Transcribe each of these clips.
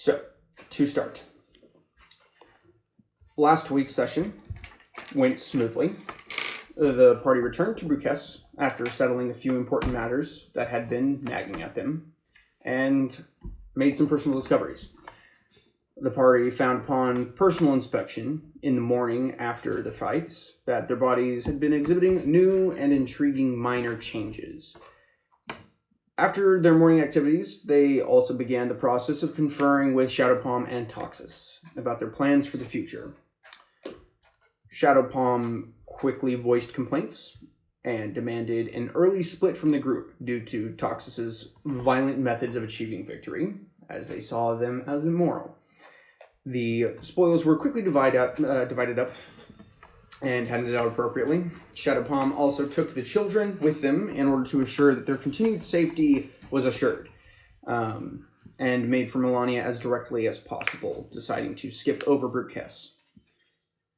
So, to start. Last week's session went smoothly. The party returned to S.P.E.C.I.L.I.S.T after settling a few important matters that had been nagging at them, and made some personal discoveries. The party found upon personal inspection in the morning after the fights that their bodies had been exhibiting new and intriguing minor changes. After their morning activities, they also began the process of conferring with Shadowpalm and Toxis about their plans for the future. Shadowpalm quickly voiced complaints and demanded an early split from the group due to Toxis's violent methods of achieving victory, as they saw them as immoral. The spoils were quickly divided up and handed out appropriately. Shadowpalm also took the children with them in order to assure that their continued safety was assured, and made for Milania as directly as possible, deciding to skip over S.P.E.C.I.L.I.S.T.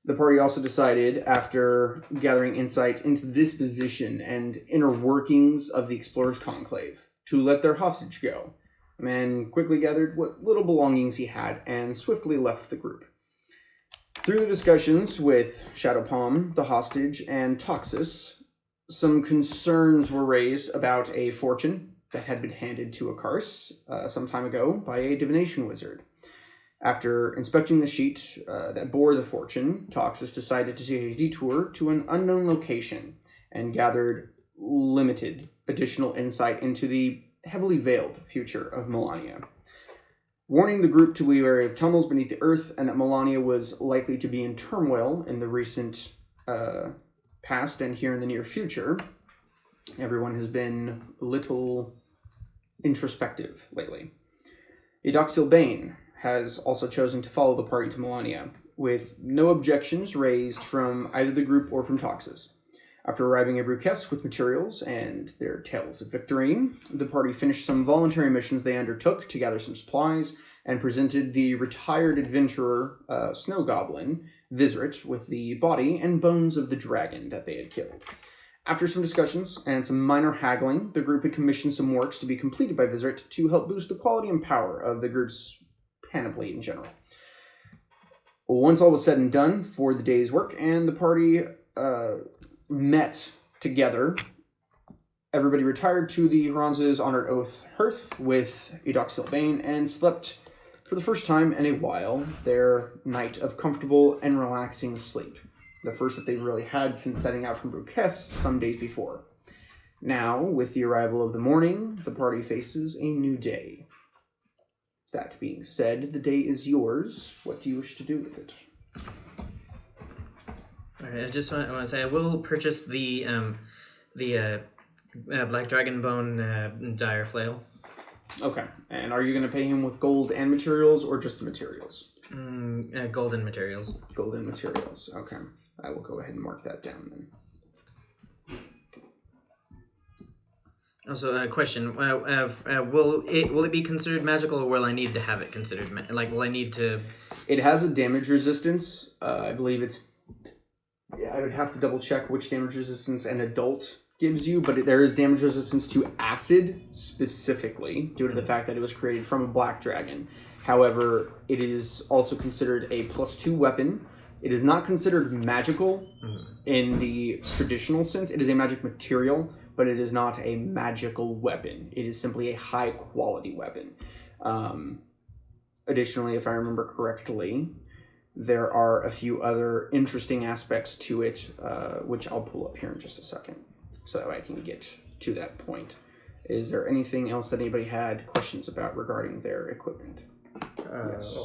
The party also decided, after gathering insight into the disposition and inner workings of the Explorers' Conclave, to let their hostage go. The man quickly gathered what little belongings he had and swiftly left the group. Through the discussions with Shadowpalm, the hostage, and Toxis, some concerns were raised about a fortune that had been handed to Akars some time ago by a divination wizard. After inspecting the sheet that bore the fortune, Toxis decided to take a detour to an unknown location and gathered limited additional insight into the heavily veiled future of Milania, warning the group to be wary of tunnels beneath the earth and that Milania was likely to be in turmoil in the recent past and here in the near future. Everyone has been a little introspective lately. S.P.E.C.I.L.I.S.T has also chosen to follow the party to Milania, with no objections raised from either the group or from Toxis. After arriving at S.P.E.C.I.L.I.S.T with materials and their tales of victory, the party finished some voluntary missions they undertook to gather some supplies and presented the retired adventurer, Snow Goblin, Vizrit, with the body and bones of the dragon that they had killed. After some discussions and some minor haggling, the group had commissioned some works to be completed by Vizrit to help boost the quality and power of the group's panoply in general. Once all was said and done for the day's work and the party met together, everybody retired to the Hronz's honored oath hearth with S.P.E.C.I.L.I.S.T and slept for the first time in a while their night of comfortable and relaxing sleep. The first that they really had since setting out from S.P.E.C.I.L.I.S.T some days before. Now, with the arrival of the morning, the party faces a new day. That being said, the day is yours. What do you wish to do with it? All right, I just want to say I will purchase the Black Dragon Bone dire flail. Okay, and are you going to pay him with gold and materials, or just the materials? Golden materials. Golden materials. Okay, I will go ahead and mark that down then. Also, a question: will it be considered magical, or will I need to have it considered will I need to? It has a damage resistance. I believe it's. Yeah, I would have to double check which damage resistance an adult gives you, but there is damage resistance to acid specifically due to the fact that it was created from a black dragon. However, it is also considered a +2 weapon. It is not considered magical in the traditional sense. It is a magic material, but it is not a magical weapon. It is simply a high-quality weapon. Additionally, if I remember correctly, there are a few other interesting aspects to it, which I'll pull up here in just a second, so that I can get to that point. Is there anything else that anybody had questions about regarding their equipment? Yes.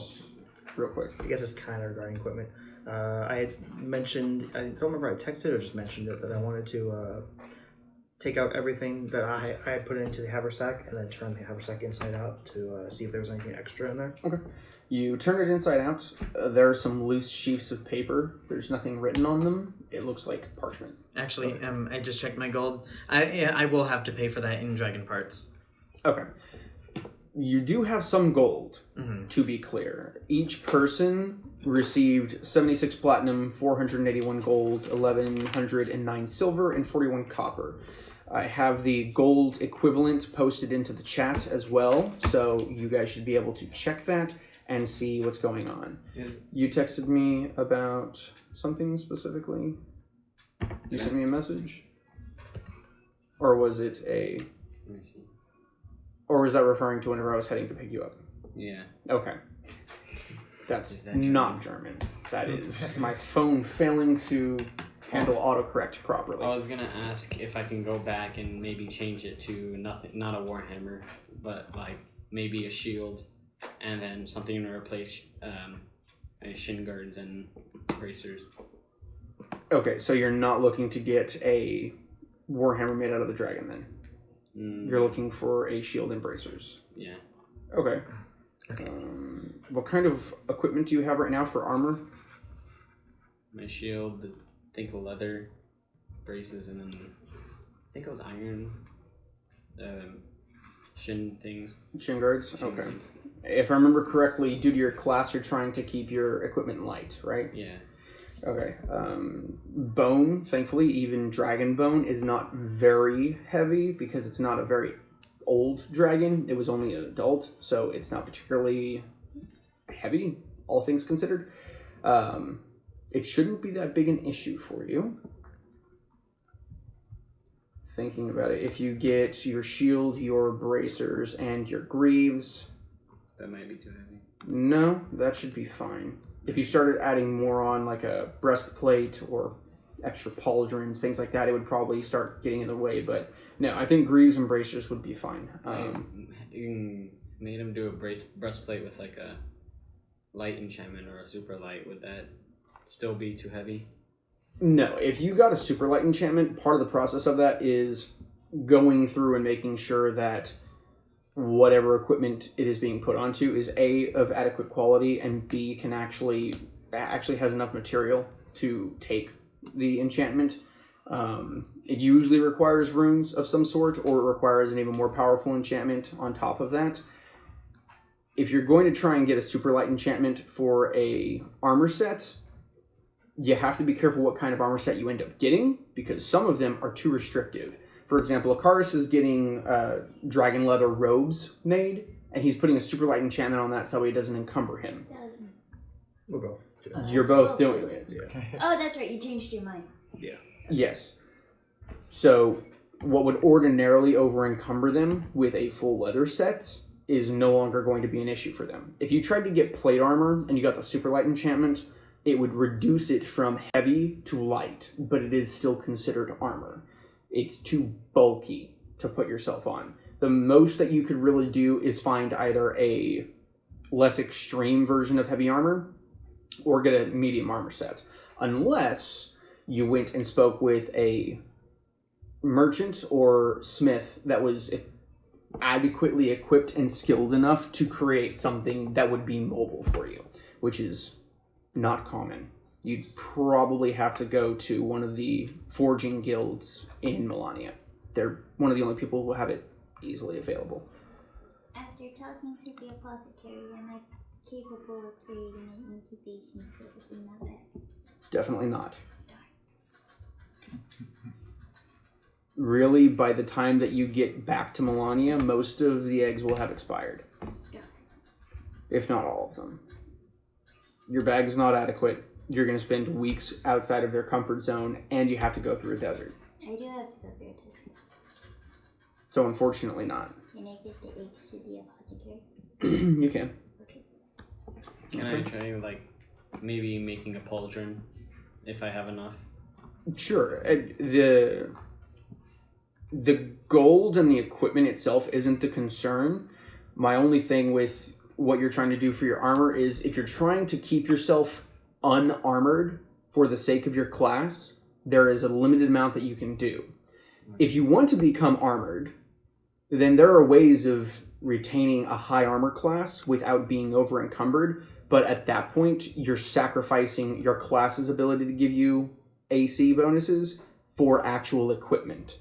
Real quick. I guess it's kind of regarding equipment. I had mentioned, I don't remember if I texted or just mentioned it, that I wanted to take out everything that I had put into the haversack and then turn the haversack inside out to see if there was anything extra in there. Okay. You turn it inside out. There are some loose sheafs of paper. There's nothing written on them. It looks like parchment. Actually, I just checked my gold. I will have to pay for that in dragon parts. Okay. You do have some gold, to be clear. Each person received 76 platinum, 481 gold, 1,109 silver, and 41 copper. I have the gold equivalent posted into the chat as well, so you guys should be able to check that. and see what's going on. Is- You texted me about something specifically? You sent me a message? Or was it a... Let me see. Or was that referring to whenever I was heading to pick you up? Yeah. Okay. That's Is that not German. That is my phone failing to handle autocorrect properly. I was gonna ask if I can go back and maybe change it to nothing, not a warhammer, but like maybe a shield, and then something to replace shin guards and bracers. Okay, so you're not looking to get a warhammer made out of the dragon then? You're looking for a shield and bracers. Yeah. Okay. Okay. What kind of equipment do you have right now for armor? My shield, I think leather, braces, and then I think it was iron. Shin things. Shin guards? Shin Okay. guards. If I remember correctly, due to your class, you're trying to keep your equipment light, right? Yeah. Okay. Bone, thankfully, even dragon bone is not very heavy because it's not a very old dragon. It was only an adult, so it's not particularly heavy, all things considered. It shouldn't be that big an issue for you. Thinking about it, if you get your shield, your bracers, and your greaves, That might be too heavy. no, that should be fine. If you started adding more on, like a breastplate or extra pauldrons, things like that, it would probably start getting in the way. But no, I think greaves and bracers would be fine. You made him do a breastplate with like a light enchantment or a super light. Would that still be too heavy? No, if you got a super light enchantment, part of the process of that is going through and making sure that whatever equipment it is being put onto is A, of adequate quality, and B, can actually has enough material to take the enchantment. It usually requires runes of some sort, or it requires an even more powerful enchantment on top of that. If you're going to try and get a super light enchantment for a armor set, you have to be careful what kind of armor set you end up getting, because some of them are too restrictive. For example, Akaris is getting dragon leather robes made, and he's putting a super light enchantment on that so he doesn't encumber him. That was me. We're both doing it. You're both doing it. Oh, that's right. You changed your mind. Yes. So, what would ordinarily over-encumber them with a full leather set is no longer going to be an issue for them. If you tried to get plate armor and you got the super light enchantment, it would reduce it from heavy to light, but it is still considered armor. It's too bulky to put yourself on. The most that you could really do is find either a less extreme version of heavy armor or get a medium armor set. Unless you went and spoke with a merchant or smith that was adequately equipped and skilled enough to create something that would be mobile for you, which is not common. You'd probably have to go to one of the forging guilds in Milania. They're one of the only people who have it easily available. After talking to the apothecary, am I capable of creating an incubation so it would be not bad? Definitely not. Really, by the time that you get back to Milania, most of the eggs will have expired. Yeah. If not all of them. Your bag is not adequate. You're going to spend weeks outside of their comfort zone, and you have to go through a desert. I do have to go through a desert. So unfortunately not. Can I get the eggs to the apothecary? You can. Okay. Can I try like maybe making a pauldron if I have enough? Sure. The gold and the equipment itself isn't the concern. My only thing with what you're trying to do for your armor is if you're trying to keep yourself unarmored for the sake of your class, there is a limited amount that you can do. If you want to become armored, then there are ways of retaining a high armor class without being over encumbered, but at that point you're sacrificing your class's ability to give you AC bonuses for actual equipment.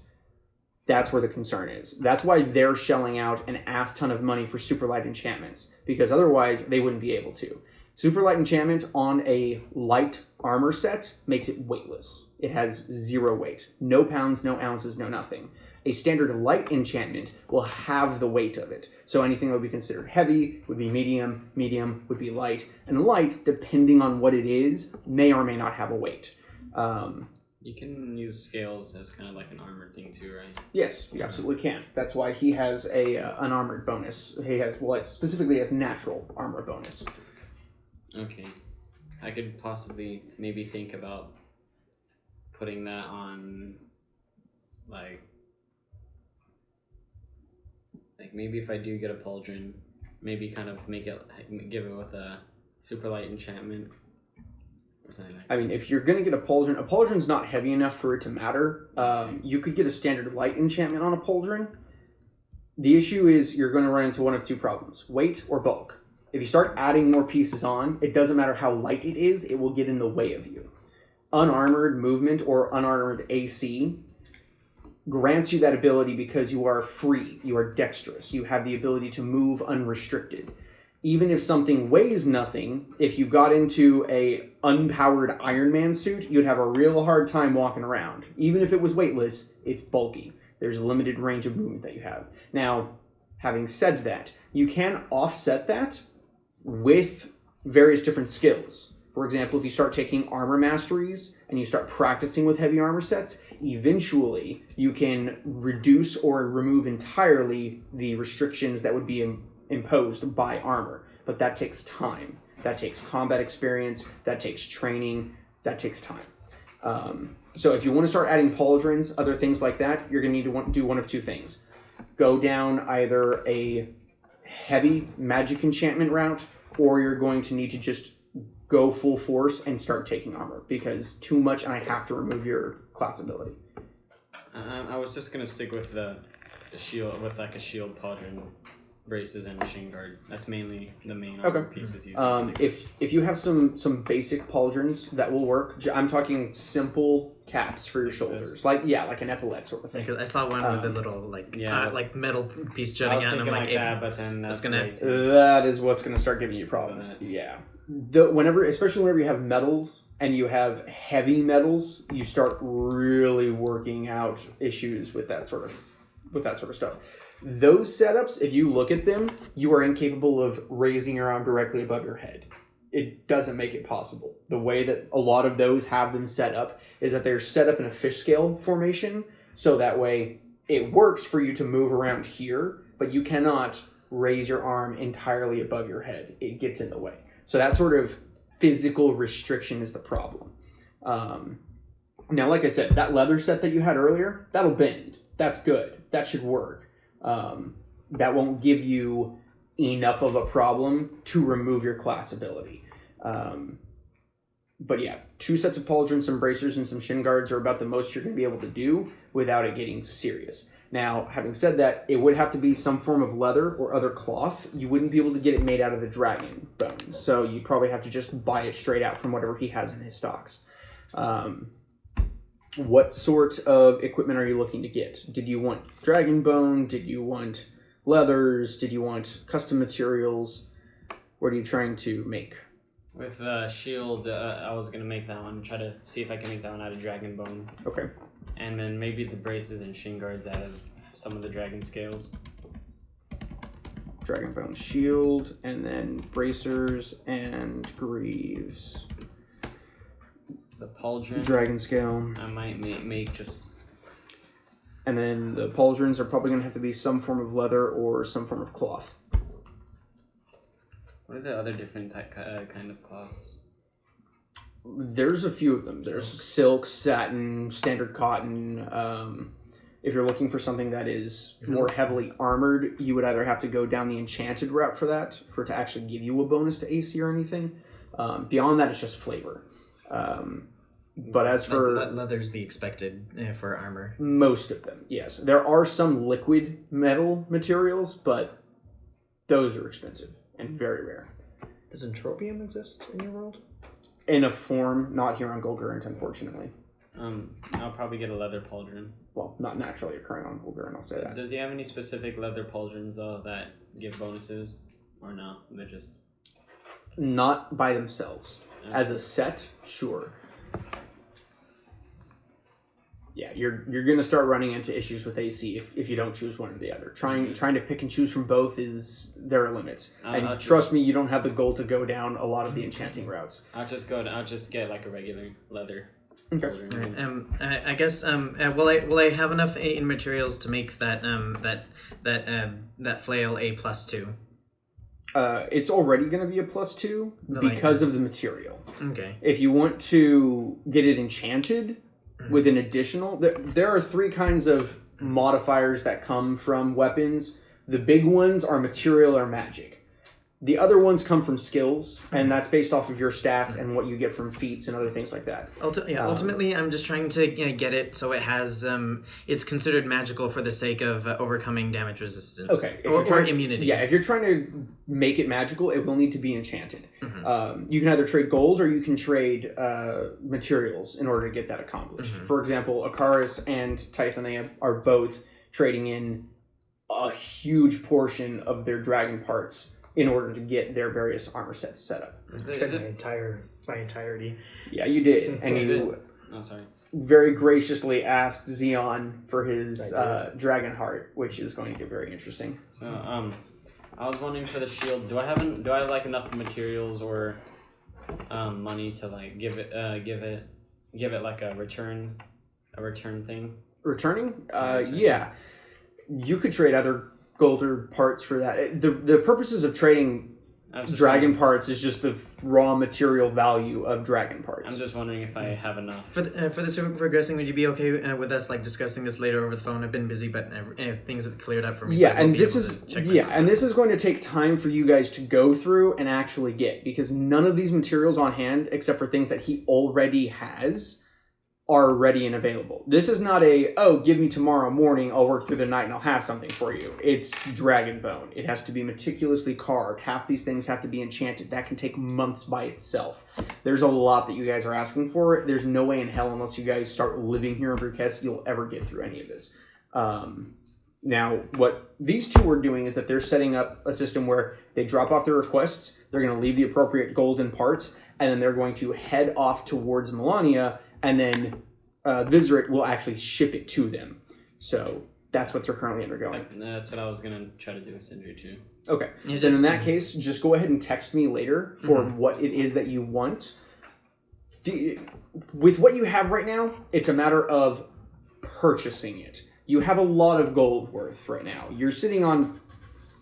That's where the concern is. That's why they're shelling out an ass ton of money for super light enchantments, because otherwise they wouldn't be able to. Super light enchantment on a light armor set makes it weightless. It has 0 weight. No pounds, no ounces, no nothing. A standard light enchantment will have the weight of it. So anything that would be considered heavy would be medium, medium would be light, and light, depending on what it is, may or may not have a weight. You can use scales as kind of like an armored thing too, right? Yes, you absolutely can. That's why he has a an armored bonus. He has, well, specifically has natural armor bonus. Okay. I could possibly maybe think about putting that on, like maybe if I do get a pauldron, maybe kind of give it with a super light enchantment or something like that. I mean, if you're going to get a pauldron's not heavy enough for it to matter. You could get a standard light enchantment on a pauldron. The issue is you're going to run into one of two problems, weight or bulk. If you start adding more pieces on, it doesn't matter how light it is, it will get in the way of you. Unarmored movement or unarmored AC grants you that ability because you are free, you are dexterous, you have the ability to move unrestricted. Even if something weighs nothing, if you got into a unpowered Iron Man suit, you'd have a real hard time walking around. Even if it was weightless, it's bulky. There's a limited range of movement that you have. Now, having said that, you can offset that with various different skills. For example, if you start taking armor masteries and you start practicing with heavy armor sets, eventually you can reduce or remove entirely the restrictions that would be imposed by armor. But that takes time. That takes combat experience. That takes training. That takes time. So if you want to start adding pauldrons, other things like that, you're going to need to do one of two things. Go down either a heavy magic enchantment route, or you're going to need to just go full force and start taking armor, because too much and I have to remove your class ability. I was just gonna stick with the shield, with like a shield, pauldron, braces, and a shin guard. That's mainly the main armor pieces he's gonna stick with. If you have some basic pauldrons, that will work. I'm talking simple caps for your shoulders, like an epaulette sort of thing. I saw one with a little like metal piece I jutting was out, and I'm thinking like, like that, but then that's gonna- way too- That is what's going to start giving you problems. Yeah. Especially whenever you have metals and you have heavy metals, you start really working out issues with that sort of stuff. Those setups, if you look at them, you are incapable of raising your arm directly above your head. It doesn't make it possible. The way that a lot of those have them set up is that they're set up in a fish scale formation, so that way it works for you to move around here, but you cannot raise your arm entirely above your head. It gets in the way. So that sort of physical restriction is the problem. Now, like I said, that leather set that you had earlier, that'll bend. That's good. That should work. That won't give you enough of a problem to remove your class ability. But yeah, 2 sets of pauldrons, some bracers, and some shin guards are about the most you're going to be able to do without it getting serious. Now, having said that, it would have to be some form of leather or other cloth. You wouldn't be able to get it made out of the dragon bone, so you'd probably have to just buy it straight out from whatever he has in his stocks. What sort of equipment are you looking to get? Did you want dragon bone? Did you want leathers? Did you want custom materials? What are you trying to make? With shield, I was gonna make that one. Try to see if I can make that one out of dragon bone. Okay. And then maybe the braces and shin guards out of some of the dragon scales. Dragon bone shield, and then bracers and greaves. The pauldron. Dragon scale. I might make just. And then the pauldrons are probably going to have to be some form of leather or some form of cloth. What are the other different kind of cloths? There's a few of them. There's silk, satin, standard cotton. If you're looking for something that is more heavily armored, you would either have to go down the enchanted route for that, for it to actually give you a bonus to AC or anything. Beyond that, it's just flavor. But as for... leather's the expected for armor. Most of them, yes. There are some liquid metal materials, but those are expensive and very rare. Does entropium exist in your world? In a form, not here on Golgurant, unfortunately. I'll probably get a leather pauldron. Well, not naturally occurring on Golgurant, I'll say that. Does he have any specific leather pauldrons, though, that give bonuses? Or no? They're just... Not by themselves. As a set, sure. yeah, you're gonna start running into issues with AC if you don't choose one or the other. Trying to pick and choose from both there are limits. And trust me, you don't have the goal to go down a lot of the enchanting routes. I'll just get like a regular leather. Okay. Right. I guess will I have enough in materials to make that flail a +2? It's already going to be a +2 because of the material. Okay. If you want to get it enchanted with an additional, there are 3 kinds of modifiers that come from weapons. The big ones are material or magic. The other ones come from skills, and that's based off of your stats and what you get from feats and other things like that. Ultimately, I'm just trying to get it so it has it's considered magical for the sake of overcoming damage resistance. Okay, or immunities. Yeah, if you're trying to make it magical, it will need to be enchanted. You can either trade gold or you can trade materials in order to get that accomplished. For example, Akaris and Typhon are both trading in a huge portion of their dragon parts in order to get their various armor sets set up. My entirety. Yeah, you did. And you very graciously asked Xeon for his dragon heart, which is going to get very interesting. So, I was wondering for the shield, do I have like enough materials or money to like give it like a return thing? Returning? Yeah. You could trade other gold or parts for that. The purposes of trading dragon parts is just the raw material value of dragon parts. I'm just wondering if I have enough. For the server progressing, would you be okay with us like discussing this later over the phone? I've been busy, but things have cleared up for me. Yeah, so and this is going to take time for you guys to go through and actually get, because none of these materials on hand, except for things that he already has, are ready and available. This is not give me tomorrow morning, I'll work through the night and I'll have something for you. It's dragon bone. It has to be meticulously carved. Half these things have to be enchanted. That can take months by itself. There's a lot that you guys are asking for. There's no way in hell, unless you guys start living here in Brukest, you'll ever get through any of this. Now, what these two are doing is that they're setting up a system where they drop off their requests, they're going to leave the appropriate golden parts, and then they're going to head off towards Milania, and then Viserit will actually ship it to them. So that's what they're currently undergoing. That's what I was going to try to do with Sindri too. Okay. Then in that case, just go ahead and text me later for what it is that you want. With what you have right now, it's a matter of purchasing it. You have a lot of gold worth right now. You're sitting on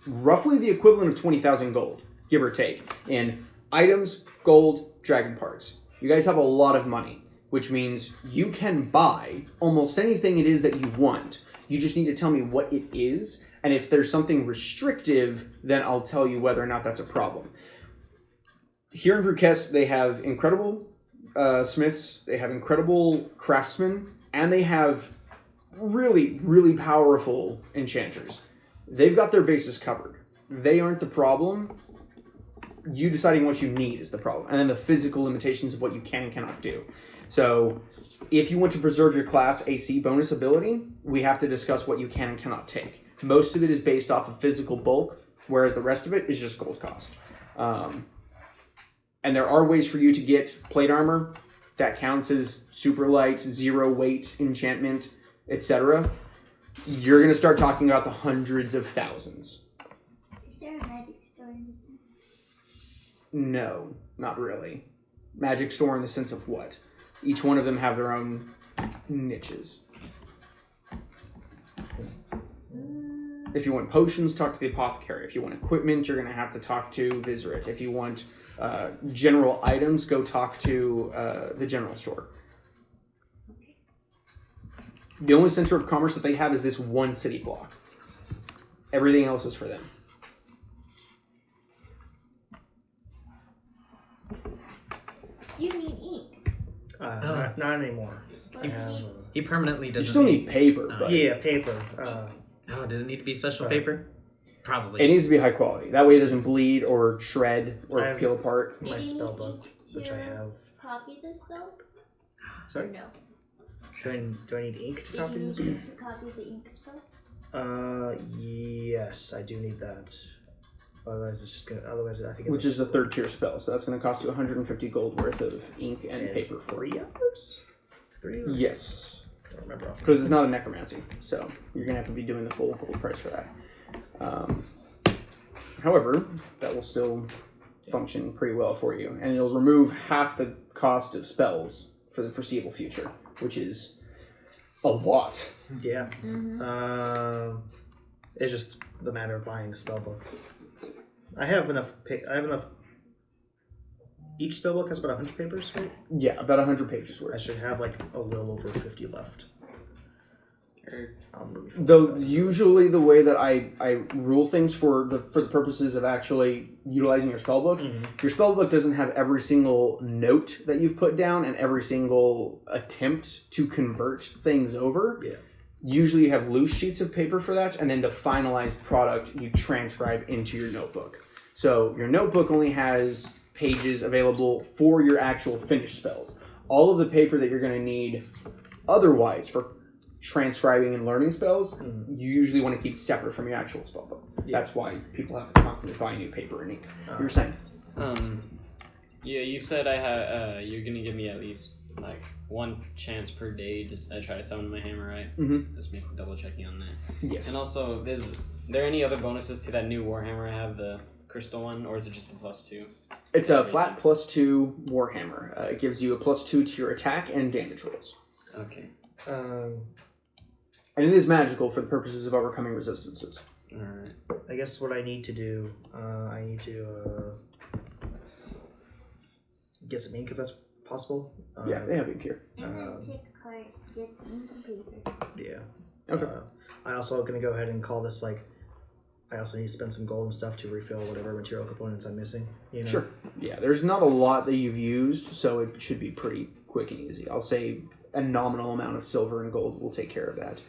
roughly the equivalent of 20,000 gold, give or take, in items, gold, dragon parts. You guys have a lot of money, which means you can buy almost anything it is that you want. You just need to tell me what it is, and if there's something restrictive, then I'll tell you whether or not that's a problem. Here in Brukest, they have incredible smiths, they have incredible craftsmen, and they have really, really powerful enchanters. They've got their bases covered. They aren't the problem. You deciding what you need is the problem, and then the physical limitations of what you can and cannot do. So if you want to preserve your class AC bonus ability, we have to discuss what you can and cannot take. Most of it is based off of physical bulk, whereas the rest of it is just gold cost. And there are ways for you to get plate armor that counts as super light, 0 weight enchantment, etc. You're going to start talking about the hundreds of thousands. Is there a magic store in this town? No, not really. Magic store in the sense of what? Each one of them have their own niches. If you want potions, talk to the apothecary. If you want equipment, you're going to have to talk to Viserit. If you want general items, go talk to the general store. The only center of commerce that they have is this one city block. Everything else is for them. You need ink. Not anymore. He permanently You doesn't. still need paper, but Yeah, paper. Does it need to be special paper? Probably. it needs to be high quality. That way it doesn't bleed or shred or peel apart. My Do you spell need book, ink which I to have. Copy the spell? Sorry? No. Do I need ink to Do copy you this? need ink to copy the ink spell? Yes, I do need that. Otherwise, it's just gonna. Otherwise, I think it's. Which is a 3rd tier spell, so that's going to cost you 150 gold worth of ink and paper for 3 hours. 3 hours. Yes. don't remember off. Because it's not a necromancy, so you're going to have to be doing the full price for that. However, that will still function pretty well for you, and it'll remove half the cost of spells for the foreseeable future, which is a lot. Yeah. It's just the matter of buying a spell book. I have enough. Each spell book has about 100 papers, right? Yeah, about 100 pages I worth. should have like a little over 50 left. Though usually the way that I rule things for the purposes of actually utilizing your spellbook, your spellbook doesn't have every single note that you've put down and every single attempt to convert things over. Yeah. Usually you have loose sheets of paper for that, and then the finalized product you transcribe into your notebook. So your notebook only has pages available for your actual finished spells. All of the paper that you're going to need otherwise for transcribing and learning spells, you usually want to keep separate from your actual spellbook. Yeah. That's why people have to constantly buy new paper and ink. You were saying? Yeah, you said you're going to give me at least like one chance per day to try to summon my hammer, right? Mm-hmm. Just double checking on that. Yes. And also, is there any other bonuses to that new Warhammer I have, the crystal one, or is it just the +2? It's a flat +2 Warhammer. It gives you a +2 to your attack and damage rolls. Okay. And it is magical for the purposes of overcoming resistances. Alright. I guess what I need to do, I need to get some ink if that's possible. Yeah, they have ink here. And then take cards to get some ink and paper. Yeah. Okay. I also going to go ahead and call this like, I also need to spend some gold and stuff to refill whatever material components I'm missing. You know? Sure. Yeah, there's not a lot that you've used, so it should be pretty quick and easy. I'll say a nominal amount of silver and gold will take care of that.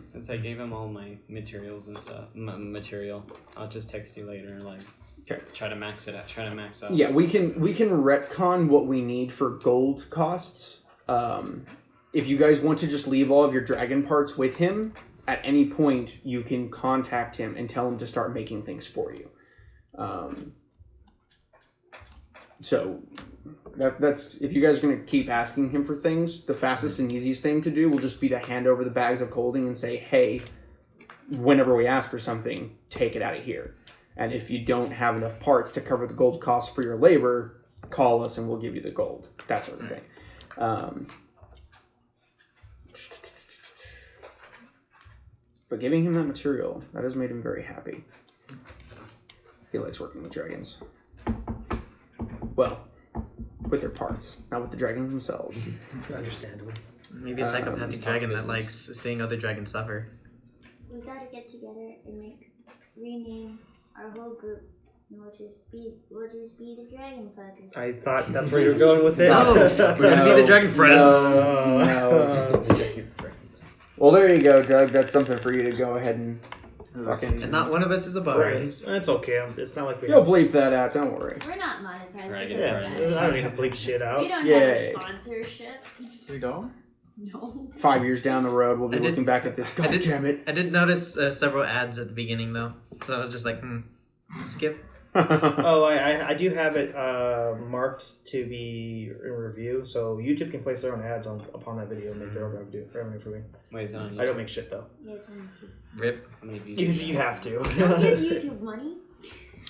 Since I gave him all my materials and stuff, I'll just text you later. Like, try to max it out. Try to max out. Yeah, we can retcon what we need for gold costs. If you guys want to just leave all of your dragon parts with him, at any point you can contact him and tell him to start making things for you. So that's if you guys are going to keep asking him for things, the fastest and easiest thing to do will just be to hand over the bags of golding and say, hey, whenever we ask for something, take it out of here. And if you don't have enough parts to cover the gold costs for your labor, call us and we'll give you the gold. That sort of thing. But giving him that material, that has made him very happy. He likes working with dragons. Well, with their parts, not with the dragons themselves. Understandable. Maybe a psychopathic dragon that likes seeing other dragons suffer. We gotta get together and rename our whole group, and we'll just be the dragon fuckers. I thought that's where you were going with it. No, we're gonna be the dragon friends. No. Well, there you go, Doug. That's something for you to go ahead and fucking... And not one of us is a bard. Friends. It's okay. It's not like we You'll bleep that out, don't worry. We're not monetized. Dragon because friends. of I that. don't need to bleep shit out. We don't Yay. have a sponsorship. $3? No. 5 years down the road, we'll be I did- looking back at this. God damn it. I did notice several ads at the beginning though, so I was just like, skip. Oh, I do have it marked to be in review, so YouTube can place their own ads upon that video and make their own revenue for me. Wait, is it on YouTube? I don't make shit though. Yeah, it's on YouTube. Rip. How many views? You have to. Don't give YouTube money.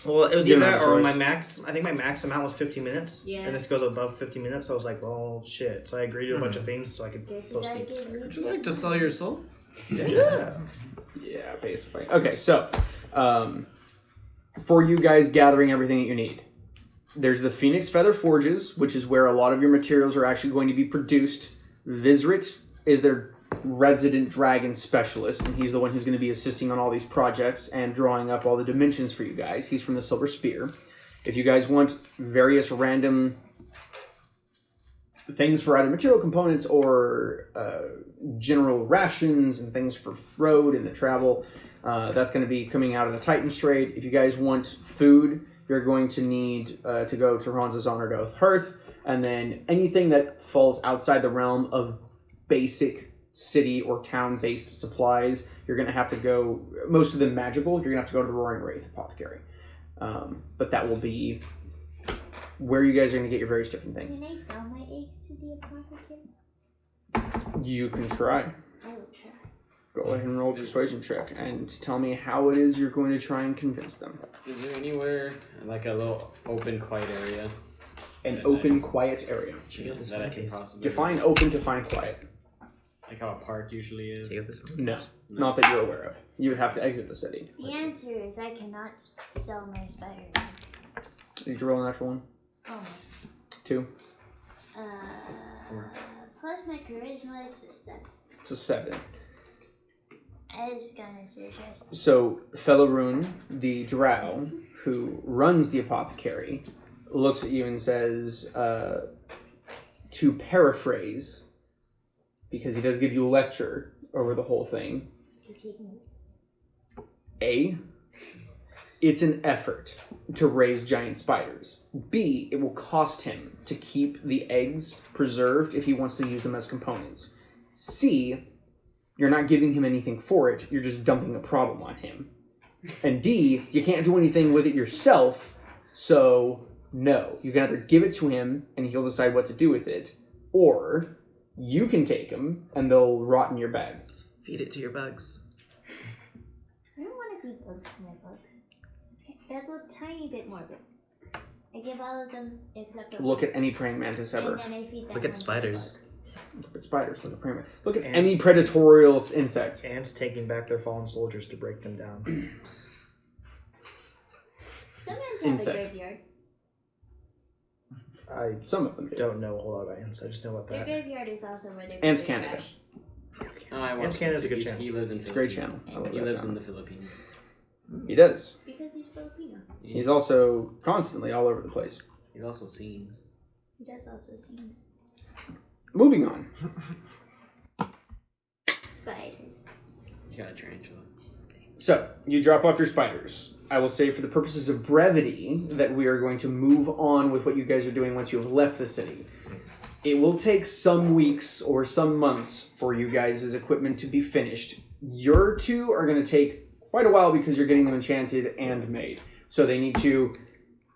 Well, it was Give either them a that or choice. my max. I think my max amount was 15 minutes. Yeah. And this goes above 15 minutes, so I was like, well, shit. So I agreed to a bunch of things so I could Guess you post gotta it. give Would YouTube. you like to sell your soul? Yeah. Yeah, basically. Okay, so for you guys gathering everything that you need, there's the Phoenix Feather Forges, which is where a lot of your materials are actually going to be produced. Vizrit is their resident dragon specialist, and he's the one who's going to be assisting on all these projects and drawing up all the dimensions for you guys. He's from the Silver Spear. If you guys want various random things for either material components or general rations and things for road and the travel, that's going to be coming out of the Titan's trade. If you guys want food, you're going to need to go to Ronza's Honored Oath Hearth, and then anything that falls outside the realm of basic city or town-based supplies, you're going to have to go, most of them magical, you're going to have to go to the Roaring Wraith Apothecary. But that will be where you guys are going to get your various different things. Can I sell my eggs to the apothecary? You can try. I will try. Go ahead and roll a persuasion check and tell me how it is you're going to try and convince them. Is there anywhere like a little open, quiet area? An open, quiet area. That I can possibly Define open, define quiet. like how a park usually is. Check out this one. No, not that you're aware of. You would have to exit the city. The answer is I cannot sell my spider eggs. Did you roll a natural one? Almost. 2. Plus my charisma is a 7. It's a 7. I just gonna suggest. So, Fellow the drow, who runs the apothecary, looks at you and says, to paraphrase, because he does give you a lecture over the whole thing. You take notes. A, it's an effort to raise giant spiders. B, it will cost him to keep the eggs preserved if he wants to use them as components. C, you're not giving him anything for it, you're just dumping a problem on him. And D, you can't do anything with it yourself, so no. You can either give it to him and he'll decide what to do with it, or you can take them and they'll rot in your bag. Feed it to your bugs. I don't want to feed bugs to my bugs. That's a tiny bit morbid. I give all of them except for Look at any praying mantis ever. and then I feed that Look at one to the spiders. bugs. Look at spiders, look at praying mantis. Look at And- any predatorial insect. Ants taking back their fallen soldiers to break them down. Some ants have Insects. a graveyard. I Some of them do. don't know a whole lot about ants. I just know about Their that. graveyard is also where they Ants put their Canada. trash. Oh, I Ants Canada is a good He's- channel. He lives in It's a great Philippines. channel. I love He that lives in channel. the Philippines. He does. Because he's Filipino. He's also constantly all over the place. He also sings. He does also sings. Moving on. Spiders. He's got a tarantula. So, you drop off your spiders. I will say for the purposes of brevity that we are going to move on with what you guys are doing once you have left the city. It will take some weeks or some months for you guys' equipment to be finished. Your two are going to take quite a while because you're getting them enchanted and made. So they need to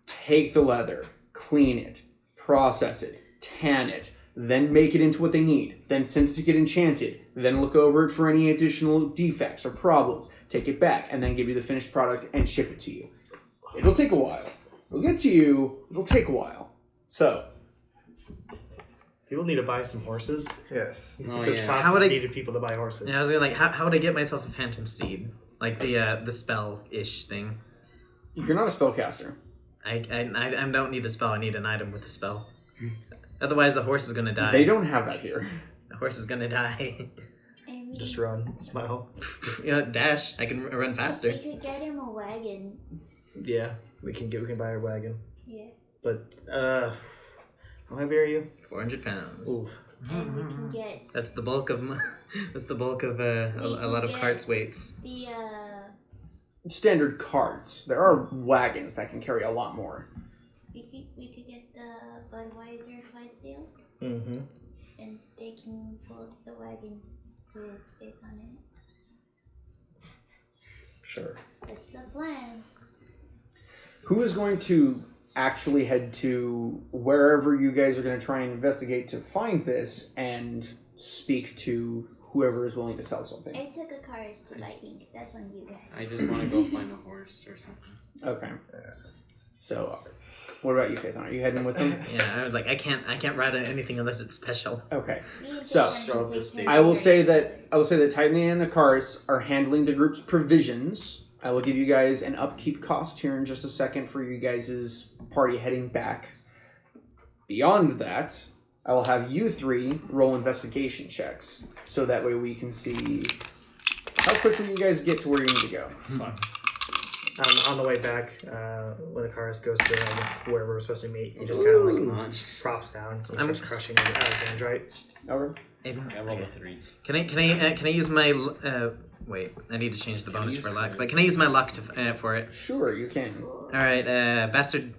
take the leather, clean it, process it, tan it, then make it into what they need, then send it to get enchanted, then look over it for any additional defects or problems, take it back, and then give you the finished product and ship it to you. It'll take a while. It'll get to you, it'll take a while. So, People need to buy some horses. Yes. Oh, Because yeah. Tots How would I- needed people to buy horses. Yeah, I was gonna how would I get myself a phantom seed? Like the spell-ish thing. you're not a spellcaster. I don't need the spell. I need an item with a spell. Otherwise, the horse is gonna die. They don't have that here. The horse is gonna die. I mean, Just run, smile. Dash. I can run faster. we could get him a wagon. Yeah, we can buy a wagon. Yeah. But how heavy are you? 400 pounds. Ooh. And we can get That's the bulk of that's the bulk of a lot of Yeah. carts' weights. the Standard carts. There are wagons that can carry a lot more. we could get the Budweiser Clydesdales, Mm-hmm. and they can pull the wagon with it on it. Sure. That's the plan. Who is going to actually head to wherever you guys are going to try and investigate to find this and speak to whoever is willing to sell something? I took a cars to Lightning. That's on you guys. I just want to go find a horse or something. Okay. So, what about you, Faithon? Are you heading with them? Yeah, I can't ride anything unless it's special. Okay. Me and So, Faithon show can up the take station. turns I will carrying say that Titan and Akaris are handling the group's provisions. I will give you guys an upkeep cost here in just a second for you guys' party heading back. Beyond that, I will have you three roll investigation checks, so that way we can see how quickly you guys get to where you need to go. Fuck. On the way back, when Akaris goes to, I guess, wherever we're supposed to meet, he just kind of It's like not. props down and I'm- starts crushing Alexandrite. Okay. I rolled a 3. Can I use my wait? I need to change the Can bonus you for use luck. charisma? But can I use my luck to for it? Sure, you can. All right, bastard.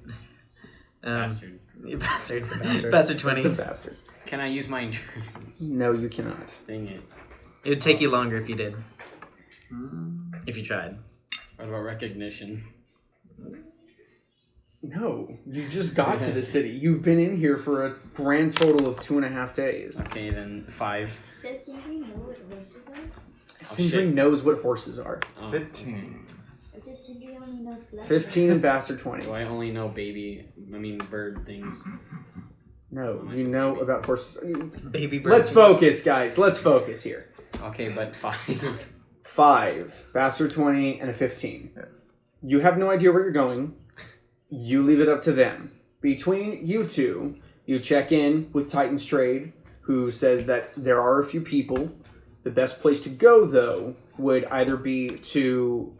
Bastard. Bastard. bastard. Bastard It's 20. a bastard. Can I use my endurance? No, you cannot. Dang it. It would take you longer if you did. If you tried. What about recognition? No, you just got to the city. You've been in here for a grand total of 2.5 days. Okay, then 5. Does Sindri know what horses are? Sindri shit. knows what horses are. Oh, 15. Or does Sindri only know sledding? 15 and Bastard 20. Do I only know bird things? No, you know about horses. Baby bird. Let's focus, guys. Let's focus here. Okay, but 5. 5, Bastard 20, and a 15. Yes. You have no idea where you're going. You leave it up to them. Between you two, you check in with Titan's Trade, who says that there are a few people. The best place to go, though, would either be to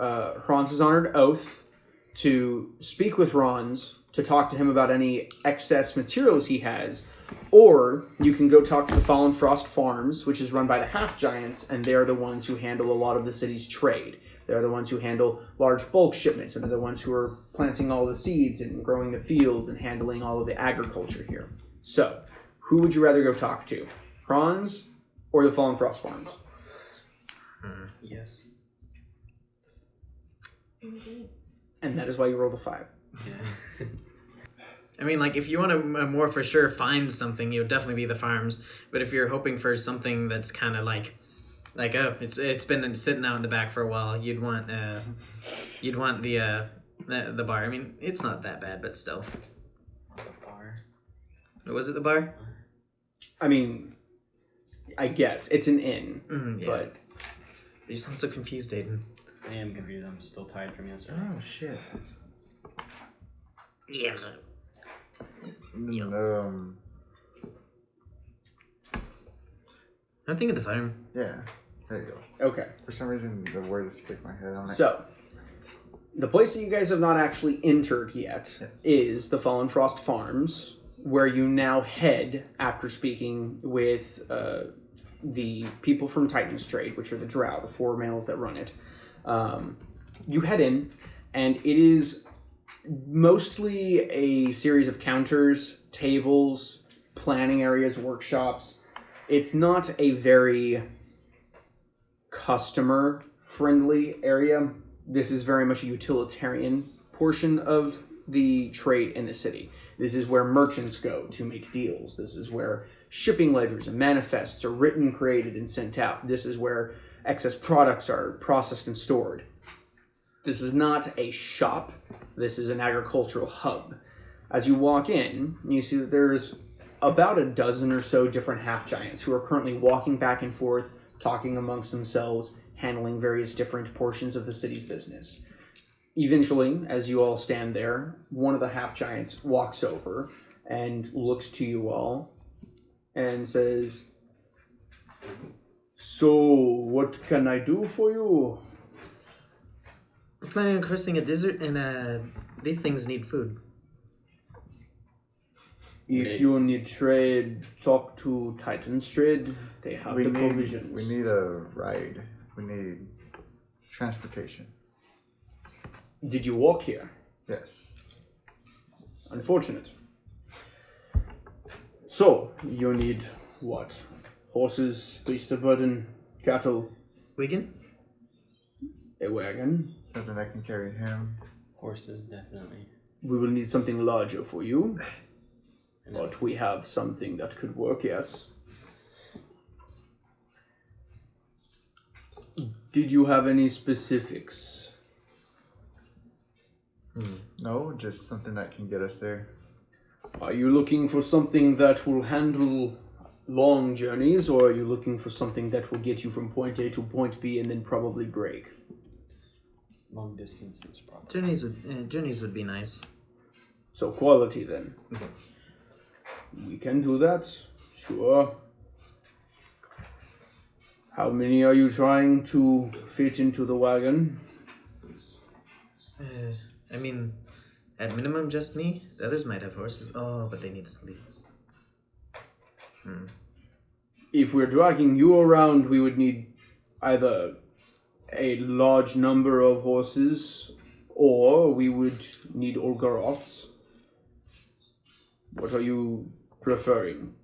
Ron's Honored Oath, to speak with Ron's, to talk to him about any excess materials he has, or you can go talk to the Fallen Frost Farms, which is run by the Half-Giants, and they're the ones who handle a lot of the city's trade. They're the ones who handle large bulk shipments, and they're the ones who are planting all the seeds and growing the fields and handling all of the agriculture here. So, who would you rather go talk to? Franz or the Fallen Frost Farms? Yes. Indeed. And that is why you rolled a 5. Yeah. I mean, like, if you want to more for sure find something, it would definitely be the farms. But if you're hoping for something that's kind of like oh, it's been sitting out in the back for a while, you'd want the bar. I mean, it's not that bad, but still. The bar. Was it the bar? I mean, I guess. It's an inn, Yeah. but... You sound so confused, Aiden. I am confused. I'm still tired from yesterday. Oh shit. Yeah. I'm thinking the farm. Yeah. There you go. Okay. For some reason, the word escaped my head on it. So, the place that you guys have not actually entered yet is the Fallen Frost Farms, where you now head after speaking with the people from Titan's Trade, which are the Drow, the 4 males that run it. You head in, and it is mostly a series of counters, tables, planning areas, workshops. It's not a very customer-friendly area. This is very much a utilitarian portion of the trade in the city. This is where merchants go to make deals. This is where shipping ledgers and manifests are written, created, and sent out. This is where excess products are processed and stored. This is not a shop. This is an agricultural hub. As you walk in, you see that there's about a dozen or so different half-giants who are currently walking back and forth, talking amongst themselves, handling various different portions of the city's business. Eventually, as you all stand there, one of the half-giants walks over and looks to you all and says, "So, what can I do for you?" We're planning on crossing a desert, and these things need food. If you need trade, talk to Titan's Trade. They have the provisions. We need a ride. We need transportation. Did you walk here? Yes. Unfortunate. So, you need what? Horses, beasts of burden, cattle, Wigan? a wagon. Something that can carry him. Horses, definitely. We will need something larger for you. But we have something that could work, yes. Did you have any specifics? No, just something that can get us there. Are you looking for something that will handle long journeys, or are you looking for something that will get you from point A to point B and then probably break? Long distances, probably. Journeys would be nice. So quality then. We can do that, sure. How many are you trying to fit into the wagon? I mean, at minimum, just me. The others might have horses. Oh, but they need to sleep. If we're dragging you around, we would need either a large number of horses, or we would need Olgaroths. What are you preferring?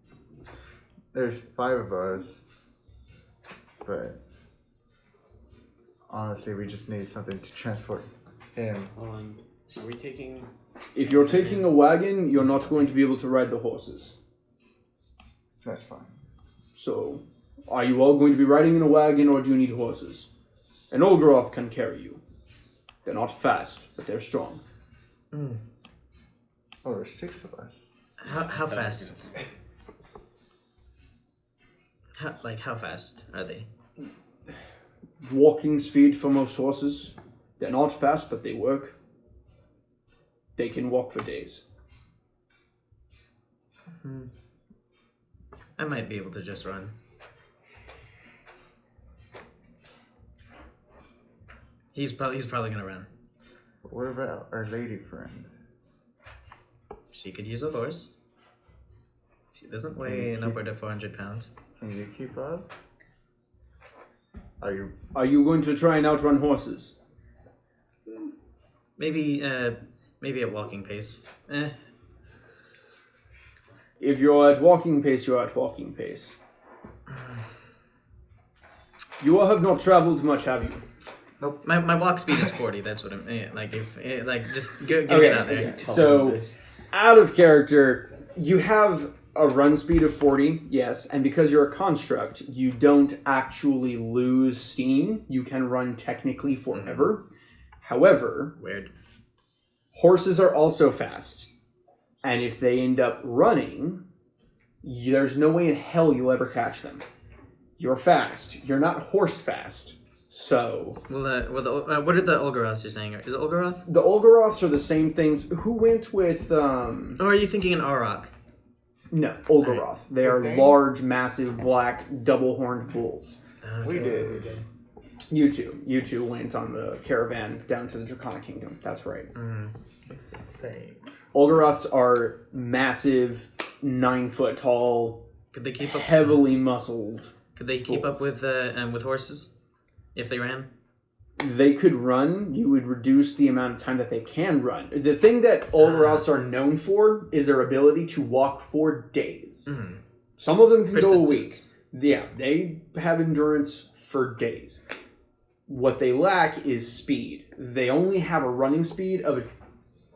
There's 5 of us, but honestly, we just need something to transport him. Hold on. Are we taking If you're taking a wagon, you're not going to be able to ride the horses. That's fine. So, are you all going to be riding in a wagon, or do you need horses? An Olgaroth can carry you. They're not fast, but they're strong. Oh, there's 6 of us. How fast? How fast are they? Walking speed for most horses. They're not fast, but they work. They can walk for days. I might be able to just run. He's probably gonna run. What about our lady friend? She could use a horse. She doesn't weigh an upward of 400 pounds. Can you keep up? Are you? Are you going to try and outrun horses? Maybe at walking pace. If you're at walking pace, you're at walking pace. You all have not traveled much, have you? Nope. My walk speed is 40. That's what I'm like. Just get it out there. So, out of character, you have a run speed of 40, yes, and because you're a construct, you don't actually lose steam. You can run technically forever. However, Weird. horses are also fast, and if they end up running, there's no way in hell you'll ever catch them. You're fast. You're not horse fast. So... What are the Olgaroths you're saying? Is it Olgaroth? The Olgaroths are the same things. Who went with... Or are you thinking an Auroch? No, Olgaroth. They are Okay. large, massive, black, double-horned bulls. We did. You two went on the caravan down to the Draconic Kingdom. That's right. Thing. Olgaroths are massive, 9-foot tall, Could they keep up? heavily muscled. Could they keep up with horses if they ran? They could run. You would reduce the amount of time that they can run. The thing that Olgaroths are known for is their ability to walk for days. Some of them can go a week. Persistence. Yeah, they have endurance for days. What they lack is speed. They only have a running speed of a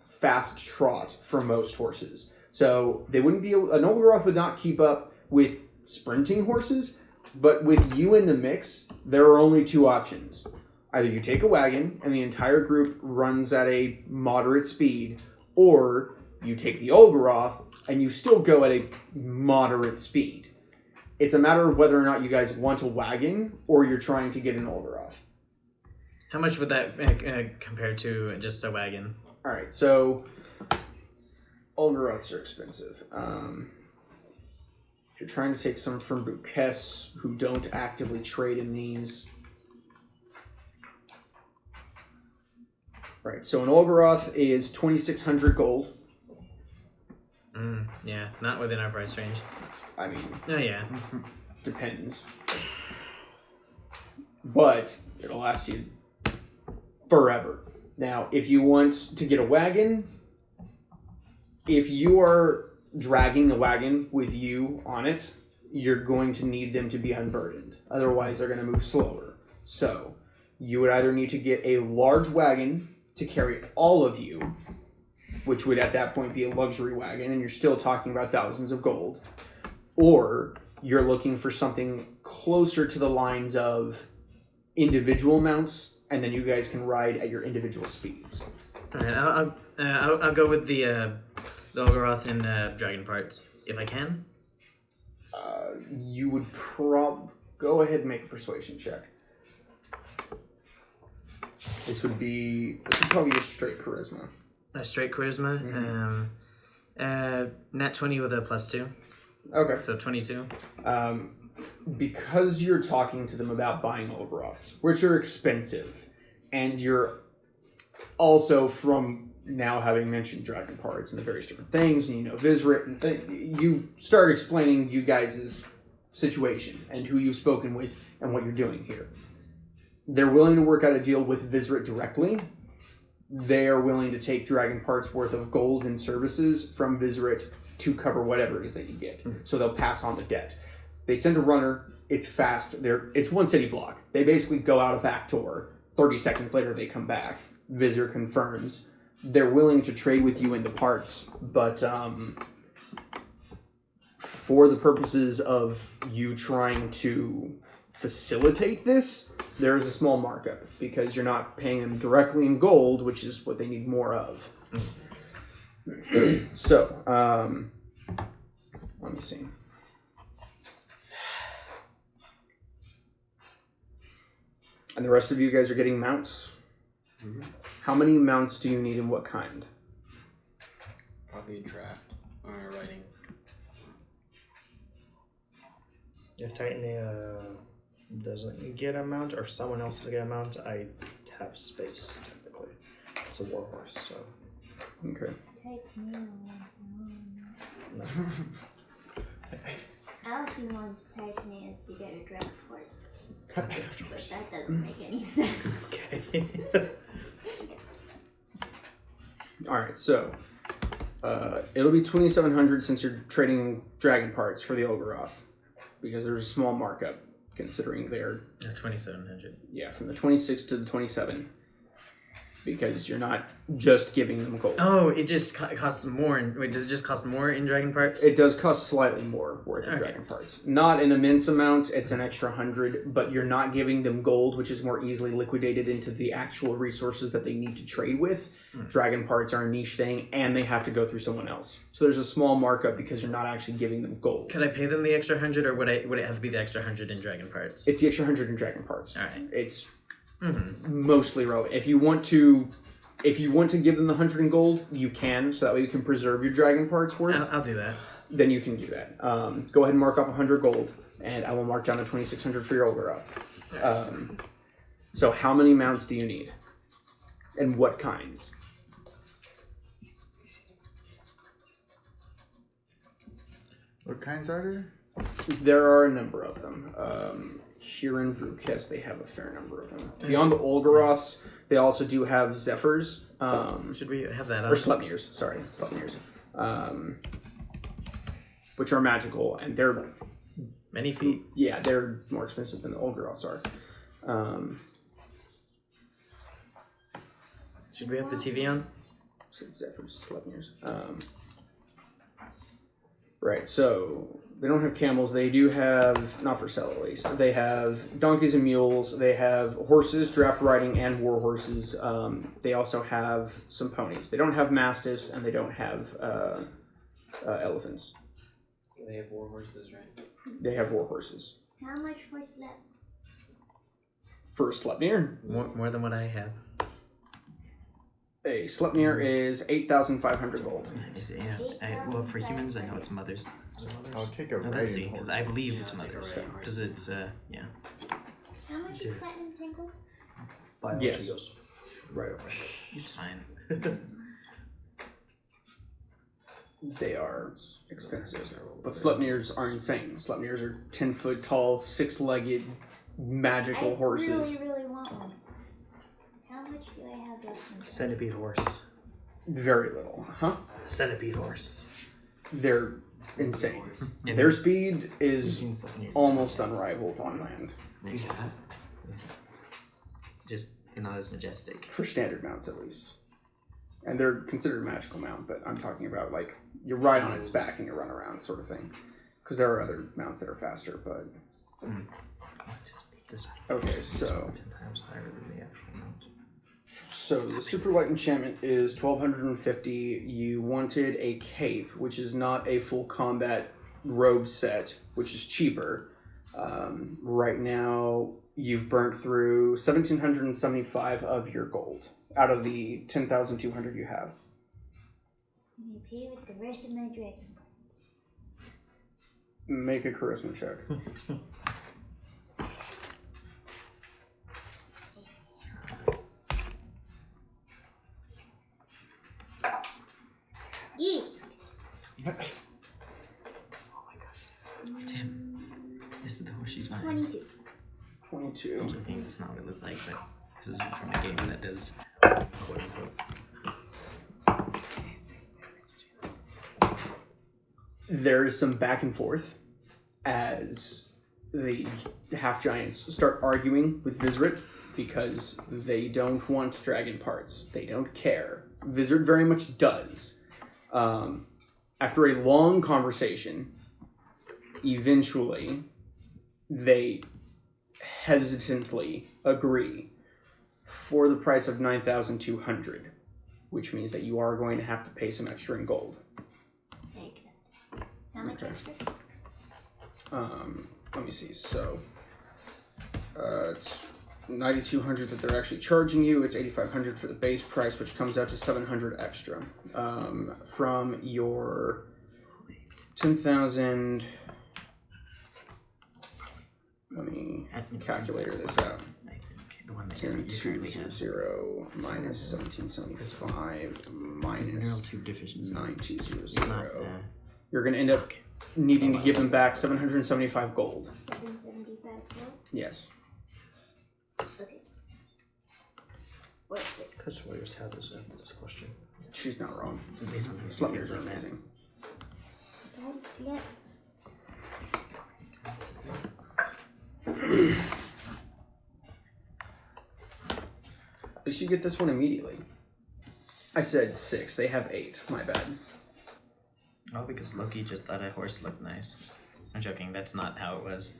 fast trot for most horses. So they wouldn't be able, an Olgaroth would not keep up with sprinting horses, but with you in the mix, there are only 2 options. Either you take a wagon and the entire group runs at a moderate speed, or you take the Olgaroth and you still go at a moderate speed. It's a matter of whether or not you guys want a wagon or you're trying to get an Olgaroth. How much would that compare to just a wagon? All right, so Olgaroths are expensive. If you're trying to take some from Bukes who don't actively trade in these. Right, so an Olgaroth is 2,600 gold. Yeah, not within our price range. I mean, Oh yeah. depends. But it'll last you forever. Now, if you want to get a wagon, if you are dragging the wagon with you on it, you're going to need them to be unburdened. Otherwise, they're going to move slower. So, you would either need to get a large wagon to carry all of you, which would at that point be a luxury wagon, and you're still talking about thousands of gold, or you're looking for something closer to the lines of individual mounts, and then you guys can ride at your individual speeds. All right, I'll go with the Olgaroth and dragon parts if I can. You would go ahead and make a persuasion check. This would probably be a straight charisma. A straight charisma. Nat 20 with a +2, Okay. so 22. Because you're talking to them about buying Olgaroths, which are expensive, and you're also, from now having mentioned dragon parts and the various different things, and you know Vizrit, and you start explaining you guys' situation and who you've spoken with and what you're doing here. They're willing to work out a deal with Vizrit directly. They are willing to take dragon parts worth of gold and services from Vizrit to cover whatever it is that you get. So they'll pass on the debt. They send a runner. It's fast. It's one city block. They basically go out a back door. 30 seconds later, they come back. Vizir confirms. they're willing to trade with you in the parts, but for the purposes of you trying to facilitate this, there is a small markup because you're not paying them directly in gold, which is what they need more of. So, let me see. And the rest of you guys are getting mounts. Mm-hmm. How many mounts do you need and what kind? Probably draft or writing. If Titania doesn't get a mount, or if someone else doesn't get a mount, I have space, technically. It's a warhorse, so... Okay. Titania wants one. Alfie wants Titania to get a draft horse. But that doesn't make any sense. Okay. Alright, so... it'll be 2,700 since you're trading dragon parts for the Olgaroth. Because there's a small markup, considering they're... 2,700. Yeah, from the 26 to the 27. Because you're not just giving them gold. Oh, it just costs more. Wait, does it just cost more in dragon parts? It does cost slightly more worth of Okay. dragon parts. Not an immense amount, it's an extra 100, but you're not giving them gold, which is more easily liquidated into the actual resources that they need to trade with. Dragon parts are a niche thing, and they have to go through someone else. So there's a small markup because you're not actually giving them gold. Could I pay them the extra 100, or would it have to be the extra 100 in dragon parts? It's the extra 100 in dragon parts. Alright. It's Mm-hmm. mostly relevant. If you want to give them the 100 in gold, you can, so that way you can preserve your dragon parts worth. I'll do that. Then you can do that. Go ahead and mark up 100 gold, and I will mark down the 2,600 for your Olgaroth. So how many mounts do you need? And what kinds? What kinds are there? There are a number of them. Here in Brukest, they have a fair number of them. Beyond the Olgaroths, they also do have Zephyrs. Should we have that Or on? Sleipnirs, sorry. Sleipnirs. Which are magical, and they're... Many feet? Yeah, they're more expensive than the Olgaroths are. Should we have the TV on? Zephyrs, Sleipnirs. Right, so they don't have camels. They do have, not for sale at least, they have donkeys and mules. They have horses, draft riding, and war horses. They also have some ponies. They don't have mastiffs, and they don't have elephants. They have war horses, right? They have war horses. How much for Slep? For a Sleipnir, More than what I have. a Sleipnir is 8,500 gold. Is it, yeah. Well, for humans, I know it's mothers. I'll take a No, let's riding see, because I horse. believe it's Yeah, I'll take a mothers. riding horse. Because it's, yeah. How much is platinum tangle? Yes. Goes right over. It's fine. They are expensive. But Sleipnirs are insane. Sleipnirs are 10-foot tall, 6-legged, magical horses. I really want one. How much do I have left? Centipede horse. Very little, huh? Centipede horse. They're insane. Yeah. Their speed is Seems like an almost unrivaled on land Just not as majestic. for standard mounts, at least. And they're considered a magical mount, but I'm talking about like you ride on its back and you run around, sort of thing. Because there are other mounts that are faster, but This okay. So 10 times higher than the actual amount. the super light enchantment is 1,250. You wanted a cape, which is not a full combat robe set, which is cheaper. Right now, you've burnt through 1,775 of your gold out of the 10,200 you have. Can you pay with the rest of my dragon? Make a charisma check. Yes. Tim, this is the horse she's buying. 22. 22. I think that's not what it looks like, but this is from a game that does quote unquote. There is some back and forth as the half giants start arguing with Vizrit because they don't want dragon parts. They don't care. Vizard very much does. After a long conversation, eventually, they hesitantly agree for the price of 9,200, which means that you are going to have to pay some extra in gold. I accept. How much extra? Let me see. So, it's 9,200 that they're actually charging you. It's 8,500 for the base price, which comes out to 700 extra. From your 10,000. Let me calculator this out. The one that you currently have. 0 minus 1775 minus Mineral 2 deficiency. 9200. You're going to end up needing to give them back 775 gold. 775 gold? Yes. Okay. Worth it. That's why I just had this question. She's not wrong. At least something Slut feels are like that. amazing. Guys, yeah. You should get this one immediately. I said 6. They have 8. My bad. Oh, because Loki just thought a horse looked nice. I'm joking. That's not how it was.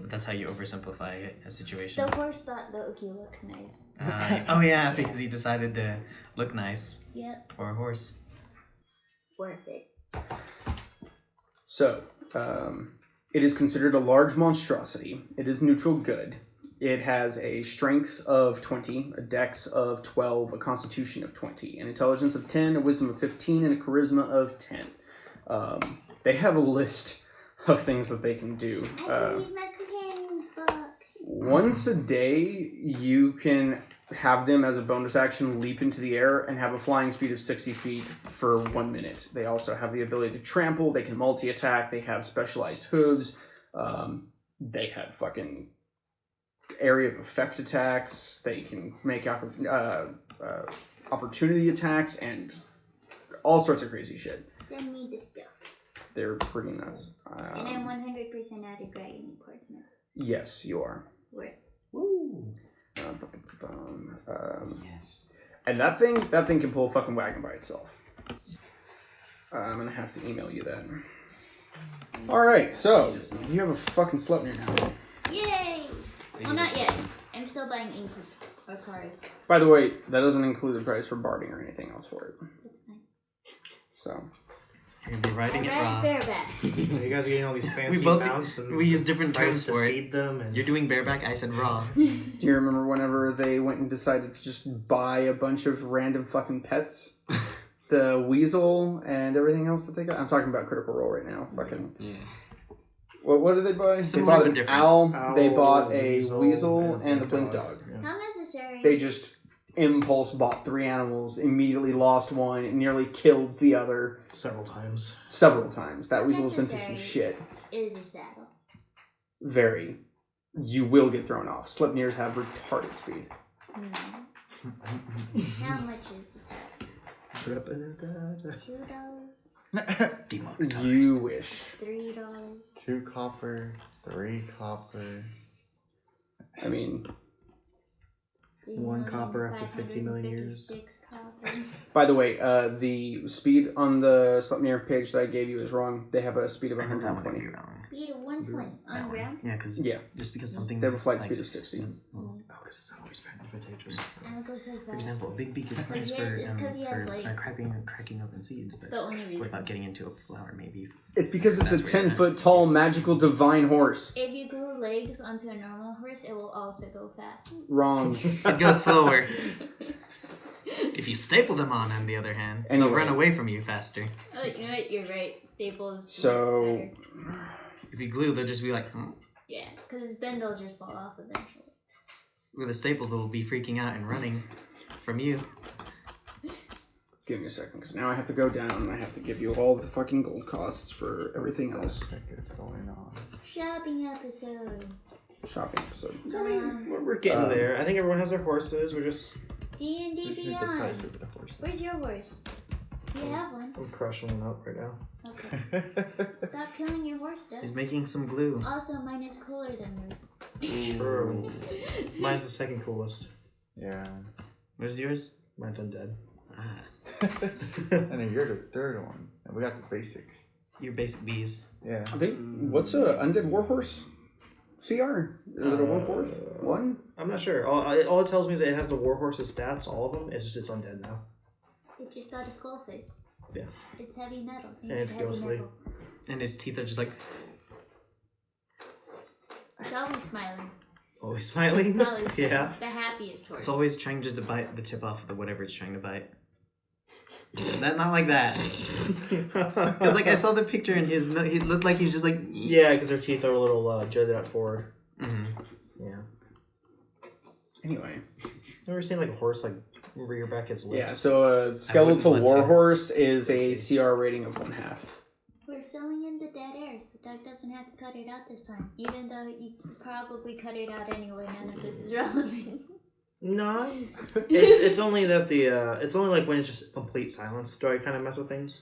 That's how you oversimplify a situation. The horse thought Loki looked nice. Oh yeah, because he decided to look nice Yep. for a horse. Worth it. So, it is considered a large monstrosity. It is neutral good. It has a strength of 20, a dex of 12, a constitution of 20, an intelligence of 10, a wisdom of 15, and a charisma of 10. They have a list of things that they can do. I can use my companion's box. Once a day, you can have them as a bonus action leap into the air and have a flying speed of 60 feet for 1 minute. They also have the ability to trample, they can multi-attack, they have specialized hooves, they have fucking area of effect attacks, they can make opportunity attacks, and all sorts of crazy shit. Send me the stuff. They're pretty nuts. And I'm 100% out of Dragon Portsmouth. Yes, you are. Worth. Woo! Yes. And that thing can pull a fucking wagon by itself. I'm gonna have to email you that. Alright, so you have a fucking Sleipnir now. Yay! Well, not yet. I'm still buying ink or cars. By the way, that doesn't include the price for barding or anything else for it. That's fine. So You're gonna be riding it I raw. ride bareback. You guys are getting all these fancy both- mounts and we use different terms to for it. feed them. And You're doing bareback, I said raw. do you remember whenever they went and decided to just buy a bunch of random fucking pets? The weasel and everything else that they got? I'm talking about Critical Role right now. Fucking. Yeah. What did they buy? Similar they bought but an different. owl, they bought a weasel, weasel, and a blink blink dog. Yeah. How necessary? They just impulse bought 3 animals, immediately lost one, and nearly killed the other Several times. several times. That How weasel's been through some necessary. shit. Is a saddle. Very. You will get thrown off. Sleipnirs have retarded speed. How much is the saddle? $2? Demonetized. You wish. $3? 2 copper, 3 copper. I mean, 1 copper after 50 million years. 556 copper. by the way, the speed on the Sleipnir page that I gave you is wrong. They have a speed of I heard that one would 120. be wrong. Speed of 120 That on one. ground. Yeah, because Yeah. just because something's They have a flight like, speed of 60. Oh, because it's not always very advantageous. I'll go so fast. For example, Big Beak is It's 'cause nice he for, has- it's 'cause he has for legs. cracking open seeds, It's but the only what reason. about getting into a flower maybe? It's because it's a That's where you're 10-foot tall, magical, divine horse. If you glue legs onto a normal horse, it will also go fast. Wrong. It goes slower. If you staple them on the other hand, Anyway. they'll run away from you faster. Oh, you know what? You're right. Staples. So, work better. If you glue, they'll just be like, Yeah, because then they'll just fall off eventually. with the staples, they'll be freaking out and running from you. give me a second, because now I have to go down and I have to give you all the fucking gold costs for everything else. What the heck is going on? Shopping episode. Shopping episode. We're getting Um, there. I think everyone has their horses. We're just D&D This is the Beyond. price of the horse. Where's your horse? Do you have one? I'm crushing one up right now. Okay. Stop killing your horse, He's Dust. making some glue. Also, mine is cooler than yours. True. Mine's the second coolest. Yeah. What is yours? Mine's undead. Ah, And then you're the third one. And we got the basics. your basic bees. Yeah. I think, what's a undead warhorse? CR? Is it a 1/4? 1? I'm not sure. All it tells me is that it has the warhorse's stats, all of them. It's just it's undead now. It just got a skull face. Yeah. It's heavy metal. And it's Heavy ghostly. metal. And his teeth are just like, It's always smiling. Always smiling. It's always smiling. Yeah. It's the happiest horse. it's always trying just to bite the tip off of the whatever it's trying to bite. That not like that. Because like I saw the picture and he looked like he's just like Yeah, because their teeth are a little jutted out forward. Mhm. Yeah. Anyway. Ever seen like a horse like rear back its lips? Yeah, so a skeletal want to. warhorse is a CR rating of 1/2. We're filling in the dead air, so Doug doesn't have to cut it out this time. Even though you probably cut it out anyway, none of this is relevant. No. It's only that it's only like when it's just complete silence do I kind of mess with things.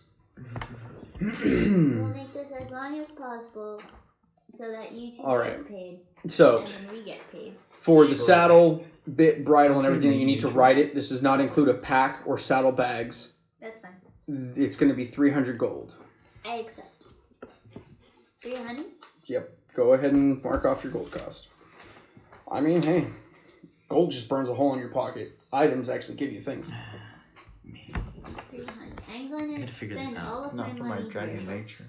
We'll make this as long as possible so that you two All gets right. paid, So, and then we get paid. for the Sure. saddle, bit, bridle, and That's everything that you need to unusual. ride it, this does not include a pack or saddle bags. That's fine. It's going to be 300 gold. I accept. 300? Yep. Go ahead and mark off your gold cost. I mean, hey, gold just burns a hole in your pocket. Items actually give you things. 300. I'm gonna gotta figure this spend out. all of Not my for my money dragon here. nature.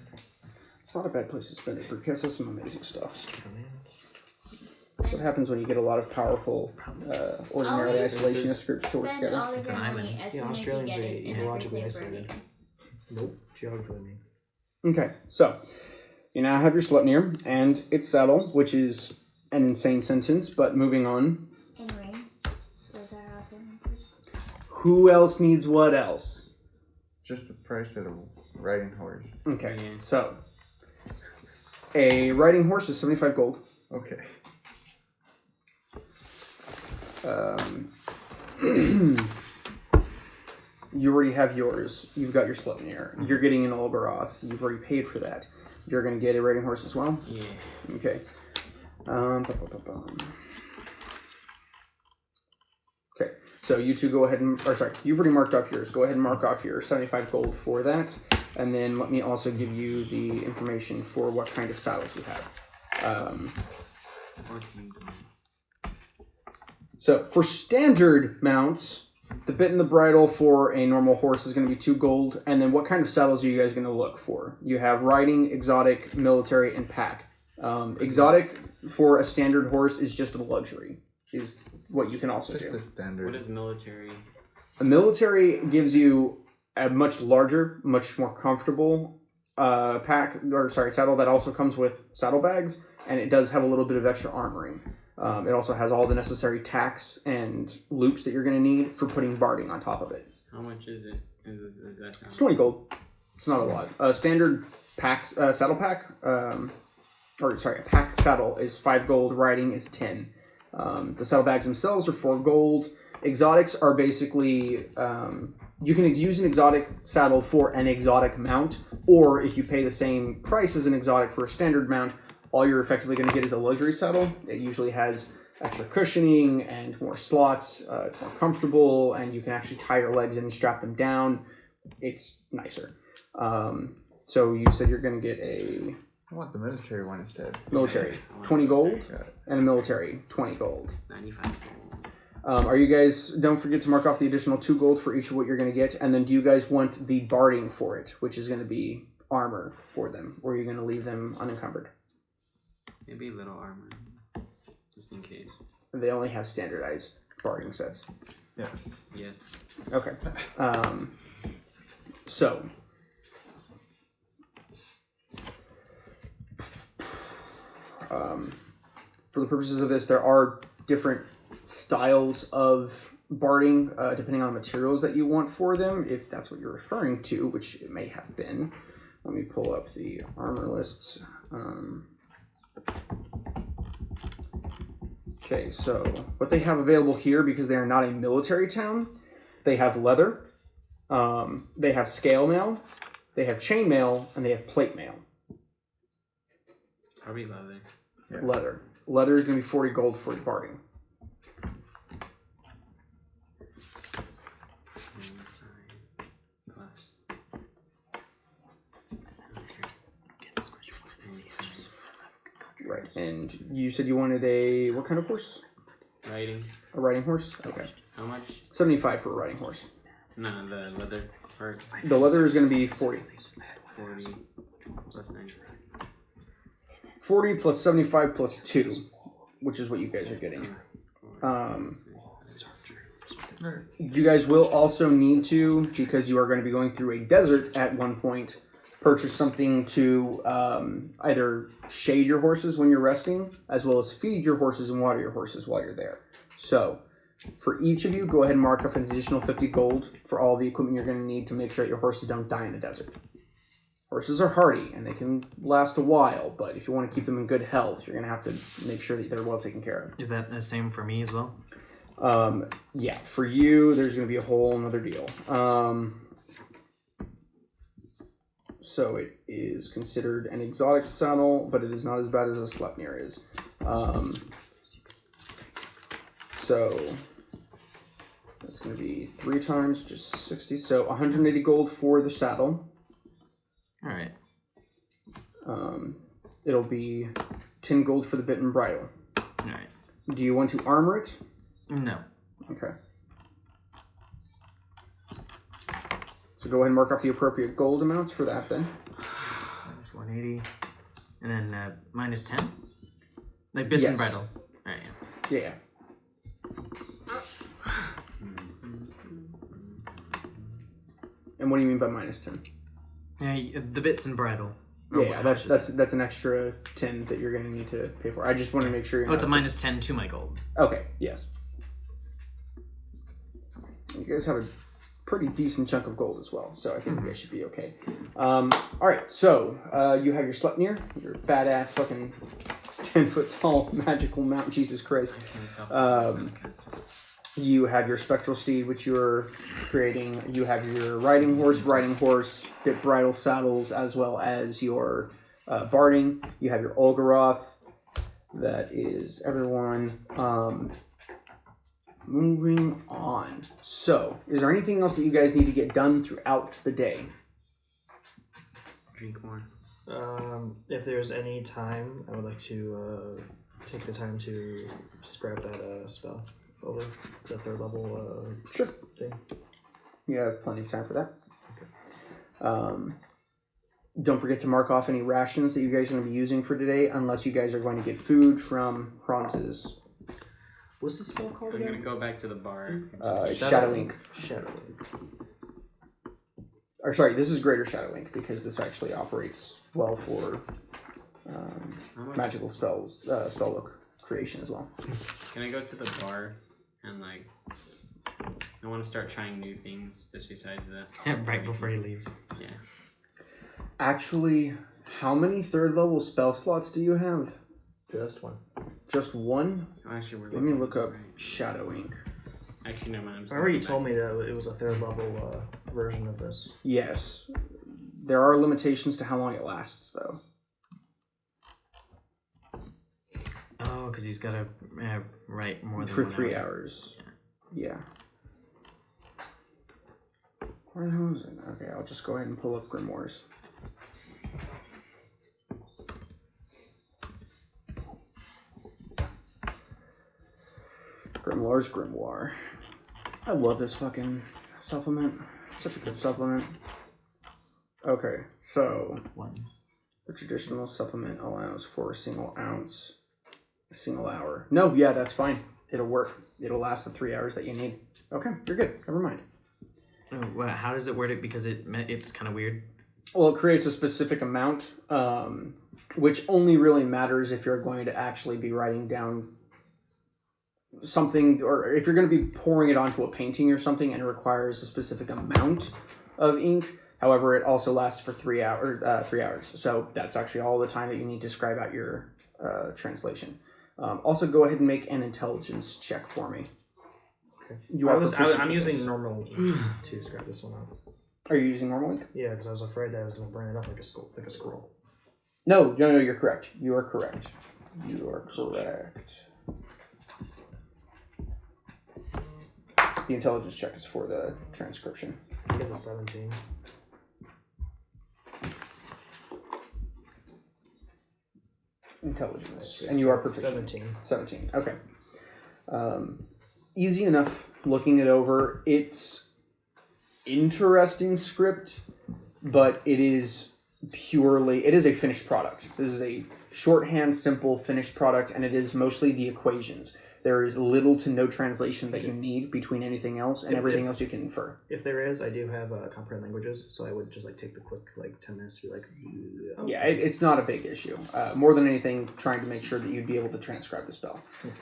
It's not a bad place to spend it because there's some amazing stuff. What Spend, happens when you get a lot of powerful, ordinarily Always isolationist groups to work spend together? all of It's your an money island. as Yeah, soon as you Australians get are it and never ecologically save for isolated. anything. Nope. Geography with me. Okay, so you now have your Sleipnir and its saddle, which is an insane sentence, but moving on. And rings. Those are also included. Who else needs what else? Just the price of a riding horse. Okay, Yeah. so a riding horse is 75 gold. Okay. You already have yours. You've got your Sleipnir. You're getting an Olgaroth. You've already paid for that. You're going to get a riding horse as well? Yeah. Okay. Okay, so you two go ahead and, or sorry, you've already marked off yours. Go ahead and mark off your 75 gold for that. And then let me also give you the information for what kind of saddles you have. So for standard mounts, the bit and the bridle for a normal horse is going to be 2 gold. And then what kind of saddles are you guys going to look for? You have riding, exotic, military, and pack. Exotic for a standard horse is just a luxury, is what you can also Just do. the standard. What is military? A military gives you a much larger, much more comfortable saddle that also comes with saddlebags, and it does have a little bit of extra armoring. It also has all the necessary tacks and loops that you're going to need for putting barding on top of it. How much is it? Is that It's 20 gold. It's not a lot. Standard saddle pack, a pack saddle is 5 gold. Riding is 10. The saddlebags themselves are 4 gold. Exotics are basically you can use an exotic saddle for an exotic mount, or if you pay the same price as an exotic for a standard mount, all you're effectively going to get is a luxury saddle. It usually has extra cushioning and more slots. It's more comfortable, and you can actually tie your legs in and strap them down. It's nicer. So you said you're going to get a I want the military one instead. military, I want 20 gold, military. and a military, 20 gold. 95 gold. Are you guys, don't forget to mark off the additional 2 gold for each of what you're going to get, and then do you guys want the barding for it, which is going to be armor for them, or are you going to leave them unencumbered? Maybe a little armor. Just in case. They only have standardized barding sets. Yes. Yes. Okay. So for the purposes of this, there are different styles of barding depending on the materials that you want for them, if that's what you're referring to, which it may have been. Let me pull up the armor lists. Okay, so what they have available here, because they are not a military town, they have leather, they have scale mail, they have chain mail, and they have plate mail. Probably leather. Yeah. Leather is going to be 40 gold for barding. And you said you wanted a what kind of horse? Riding. A riding horse? Okay. How much? 75 for a riding horse. No, the leather part. The leather is going to be 40. 40 plus 9. 40 plus 75 plus 2, which is what you guys are getting. You guys will also need to, because you are going to be going through a desert at one point, purchase something to either shade your horses when you're resting, as well as feed your horses and water your horses while you're there. So, for each of you, go ahead and mark up an additional 50 gold for all the equipment you're going to need to make sure that your horses don't die in the desert. Horses are hardy, and they can last a while, but if you want to keep them in good health, you're going to have to make sure that they're well taken care of. Is that the same for me as well? Yeah, for you, there's going to be a whole another deal. So it is considered an exotic saddle, but it is not as bad as a Sleipnir is. So that's going to be 3 times, just 60. So 180 gold for the saddle. All right. It'll be 10 gold for the bit and bridle. All right. Do you want to armor it? No. Okay. So go ahead and mark off the appropriate gold amounts for that then. Minus 180. And then minus 10? Like bits and Yes. bridle. All right, Yeah. And what do you mean by minus 10? Yeah, the bits and bridle. Yeah, that's an extra 10 that you're going to need to pay for. I just want to make sure you're it's a minus 10 to my gold. Okay, yes. You guys have a pretty decent chunk of gold as well, so I think you guys should be okay. Alright, so you have your Sleipnir, your badass fucking 10-foot tall magical mount, Jesus Christ. You have your spectral steed, which you're creating. You have your riding horse, bit bridle saddles, as well as your barding. You have your Olgaroth. That is everyone. Moving on. So, is there anything else that you guys need to get done throughout the day? Drink more. If there's any time, I would like to take the time to scrap that spell over the 3rd level Sure. thing. You have plenty of time for that. Okay. Don't forget to mark off any rations that you guys are going to be using for today, unless you guys are going to get food from Franz's. What's the spell called I'm again? gonna go back to the bar. Shadow Ink. Shadow Ink. Or sorry, this is Greater Shadow Ink because this actually operates well for magical spells, spellbook creation as well. Can I go to the bar and like? I want to start trying new things just besides the. Right before he leaves. Yeah. Actually, how many 3rd level spell slots do you have? Just one. Just one? Oh, actually, we're. Let me look up Shadow Ink. Actually, no, man. I remember you told me that it was a 3rd level version of this. Yes. There are limitations to how long it lasts, though. Oh, because he's got to write more than For 1 3 hour. hours. Yeah. Where the hell is it? Okay, I'll just go ahead and pull up Grimoires. Grimoire's Grimoire. I love this fucking supplement. Such a good supplement. Okay, so the traditional supplement allows for a single ounce, a single hour. No, yeah, that's fine. It'll work. It'll last the 3 hours that you need. Okay, you're good. Never mind. Oh, well, how does it word it? Because it's kind of weird. Well, it creates a specific amount, which only really matters if you're going to actually be writing down something, or if you're going to be pouring it onto a painting or something, and it requires a specific amount of ink. However, it also lasts for 3 hours. So that's actually all the time that you need to scribe out your translation. Also, go ahead and make an intelligence check for me. Okay. I'm using normal ink to scrap this one out. Are you using normal ink? Yeah, because I was afraid that I was going to burn it up like a scroll. No, you're correct. You are correct. The intelligence check is for the transcription. I think it's a 17. intelligence, and you are proficient. 17. Okay. Easy enough looking it over. It's interesting script, but it is a finished product. This is a shorthand, simple, finished product, and it is mostly the equations. There is little to no translation that you need between anything else, and everything else you can infer. If there is, I do have comprehend languages, so I would just take the quick 10 minutes to be like. Okay. Yeah, it's not a big issue. More than anything, trying to make sure that you'd be able to transcribe the spell. Okay.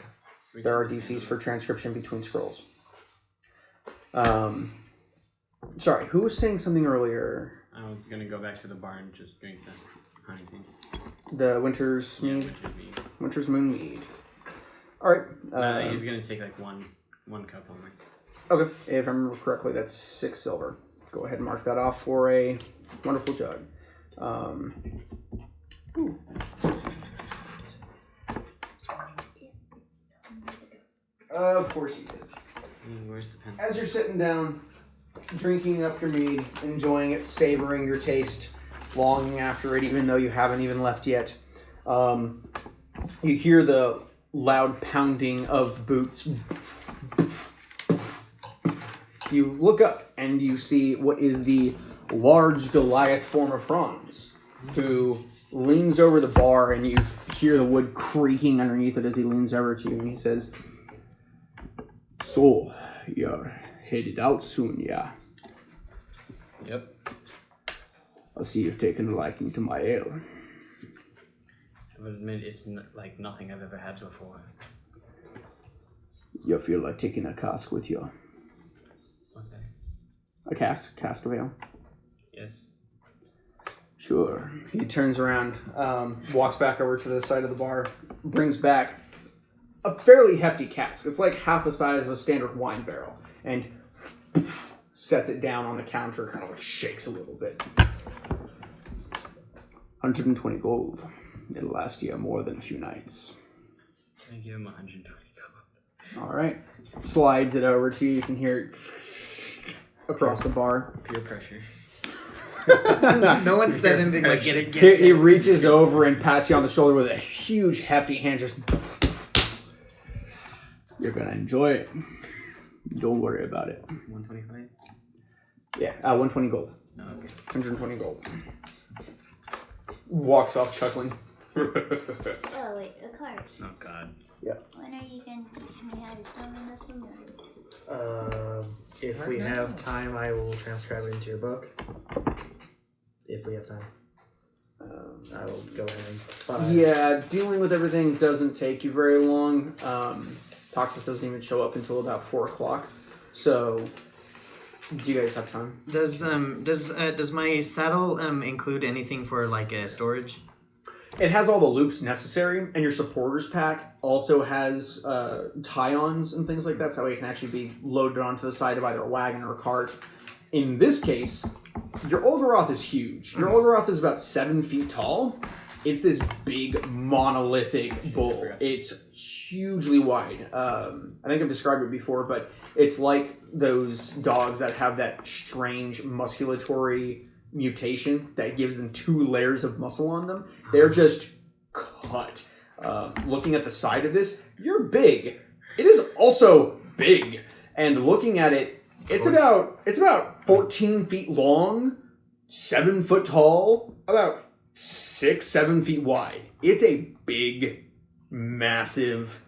There are DCs for transcription between scrolls. Sorry, who was saying something earlier? I was gonna go back to the bar and just drink the honey thing. The Winter's Mead? Winter's Moon Mead. Alright. He's gonna take one cup only. Okay, if I remember correctly, that's 6 silver. Go ahead and mark that off for a wonderful jug. Ooh. Of course you did. Where's the pencil? As you're sitting down, drinking up your mead, enjoying it, savoring your taste, longing after it, even though you haven't even left yet, you hear the loud pounding of boots. You look up and you see what is the large Goliath form of Franz, who leans over the bar, and you hear the wood creaking underneath it as he leans over to you, and he says, "So, you're headed out soon, yeah? Yep. I see you've taken a liking to my ale. I would admit it's like nothing I've ever had before. You feel like taking a cask with you? What's that? A cask of ale? Yes. Sure." He turns around, walks back over to the side of the bar, brings back a fairly hefty cask. It's like half the size of a standard wine barrel, and sets it down on the counter, kind of like shakes a little bit. 120 gold. It'll last you more than a few nights. Can I give him 120 gold? All right. Slides it over to you. You can hear it across the bar. Peer pressure. No one said anything like, get it. He reaches over and pats you on the shoulder with a huge, hefty hand. Just, you're gonna enjoy it. Don't worry about it. 125? Yeah, 120 gold. Oh, okay. 120 gold. Walks off chuckling. Oh wait, of course. Oh god. When are you going to teach me how to summon a familiar? If we have time, I will transcribe it into your book. If we have time. I will go ahead and... Yeah, dealing with everything doesn't take you very long. Toxis doesn't even show up until about 4 o'clock. So, do you guys have time? Does my saddle include anything for storage? It has all the loops necessary, and your supporters pack also has tie-ons and things like that, so it can actually be loaded onto the side of either a wagon or a cart. In this case, your Olgaroth is huge. Your Olgaroth is about 7 feet tall. It's this big monolithic bull. It's hugely wide. I think I've described it before, but it's like those dogs that have that strange musculatory mutation that gives them 2 layers of muscle on them. They're just cut. Looking at the side of this, you're big. It is also big. And looking at it, it's about 14 feet long, 7 foot tall, about 6-7 feet wide. It's a big, massive,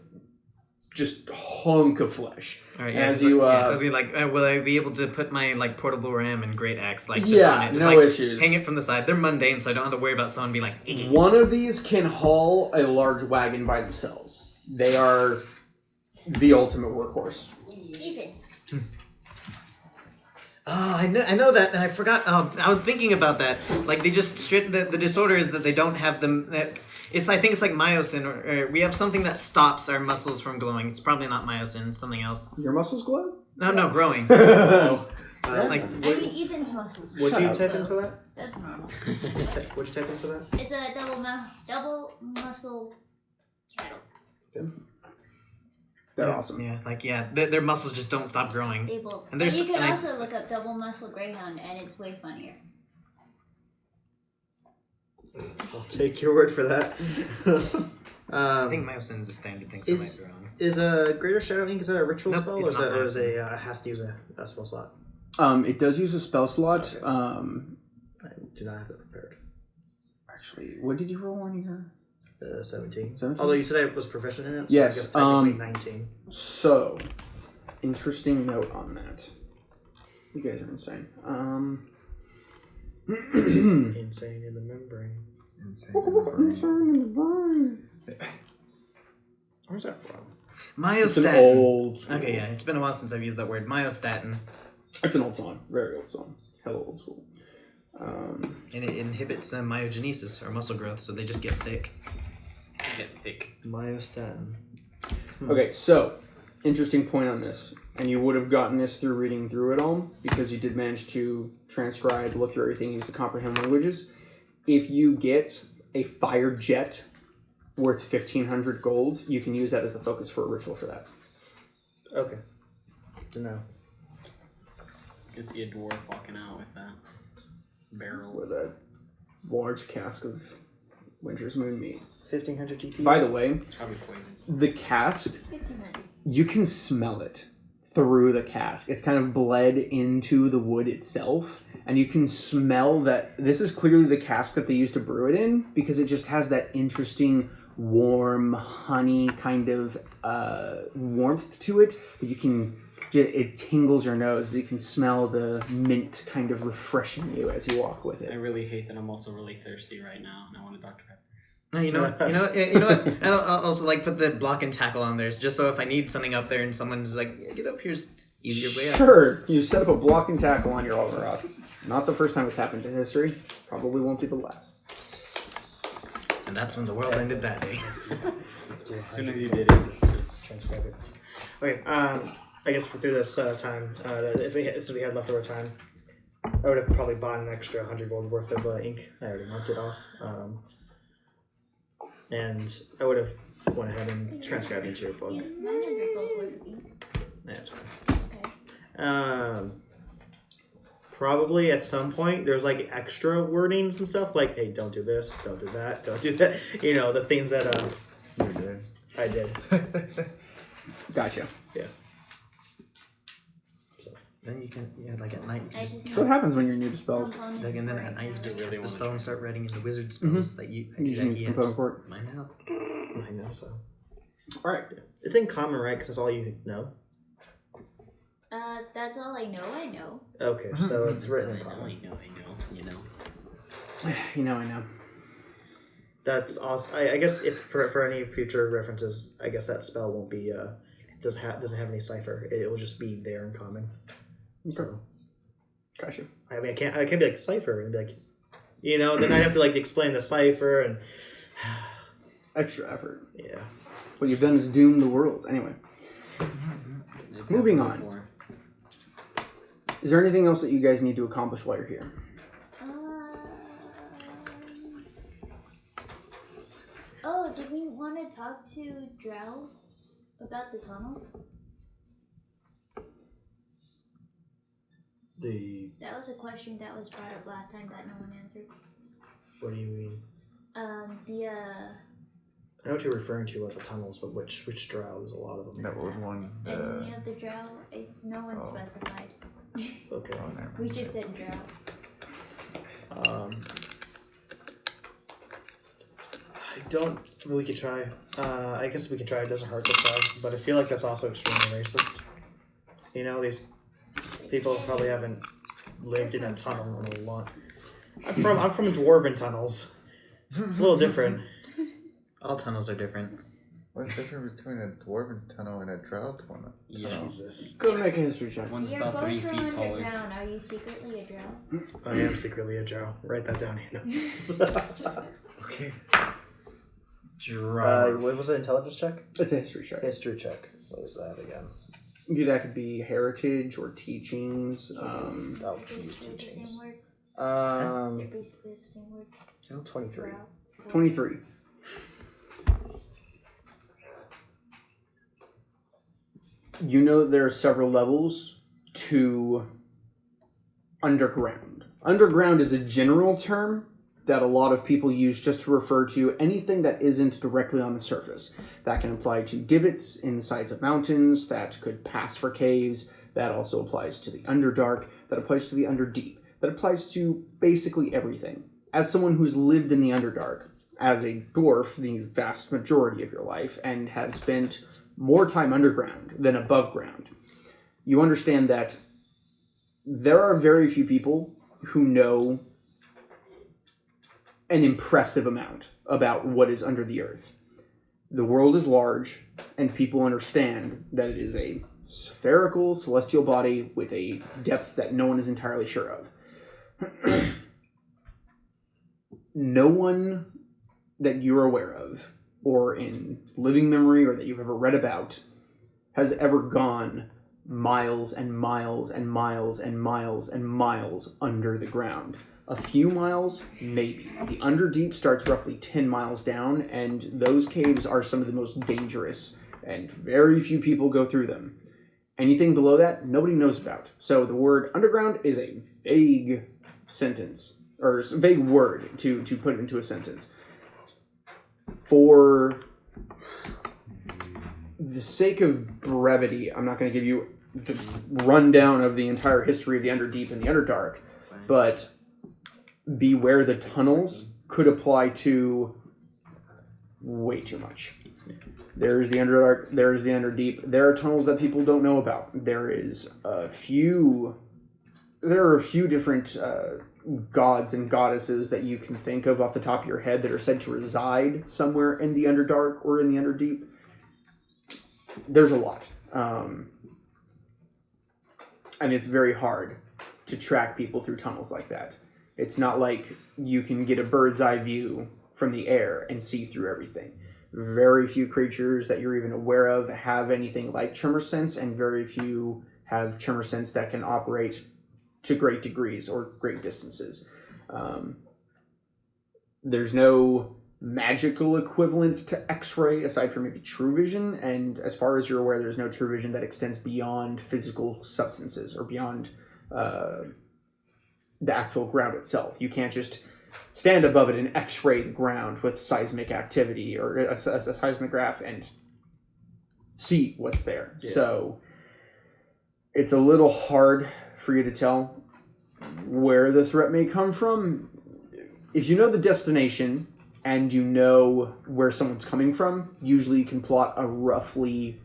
just hunk of flesh. All right, as I was gonna will I be able to put my portable ram and great axe just on it? Just, no issues. Hang it from the side. They're mundane, so I don't have to worry about someone being like. One of these can haul a large wagon by themselves. They are the ultimate workhorse. Ethan. Oh, I know that. I forgot. I was thinking about that. Like they just the disorder is that they don't have them. I think it's like myosin, or we have something that stops our muscles from glowing. It's probably not myosin. It's something else. Your muscles glow? No, growing. Ethan's muscles. What'd you type in for that? That's normal. What'd you type in for that? It's a double muscle cattle. Good. They're awesome. Yeah, their muscles just don't stop growing. They both. And you can also look up double muscle greyhound, and it's way funnier. I'll take your word for that. I think Myosin is a standard thing, so I might be wrong. Is a Greater Shadow Ink, is that a ritual Nope, spell, it's not or is Myosin. it has to use a spell slot? It does use a spell slot. Okay. I do not have it prepared. Actually, what did you roll on your? 17. 17? Although you said I was proficient in it, so Yes, I guess technically 19. So, interesting note on that. You guys are insane. Insane in the membrane. Insane in the brain. Where's that from? It's an Myostatin. old school. Okay, yeah, it's been a while since I've used that word. Myostatin. It's an old song. Very old song. Hella old school. And it inhibits myogenesis, or muscle growth, so they just get thick. Get thick. Myostatin. Okay, so, interesting point on this. And you would have gotten this through reading through it all, because you did manage to transcribe, look through everything, use to comprehend languages. If you get a fire jet worth 1,500 gold, you can use that as the focus for a ritual for that. Okay. Good to know. I can see a dwarf walking out with that barrel. With a large cask of Winter's Moon meat. 1,500 GP. By the way, It's probably poison. the cask, 1,500. you can smell it through the cask. It's kind of bled into the wood itself, and you can smell that this is clearly the cask that they used to brew it in, because it just has that interesting, warm, honey kind of warmth to it. But you can, it tingles your nose. You can smell the mint kind of refreshing you as you walk with I it. really hate that I'm also really thirsty right now, and I want a Dr. Pepper. No, you know what? You know what? And I'll also like put the block and tackle on there, just so if I need something up there and someone's like, yeah, "Get up here's easier way up." Sure, you set up a block and tackle on your Alder Rock. Not the first time it's happened in history. Probably won't be the last. And that's when the world ended that day. As soon as you did it. Transcribe it. Okay, I guess through this time, if we had leftover time, I would have probably bought an extra 100 gold worth of ink. I already marked it off. And I would have went ahead and transcribed into your book. Use 900 gold worth of ink. That's fine. Okay. Probably at some point there's like extra wordings and stuff like, hey, don't do this, don't do that, don't do that. You know, the things that You did. I did. Gotcha. Then you can, like at night, you can I just just That's what happens when you're new to spells. like, and then at night you can just Really cast the wanna spell and try. start writing in the wizard spells that you Using he component just for it. mine out. I know, so. Alright. It's in common, right? Because that's all you know? That's all I know. Okay, so it's written in I know, common. you know. I know. That's awesome. I guess if for any future references, I guess that spell won't be doesn't have any cipher. It will just be there in common. So Gotcha. I mean, I can't be like cipher and be like, you know, then I'd have to like explain the cipher and Extra effort. yeah. What you've done is doom the world. Anyway, It's Moving happened on. before. is there anything else that you guys need to accomplish while you're here? Oh, did we want to talk to Drow about the tunnels? That was a question that was brought up last time that no one answered. What do you mean? The I know what you're referring to about the tunnels, but which drow? There's a lot of them. That was one. any of the Drow, no one specified. Okay. Oh, never We mind. just said Drow. I don't. We could try. I guess we could try. It doesn't hurt to try, but I feel like that's also extremely racist. You know, these people probably haven't lived in a tunnel in a lot. I'm from dwarven tunnels. It's a little different. All tunnels are different. What's the difference between a dwarven tunnel and a drow tunnel? Yeah. Jesus. Go make a history check. One's You're about both 3 from feet taller. underground. Are you secretly a Drow? I am secretly a drow. Write that down. Okay. Draw. What was it? Intelligence check? It's a history check. History check. What was that again? That could be heritage or teachings. Oh, They're use basically the teachings. same word. They're basically the same word. 23. Drow. 23. You know that there are several levels to underground. Underground is a general term that a lot of people use just to refer to anything that isn't directly on the surface. That can apply to divots in the sides of mountains, that could pass for caves, that also applies to the Underdark, that applies to the Underdeep, that applies to basically everything. As someone who's lived in the Underdark, as a dwarf the vast majority of your life, and have spent more time underground than above ground, you understand that there are very few people who know an impressive amount about what is under the earth. The world is large, and people understand that it is a spherical celestial body with a depth that no one is entirely sure of. No one that you're aware of, or in living memory, or that you've ever read about, has ever gone miles and miles and miles and miles and miles under the ground. A few miles, maybe. The Underdeep starts roughly 10 miles down, and those caves are some of the most dangerous, and very few people go through them. Anything below that, nobody knows about. So the word underground is a vague sentence, or a vague word to put into a sentence. For the sake of brevity, I'm not going to give you the rundown of the entire history of the Underdeep and the Underdark, but beware the tunnels could apply to way too much. There's the Underdark, there's the Underdeep. There are tunnels that people don't know about. There are a few different gods and goddesses that you can think of off the top of your head that are said to reside somewhere in the Underdark or in the Underdeep. There's a lot. And it's very hard to track people through tunnels like that. It's not like you can get a bird's eye view from the air and see through everything. Very few creatures that you're even aware of have anything like tremor sense, and very few have tremor sense that can operate to great degrees or great distances. There's no magical equivalent to X-ray aside from maybe true vision, and as far as you're aware, there's no true vision that extends beyond physical substances or beyond the actual ground itself. You can't just stand above it and X-ray the ground with seismic activity or a seismograph and see what's there. Yeah. So it's a little hard for you to tell where the threat may come from. If you know the destination and you know where someone's coming from, usually you can plot a roughly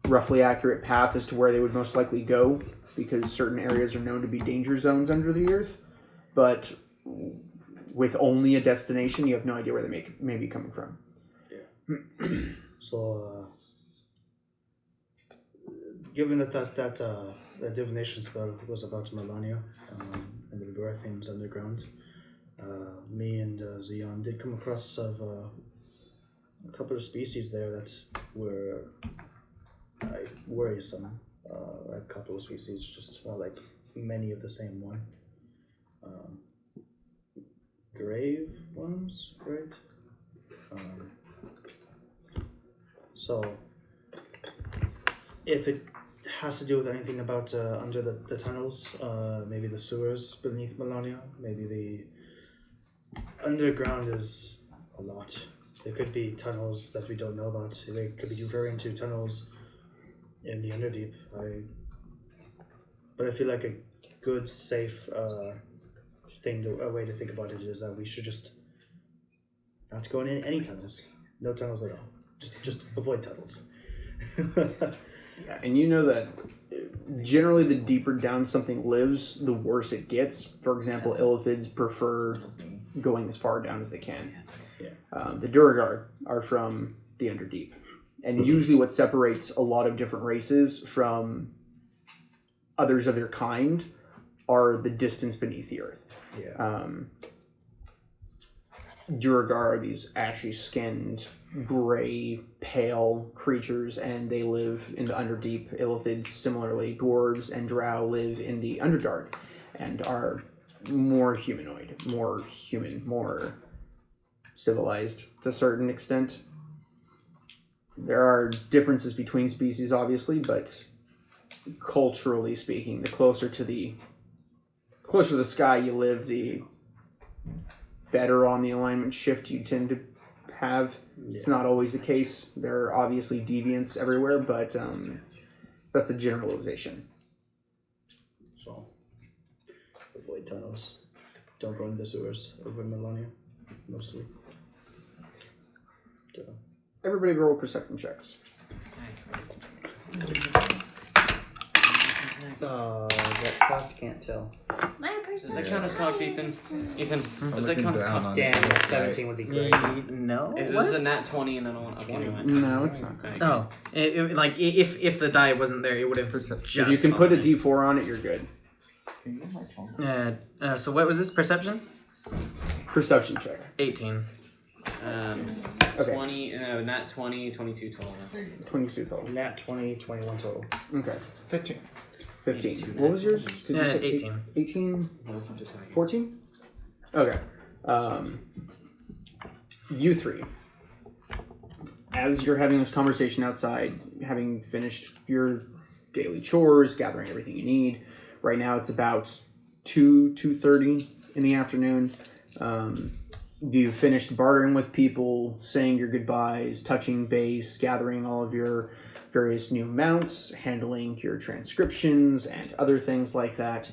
accurate path as to where they would most likely go, because certain areas are known to be danger zones under the earth. But with only a destination, you have no idea where they may be coming from. Yeah. So, given that divination spell was about Milania and the Birthings underground, me and Zion did come across a couple of species there that were worrisome. A couple of species, just more like many of the same one. Grave ones, right? So, if it has to do with anything about under the tunnels, maybe the sewers beneath Milania, maybe the underground is a lot. There could be tunnels that we don't know about. They could be referring to tunnels in the Underdeep. But I feel like a good, safe a way to think about it is that we should just not go in any tunnels. No tunnels at all. Just avoid tunnels. Yeah, and you know that generally the deeper down something lives, the worse it gets. For example, illithids prefer going as far down as they can. Yeah. The Duergar are from the Underdeep. And usually what separates a lot of different races from others of their kind are the distance beneath the earth. Yeah. Duergar are these ashy-skinned, gray, pale creatures, and they live in the Underdeep. Illithids, similarly, dwarves and drow live in the Underdark and are more humanoid, more human, more civilized to a certain extent. There are differences between species, obviously, but culturally speaking, the closer to the sky you live, the better on the alignment shift you tend to have. It's not always the case. There are obviously deviants everywhere, but that's a generalization. So, avoid tunnels. Don't go into the sewers. Avoid Milania, mostly. Everybody roll perception checks. Is that cocked? Can't tell. My Does perception. that count as cocked, Ethan? Ethan, does that looking count as down cocked? on Damn, it. 17 would be great. No. Is What? this a nat 20 and I don't want to No, it's not. Okay. Oh, like if the die wasn't there, it would have just. If you can put a fallen. D4 on it, you're good. Can you get my phone? So what was this perception? Perception check. 18. Okay. 20, nat 20, 22 total. 22 total. Nat 20, 21 total. Okay. 15. 15. What was yours? Did you say 18. 18? Just a second. 14? Okay. You three. As you're having this conversation outside, having finished your daily chores, gathering everything you need, right now it's about 2:30 in the afternoon. You've finished bartering with people, saying your goodbyes, touching base, gathering all of your various new mounts, handling your transcriptions, and other things like that.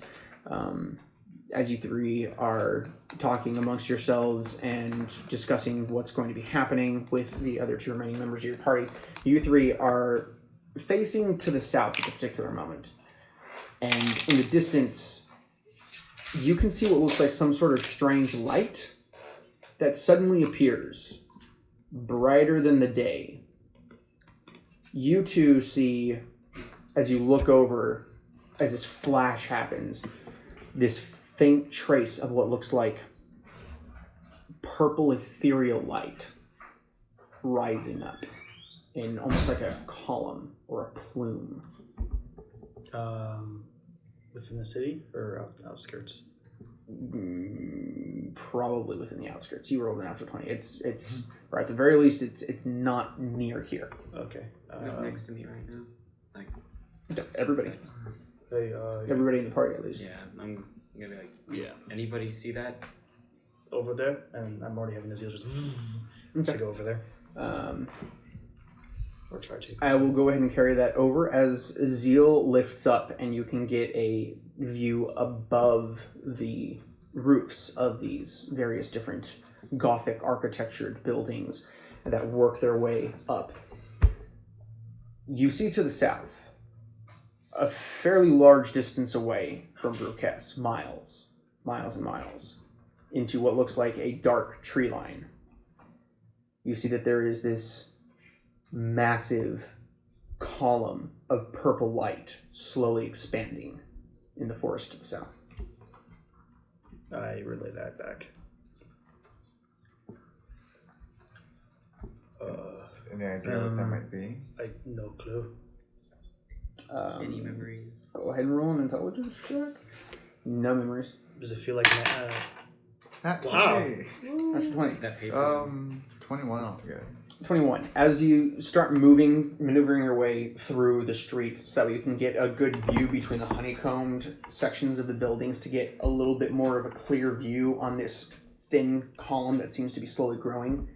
As you three are talking amongst yourselves and discussing what's going to be happening with the other two remaining members of your party, you three are facing to the south at a particular moment. And in the distance, you can see what looks like some sort of strange light that suddenly appears, brighter than the day. You two see, as you look over, as this flash happens, this faint trace of what looks like purple ethereal light rising up in almost like a column or a plume. Within the city or outskirts? Probably within the outskirts. You rolled an natural 20. It's or at the very least, it's not near here. Okay. Who's next to me right now? Like, Everybody. Hey, Everybody in the party, at least. yeah, I'm gonna be like, yeah. Anybody see that? over there, and I'm already having the zeal just to go over there. Or try to. I will go ahead and carry that over as Zeal lifts up, and you can get a view above the roofs of these various different Gothic architectured buildings that work their way up. You see to the south, a fairly large distance away from Bruquess, miles and miles, into what looks like a dark tree line. You see that there is this massive column of purple light slowly expanding in the forest to the south. I relay that back. Any idea what that might be? I no clue. Any memories? Go ahead and roll an intelligence check. No memories. Does it feel like Nat Wow. 20. Actually, 20. That paper. 21 altogether. 21. As you start maneuvering your way through the streets so that you can get a good view between the honeycombed sections of the buildings to get a little bit more of a clear view on this thin column that seems to be slowly growing,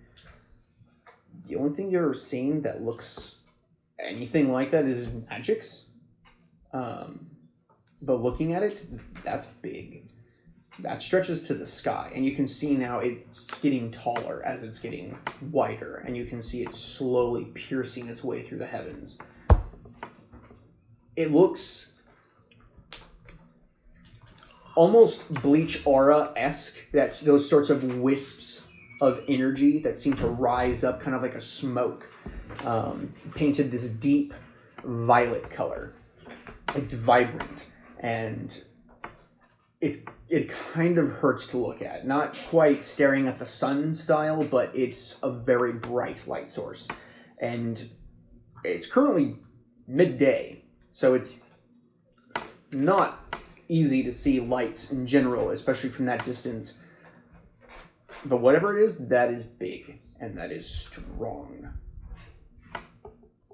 the only thing you've ever seen that looks anything like that is Magic's. But looking at it, that's big. That stretches to the sky, and you can see now it's getting taller as it's getting wider, and you can see it slowly piercing its way through the heavens. It looks almost Bleach Aura-esque. That's those sorts of wisps of energy that seem to rise up kind of like a smoke, painted this deep violet color. It's vibrant, and it kind of hurts to look at. Not quite staring at the sun style, but it's a very bright light source. And it's currently midday, so it's not easy to see lights in general, especially from that distance. But whatever it is, that is big, and that is strong.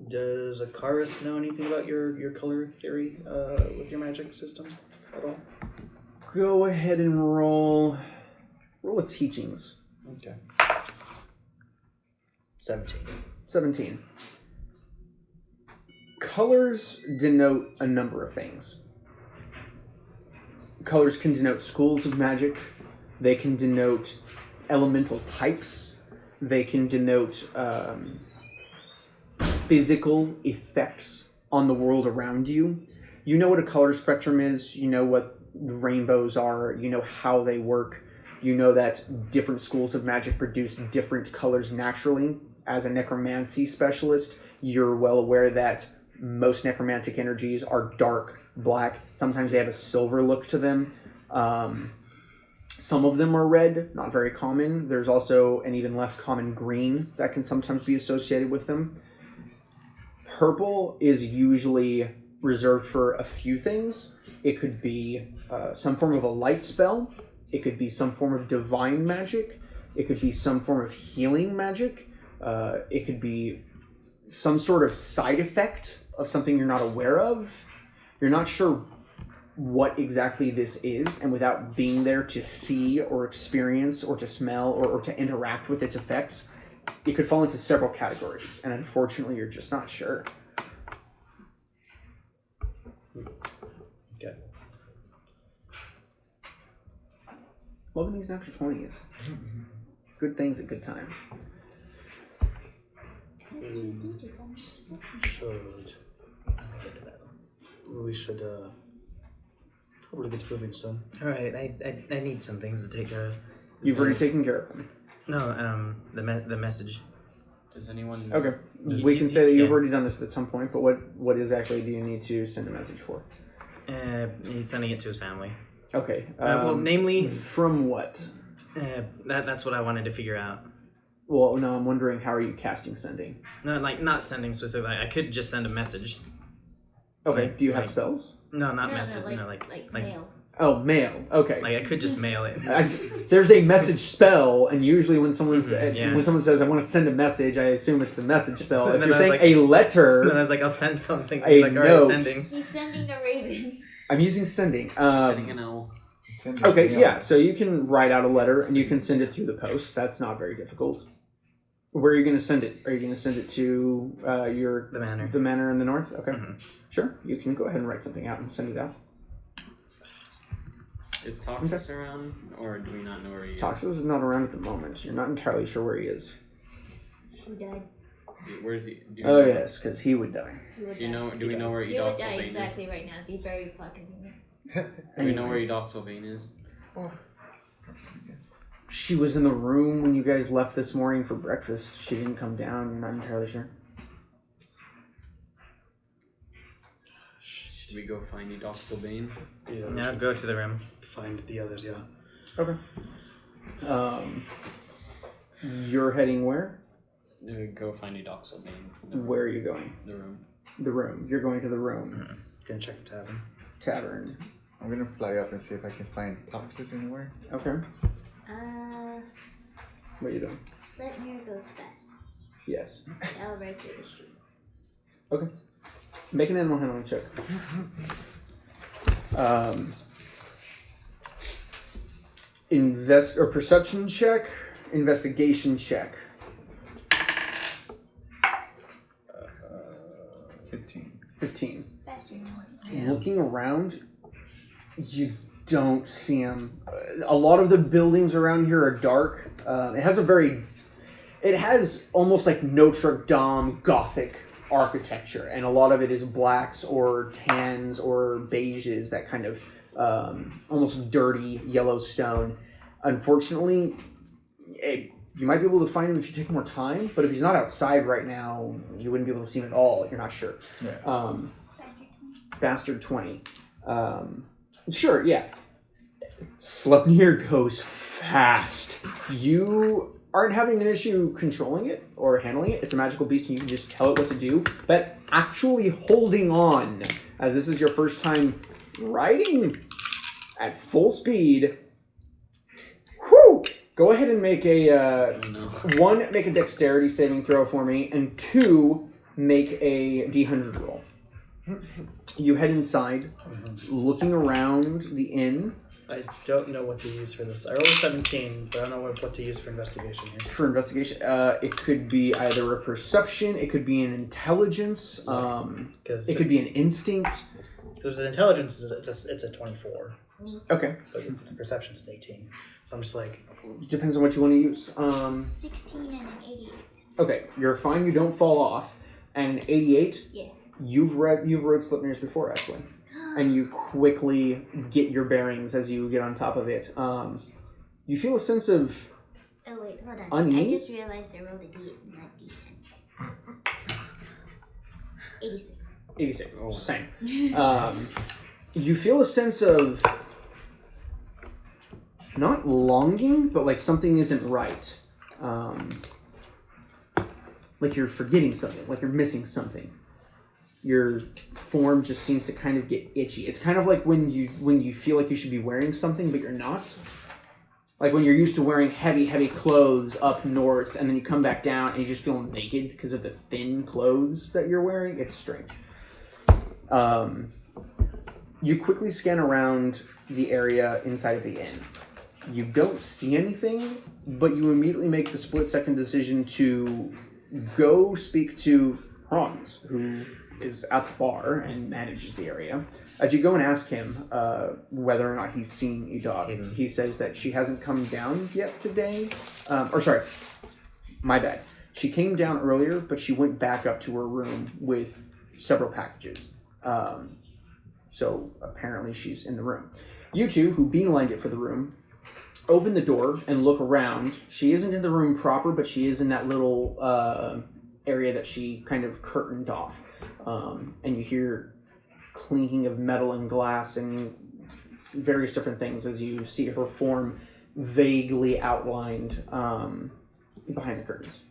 Does Akaris know anything about your color theory with your magic system at all? Go ahead and roll roll a teachings. Okay. 17. 17. Colors denote a number of things. Colors can denote schools of magic. They can denote elemental types. They can denote physical effects on the world around you. You know what a color spectrum is. You know what rainbows are. You know how they work. You know that different schools of magic produce different colors naturally. As a necromancy specialist, you're well aware that most necromantic energies are dark black. Sometimes they have a silver look to them. Some of them are red, not very common. There's also an even less common green that can sometimes be associated with them. Purple is usually reserved for a few things. It could be some form of a light spell. It could be some form of divine magic. It could be some form of healing magic. It could be some sort of side effect of something you're not aware of. You're not sure what exactly this is, and without being there to see or experience or to smell or to interact with its effects, it could fall into several categories, and unfortunately you're just not sure. Okay. Loving these natural 20s. Good things at good times. We should probably get to moving soon. All right, I need some things to take care of. You've already taken care of them. No, the message. Does anyone? Okay. He's- We can say that you've yeah. already done this at some point, but what exactly do you need to send a message for? He's sending it to his family. Okay. Well, namely, from what? that's what I wanted to figure out. Well, no, I'm wondering how are you casting sending? No, like not sending specifically. I could just send a message. Okay. Like- Do you have like- spells? No, not No, message. like, No, like mail. Oh, mail. Okay. like I could just mail it. There's a message spell, and usually when someone yeah. when someone says I want to send a message, I assume it's the message spell. And If then you're I was saying like- a letter, And then I was like, I'll send something. A Like, note. alright, sending. He's sending a raven. I'm using sending. Setting an owl. Okay, yeah. So you can write out a letter and you can send it through the post. That's not very difficult. Where are you going to send it? Are you going to send it to The manor. the manor in the north? Okay, Mhm. sure. You can go ahead and write something out and send it out. Is Toxus around, or do we not know where he is? Toxus is not around at the moment. You're not entirely sure where he is. He died. Where's he? Do you Oh know, yes, because he would die. He would Do you die. know? Do we know where He would Edox die Sylvain exactly right now. It'd be very plot convenient. Do we know where Edox Sylvain is? She was in the room when you guys left this morning for breakfast. She didn't come down. I'm not entirely sure. Should we go find Edox Sylvain? Yeah, we Yeah, should go to the room. find the others, yeah. Okay. You're heading where? Go find Edox Sylvain. Where are you going? The room. The room. You're going to the room. Gonna check the tavern. Tavern. I'm gonna fly up and see if I can find Toxus anywhere. Okay. What are you doing? Sleipnir goes fast. Yes. I'll right through the street. Okay. Make an animal handling check. Perception check, investigation check. 15. Bastard. Looking around, you don't see him. A lot of the buildings around here are dark. It has almost like Notre Dame Gothic architecture, and a lot of it is blacks or tans or beiges, that kind of almost dirty yellow stone. Unfortunately, you might be able to find him if you take more time, but if he's not outside right now, you wouldn't be able to see him at all. You're not sure. Yeah. Bastard 20. Bastard 20. Sure, yeah. Sleipnir goes fast. You aren't having an issue controlling it or handling it. It's a magical beast and you can just tell it what to do. But actually holding on, as this is your first time riding at full speed, whew, go ahead and make a, one, make a dexterity saving throw for me, and two, make a D100 roll. You head inside, looking around the inn. I don't know what to use for this. I rolled a 17, but I don't know what to use for investigation here. For investigation, it could be either a perception, it could be an intelligence, it could be an instinct. If there's an intelligence, it's a 24. Neat. Okay. But if it's a perception, it's an 18. So I'm just like... Depends on what you want to use. 16 and an 88. Okay, you're fine, you don't fall off. And an 88, Yeah. you've rode Sleipnirs before, actually. And you quickly get your bearings as you get on top of it. You feel a sense of Oh wait, hold on. unease? I just realized I rolled a D8 and not D10. 86. 86. Oh, same. You feel a sense of not longing, but like something isn't right. Like you're forgetting something, like you're missing something. Your form just seems to kind of get itchy. It's kind of like when you feel like you should be wearing something, but you're not. Like when you're used to wearing heavy clothes up north, and then you come back down and you just feel naked because of the thin clothes that you're wearing. It's strange. You quickly scan around the area inside of the inn. You don't see anything, but you immediately make the split-second decision to go speak to Hans, who is at the bar and manages the area. As you go and ask him whether or not he's seen Edog, he says that she hasn't come down yet today. My bad. She came down earlier, but she went back up to her room with several packages. So apparently she's in the room. You two, who beelined it for the room, open the door and look around. She isn't in the room proper, but she is in that little area that she kind of curtained off. And you hear clinking of metal and glass and various different things as you see her form vaguely outlined behind the curtains.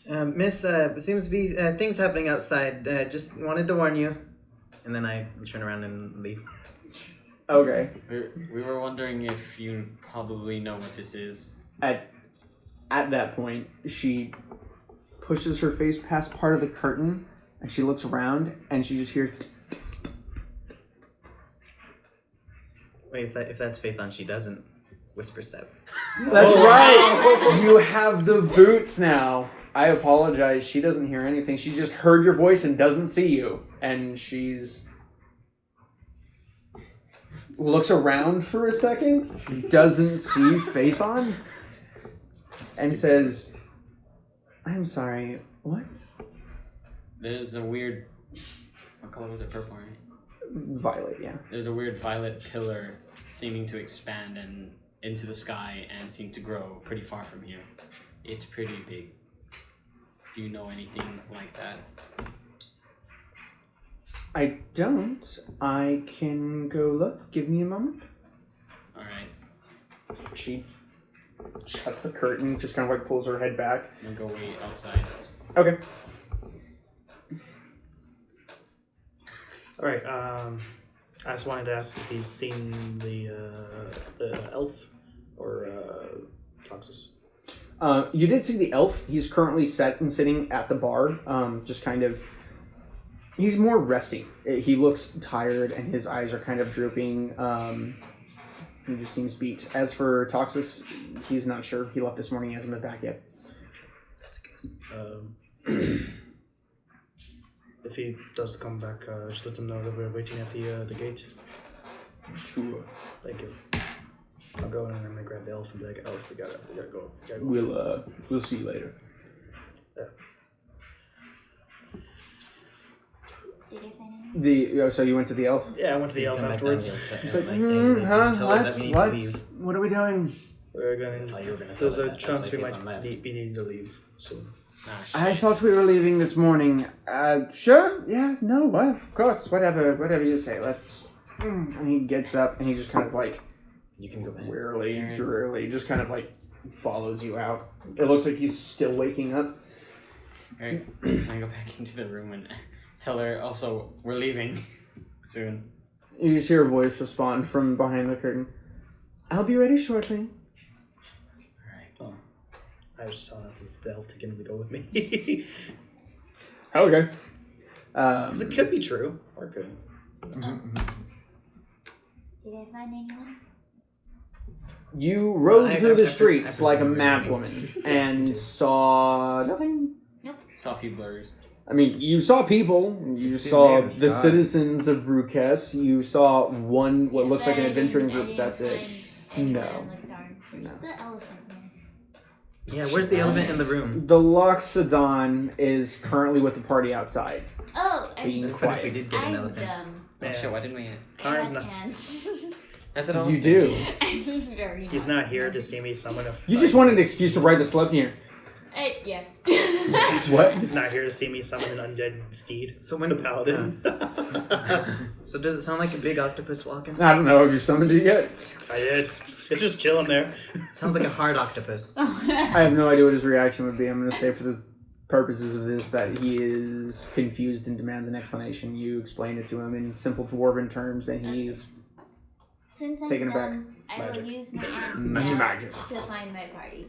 Miss, seems to be things happening outside. Just wanted to warn you. And then I turn around and leave. Okay. We were wondering if you probably know what this is. At that point, she pushes her face past part of the curtain, and she looks around, and she just hears... Wait, if that's Phaethon, she doesn't whisper step. That's right! You have the boots now. I apologize. She doesn't hear anything. She just heard your voice and doesn't see you. And she's... looks around for a second, doesn't see Phaethon, and says, I'm sorry, what? There's a weird... What color was it? Purple, right? Violet, yeah. There's a weird violet pillar seeming to expand and into the sky and seem to grow pretty far from here. It's pretty big. Do you know anything like that? I don't. I can go look. Give me a moment. Alright. She shuts the curtain, just kind of like pulls her head back. I'm gonna go wait outside. Okay. Alright, I just wanted to ask if he's seen the elf or Toxus. You did see the elf. He's currently sitting at the bar, just kind of... He's more resting. He looks tired, and his eyes are kind of drooping. He just seems beat. As for Toxus, he's not sure. He left this morning. He hasn't been back yet. That's good. If he does come back, just let him know that we're waiting at the gate. Sure. Thank you. I'll go and I'm gonna grab the elf and be like, elf, we gotta go. We'll see you later. Yeah. Did you find anything? So you went to the elf? Yeah, I went to the elf afterwards. He's like, what are we doing? We're going. There's a chance we might be needing to leave soon. I thought we were leaving this morning. Sure, yeah, no, of course, whatever you say. Let's. And he gets up and he just kind of like, you can go back. Wearily, drearily, just kind of like follows you out. It looks like he's still waking up. Alright, can I go back into the room and tell her also we're leaving soon? You just hear a voice respond from behind the curtain. I'll be ready shortly. I was just telling the elf to get him to go with me. Okay. Because it could be true, or it could. Did I find anyone? You rode I- through I- the I- streets I like a presume mad you're woman and saw nothing. Saw a few blurs. I mean, you saw people. You see saw names, the God. citizens of Brukes. You saw one what looks like an But I adventuring didn't- I group. didn't That's it. find anyone No. in the darn. Where's the elephant man? Yeah, where's the elephant in the room? The Loxodon is currently with the party outside, Oh, being What if we quiet. did get an I'm elephant? dumb. Oh shit! Why didn't we? Connor's I not. have hands. That's what I was You do. thinking. I'm very He's not here to see me summon a. You just wanted an excuse to ride the Sleipnir. Yeah. What? He's not here to see me summon an undead steed. So when The paladin. So does it sound like a big octopus walking? I don't know if you summoned it yet. I did. It's just chilling there. Sounds like a hard octopus. I have no idea what his reaction would be. I'm going to say for the purposes of this that he is confused and demands an explanation. You explain it to him in simple dwarven terms, and he's Since I'm Taken aback. dumb, I Magic. will use my hands Magic. now Magic. to find my party.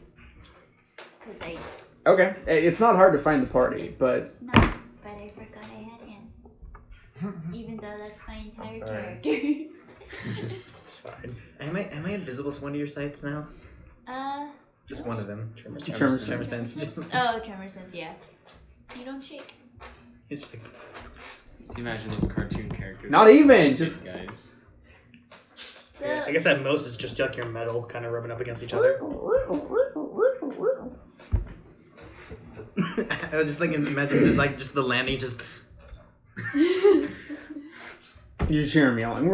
Because I... okay. It's not hard to find the party, but It's not, but I forgot I had hands. Even though that's my entire Sorry. character. It's fine. Am I invisible to one of your sites now? Just one of them. Tremors. Tremor sense. Just Oh, tremor sense, yeah. You don't shake. it's just like Just imagine those cartoon characters. not even. Just guys. So, Yeah, I guess at most it's just like your metal kind of rubbing up against each other. I was just like imagine that, like just the landing just you just hear him yelling.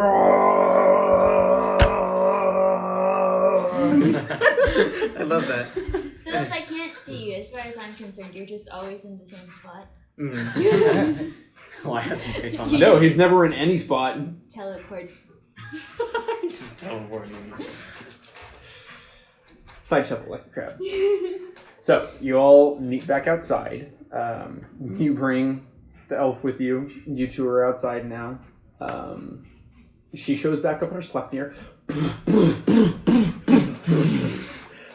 I love that. so if I can't see you, as far as I'm concerned, you're just always in the same spot. Mm. Why hasn't Faith on You No, just- he's never in any spot. Teleports. He's teleporting. Side shuffle like a crab. So you all meet back outside. You bring the elf with you. You two are outside now. She shows back up on her Sleipnir.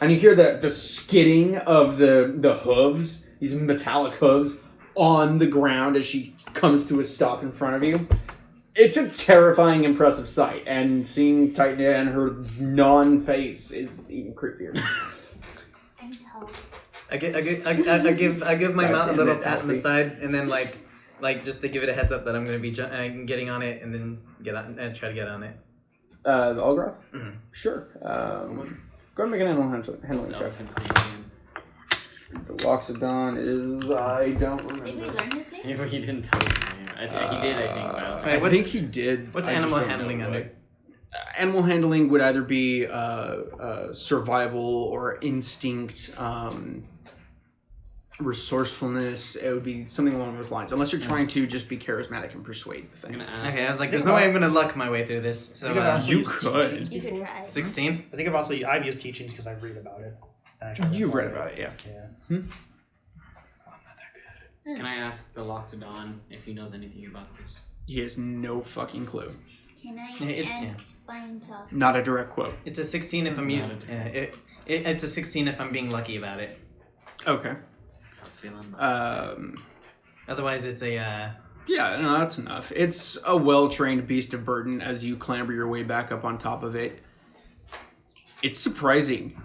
And you hear the skidding of the hooves, these metallic hooves, on the ground as she comes to a stop in front of you. It's a terrifying, impressive sight, and seeing Titan and her non-face is even creepier. I'm tall. I give my mount a little Goddammit, pat on the Alfie. side, and then like just to give it a heads up that I'm gonna be getting on it, and then get on and try to get on it. The Algroth? Mhm. Sure. Go ahead and make an animal handling What's check. elephant's name again? The Loxodon is... I don't Did we remember. learn his name? He didn't tell us his name. He did, I think. But I don't Wait, I what's- think he did. What's I just animal don't handling know under? what. Animal handling would either be survival or instinct, resourcefulness. It would be something along those lines. Unless you're trying to just be charismatic and persuade the I'm thing. gonna ask. Okay, I was like, there's no way I'm gonna luck my way through this. So Because I also You use could. teachings You could before. try. 16. I think I've used teachings because I read about it. And I try to You've apply read about it, yeah. Yeah. I'm not that good. Can I ask the Loxodon if he knows anything about this? He has no fucking clue. Can I Yeah. find talk? Not a direct quote. It's a 16 if I'm using. It's a 16 if I'm being lucky about it. Okay. I'm feeling. Otherwise, it's a. Yeah, no, that's enough. It's a well-trained beast of burden as you clamber your way back up on top of it. It's surprising.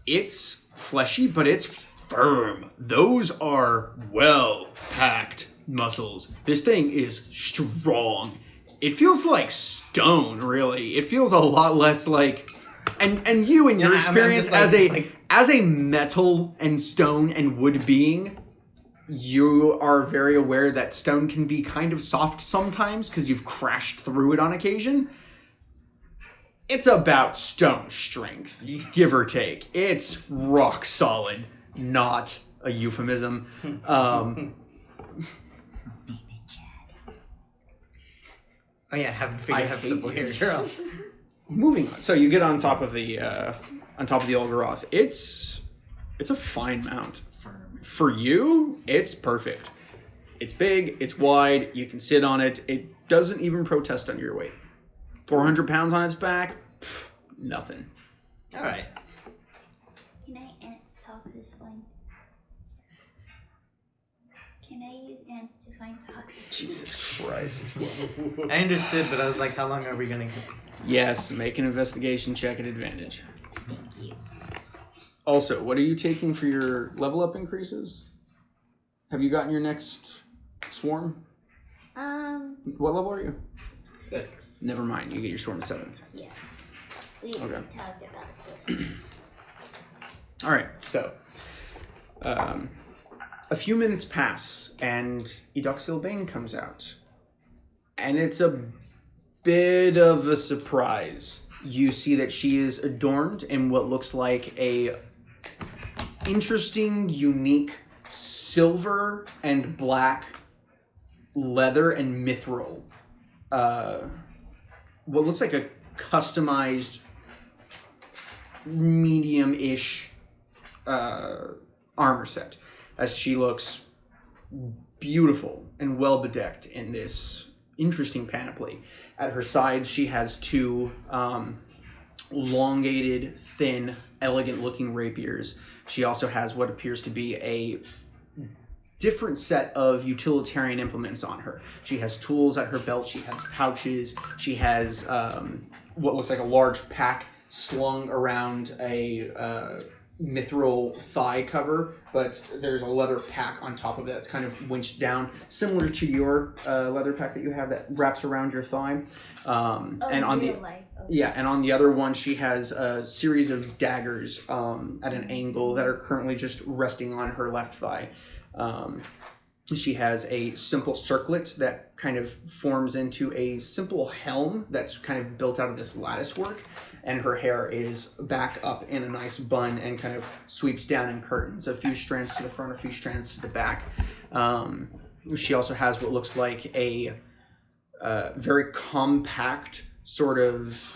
It's fleshy, but it's firm. Those are well-packed muscles. This thing is strong. It feels like stone, really. It feels a lot less like... And you and your Yeah, I'm experience just like- as a metal and stone and wood being... You are very aware that stone can be kind of soft sometimes because you've crashed through it on occasion. It's about stone strength, give or take. It's rock solid, not a euphemism. Oh yeah, have to hate here. you. Moving on. So you get on top of the Olgaroth. It's a fine mount. For you, it's perfect. It's big, it's wide, you can sit on it. It doesn't even protest under your weight. 400 pounds on its back, pff, nothing. All right. Can I ask Tox's fine? Can I use ants to find toxins? Jesus Christ. I understood, but I was like, how long are we gonna get? Yes, make an investigation check at advantage. Thank you. Also, what are you taking for your level up increases? Have you gotten your next swarm? What level are you? 6. Never mind, you get your swarm at 7th. Yeah. We Okay. talked about this. Alright, so a few minutes pass and Edoxil-Bane comes out. And it's a bit of a surprise. You see that she is adorned in what looks like a interesting, unique silver and black leather and mithril. What looks like a customized medium-ish armor set, as she looks beautiful and well bedecked in this interesting panoply. At her sides, she has 2 elongated, thin, elegant-looking rapiers. She also has what appears to be a different set of utilitarian implements on her. She has tools at her belt. She has pouches. She has what looks like a large pack slung around a mithril thigh cover, but there's a leather pack on top of it that's kind of winched down, similar to your leather pack that you have that wraps around your thigh. And on the and on the other one, she has a series of daggers at an angle that are currently just resting on her left thigh. She has a simple circlet that kind of forms into a simple helm that's kind of built out of this lattice work, and her hair is back up in a nice bun and kind of sweeps down in curtains, a few strands to the front, a few strands to the back. She also has what looks like a very compact sort of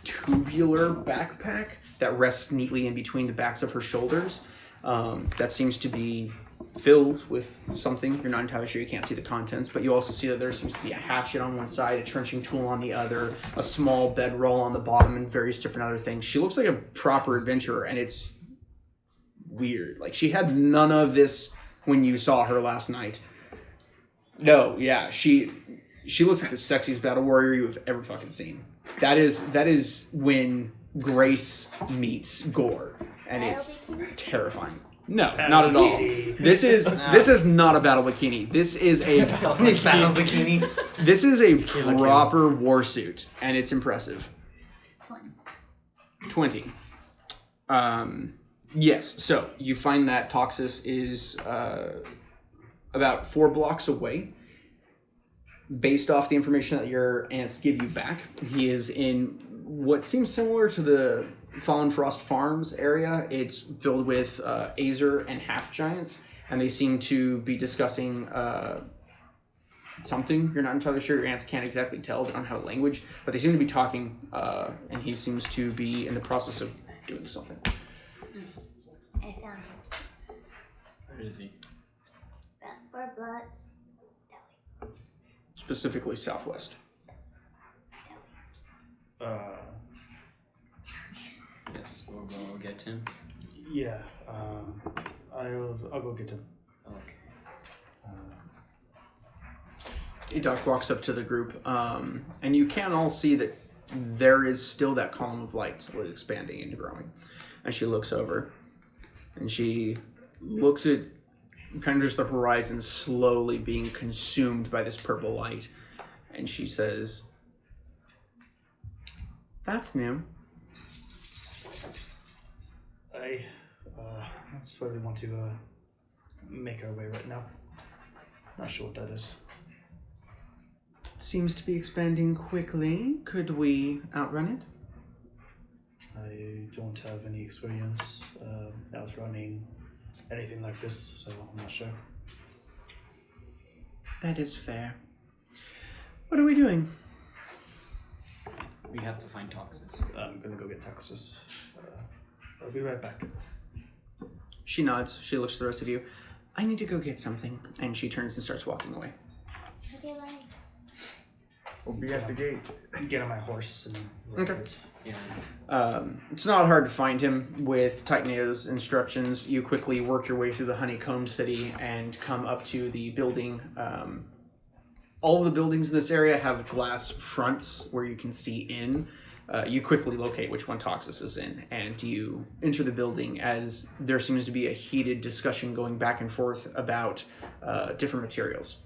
tubular backpack that rests neatly in between the backs of her shoulders. That seems to be filled with something. You're not entirely sure, you can't see the contents, but you also see that there seems to be a hatchet on one side, a trenching tool on the other, a small bedroll on the bottom, and various different other things. She looks like a proper adventurer, and it's weird. Like, she had none of this when you saw her last night. No, yeah, she looks like the sexiest battle warrior you've ever fucking seen. That is when Grace meets Gore, and it's terrifying. No, not at all. This is not a battle bikini. This is a battle bikini. This is a proper warsuit, and it's impressive. 20. Yes. So you find that Toxus is about 4 blocks away. Based off the information that your ants give you back, he is in what seems similar to the Fallen Frost Farms area. It's filled with Azer and half giants, and they seem to be discussing something. You're not entirely sure. Your ants can't exactly tell. They don't have a language, but they seem to be talking, and he seems to be in the process of doing something. I found him. Where is he? About 4 blocks. Specifically southwest. Yes, we'll go get him. Yeah, I'll go get him. Okay. Doc walks up to the group, and you can all see that there is still that column of light slowly expanding and growing. And she looks over, and she looks at kind of just the horizon slowly being consumed by this purple light. And she says, "That's new." That's where we want to make our way right now. Not sure what that is. Seems to be expanding quickly. Could we outrun it? I don't have any experience outrunning anything like this, so I'm not sure. That is fair. What are we doing? We have to find Toxus. I'm gonna go get Toxus. I'll be right back. She nods. She looks at the rest of you. I need to go get something. And she turns and starts walking away. Okay, bye. We'll be at the gate. Get on my horse and Okay. Yeah. It's not hard to find him. With Titania's instructions, you quickly work your way through the honeycomb city and come up to the building. All of the buildings in this area have glass fronts where you can see in. You quickly locate which one Toxus is in, and you enter the building as there seems to be a heated discussion going back and forth about different materials.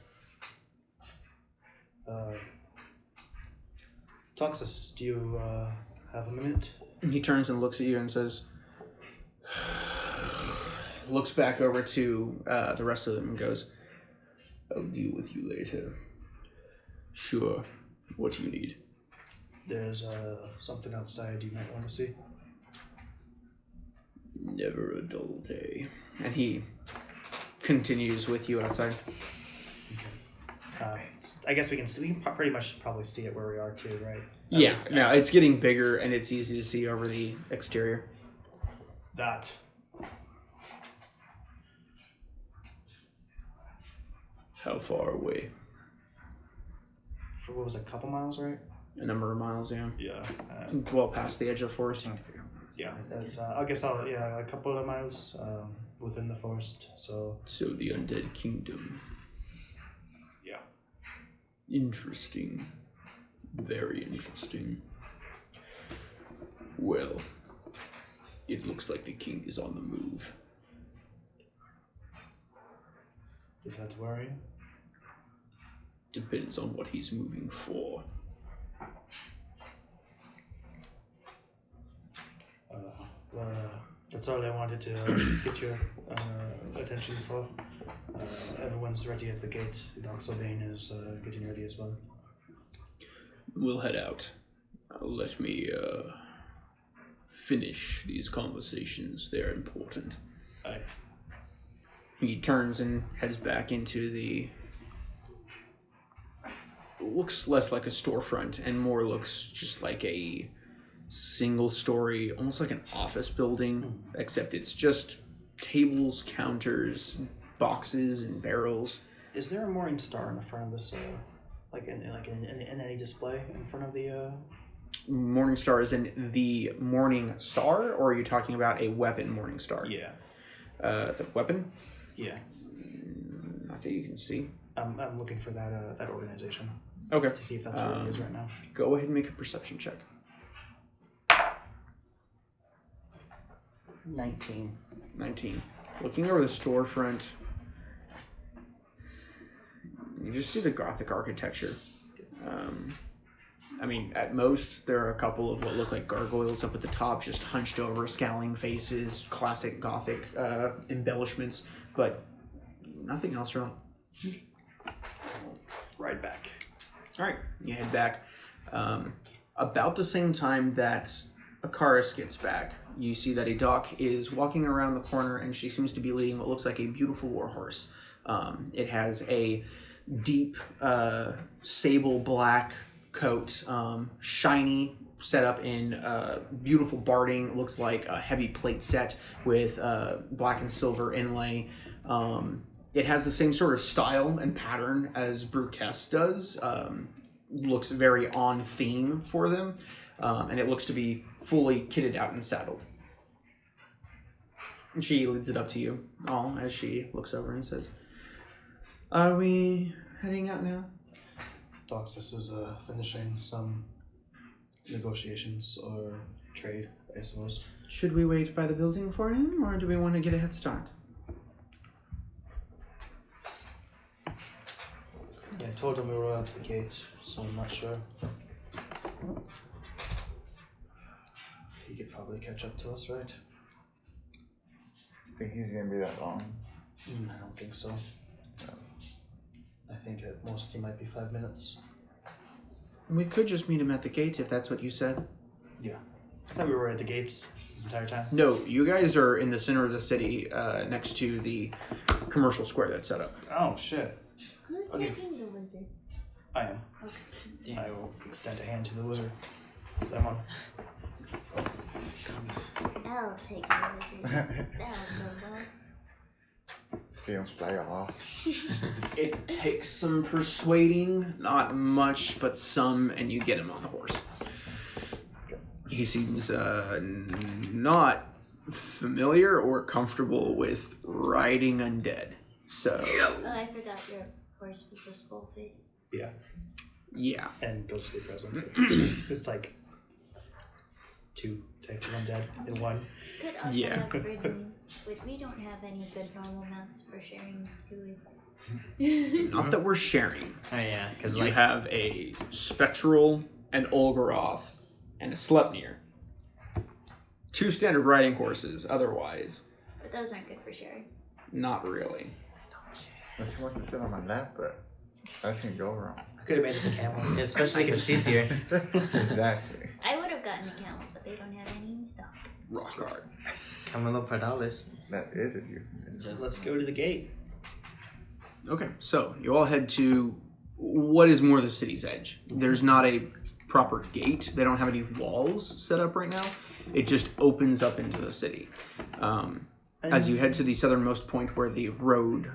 Toxus, do you have a minute? He turns and looks at you and says, looks back over to the rest of them and goes, I'll deal with you later. Sure. What do you need? There's something outside you might want to see. Never a dull day. And he continues with you outside. I guess we can pretty much probably see it where we are too, right? Yeah, no, it's getting bigger and it's easy to see over the exterior. That. How far away? For what was it, a couple miles, right? A number of miles, yeah. Yeah. Well past the edge of the forest. Yeah, that's, I guess a couple of miles within the forest, so... So the Undead Kingdom. Yeah. Interesting. Very interesting. Well, it looks like the king is on the move. Is that worrying? Depends on what he's moving for. That's all I wanted to get your attention for. Everyone's ready at the gate. Doc Sylvain is getting ready as well. We'll head out. Let me finish these conversations. They're important. Aye. He turns and heads back into the... Looks less like a storefront and more looks just like a single story, almost like an office building, except it's just tables, counters, boxes, and barrels. Is there a morning star in the front of this, in any display in front of the? Morning star is in the Morning Star, or are you talking about a weapon Morning Star? Yeah. The weapon? Yeah. Not that you can see. I'm looking for that organization. Okay. To see if that's where it is right now. Go ahead and make a perception check. 19. 19. Looking over the storefront, you just see the Gothic architecture. At most, there are a couple of what look like gargoyles up at the top, just hunched over, scowling faces, classic Gothic embellishments, but nothing else really. Right back. All right, you head back. About the same time that Akaris gets back, you see that a doc is walking around the corner and she seems to be leading what looks like a beautiful warhorse. It has a deep sable black coat, shiny, set up in beautiful barding. Looks like a heavy plate set with black and silver inlay. It has the same sort of style and pattern as Brutcast does. Looks very on theme for them. And it looks to be fully kitted out and saddled. She leads it up to you all as she looks over and says, "Are we heading out now?" Doxus is finishing some negotiations or trade, I suppose. Should we wait by the building for him, or do we want to get a head start? Yeah, I told him we were at the gate, so I'm not sure. He could probably catch up to us, right? Think he's gonna be that long? I don't think so. No. I think at most he might be 5 minutes. We could just meet him at the gate if that's what you said. Yeah. I thought we were at the gates this entire time. No, you guys are in the center of the city, next to the commercial square that's set up. Oh, shit. Who's Okay. taking the wizard? I am. Okay. I will extend a hand to the wizard. That one. I'll take the wizard. That'll go well. See him fly off. It takes some persuading, not much, but some, and you get him on the horse. He seems not familiar or comfortable with riding undead. So. Oh, I forgot your horse was a skull face. Yeah. Yeah. And ghostly presence. It's like 2 types of undead in one. Could also Yeah. have ridden, but we don't have any good normal mounts for sharing, do we? Not that we're sharing. Oh yeah, because You like have a Spectral, an Olgaroth, and a Sleipnir. 2 standard riding horses, otherwise. But those aren't good for sharing. Not really. Unless he wants to sit on my lap, but that can go wrong. I could have made this a camel. especially because she's here. Exactly. I would have gotten a camel, but they don't have any in stock. Rock hard. Camilo Pardalis. That is a you. Let's go to the gate. Okay, so you all head to what is more the city's edge. There's not a proper gate. They don't have any walls set up right now. It just opens up into the city. As you head to the southernmost point where the road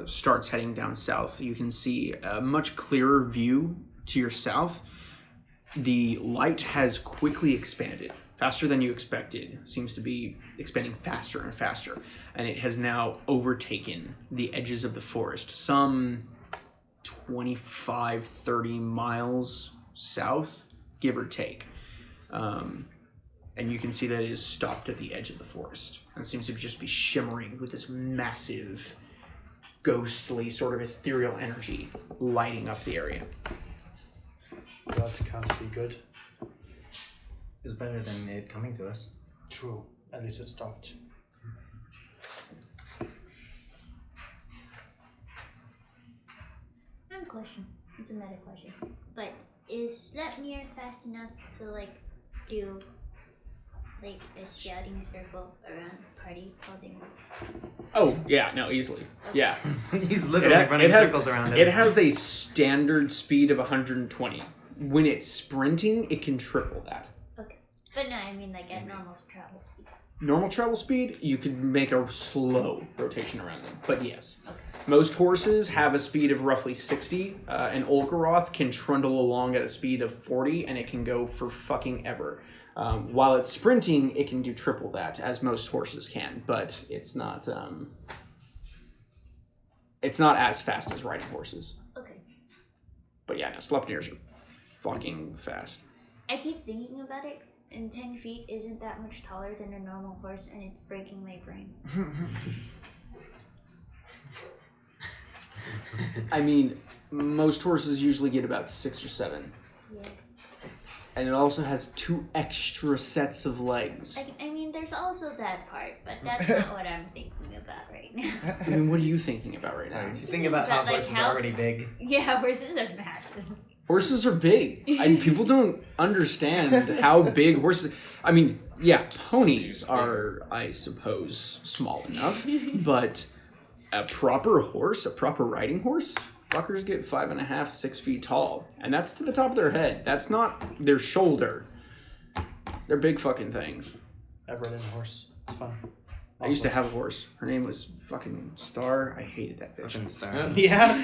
starts heading down south, you can see a much clearer view to your south. The light has quickly expanded, faster than you expected. Seems to be expanding faster and faster, and it has now overtaken the edges of the forest, some 25, 30 miles south, give or take. And you can see that it is stopped at the edge of the forest. And it seems to just be shimmering with this massive, ghostly, sort of ethereal energy lighting up the area. That can't be good. It's better than it coming to us. True. At least it stopped. I have a question. It's a meta question. But is Sleipnir fast enough to do a scouting circle around the party while they move? Oh, yeah, no, easily. Yeah. He's literally running circles around us. It has a standard speed of 120. When it's sprinting, it can triple that. Okay. But no, I mean at normal travel speed. Normal travel speed, you could make a slow rotation around them. But yes. Okay. Most horses have a speed of roughly 60. An Olgaroth can trundle along at a speed of 40, and it can go for fucking ever. While it's sprinting, it can do triple that, as most horses can. But it's not as fast as riding horses. Okay. But yeah, no, Sleipnirs are fucking fast. I keep thinking about it, and 10 feet isn't that much taller than a normal horse, and it's breaking my brain. I mean, most horses usually get about 6 or 7. Yeah. And it also has 2 extra sets of legs. I mean, there's also that part, but that's not what I'm thinking about right now. I mean, what are you thinking about right now? She's thinking about how horses are already big. Yeah, horses are massive. Horses are big. People don't understand how big horses... I mean, yeah, ponies are, I suppose, small enough, but a proper horse, a proper riding horse, fuckers get 5.5, 6 feet tall. And that's to the top of their head. That's not their shoulder. They're big fucking things. I've ridden a horse. It's fun. I used to have a horse. Her name was fucking Star. I hated that bitch. Fucking star. Yeah.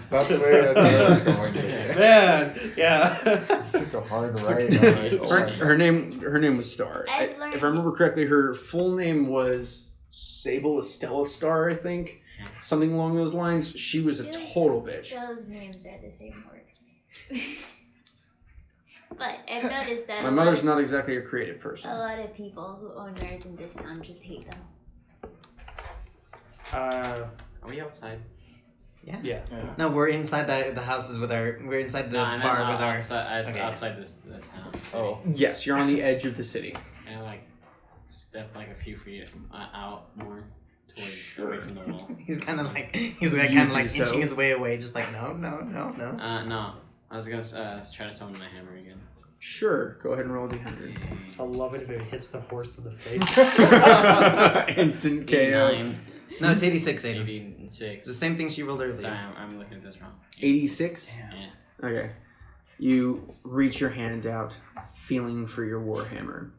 That's the way that I was going to. Man. Yeah. Took a hard right on it. Her name was Star. I've learned- If I remember correctly, her full name was Sable Estella Star, I think. Something along those lines. She was a total bitch. Those names are the same word. But I've noticed that My mother's not exactly a creative person. a lot of people who own mares in this town just hate them. Are we outside? Yeah. No, we're inside the houses with our. We're inside the bar with our. outside the town. Oh. Yes, you're on the edge of the city. And step a few feet out more towards away from the wall. He's kind of like You inching so? his way away, just like no. No. I was gonna try to summon my hammer again. Sure, go ahead and roll D100. I'll love it if it hits the horse in the face. Instant KO. 9, No, it's 86, Aiden. 86. It's the same thing she rolled earlier. Sorry, I'm looking at this wrong. 86? Yeah. Okay. You reach your hand out, feeling for your warhammer,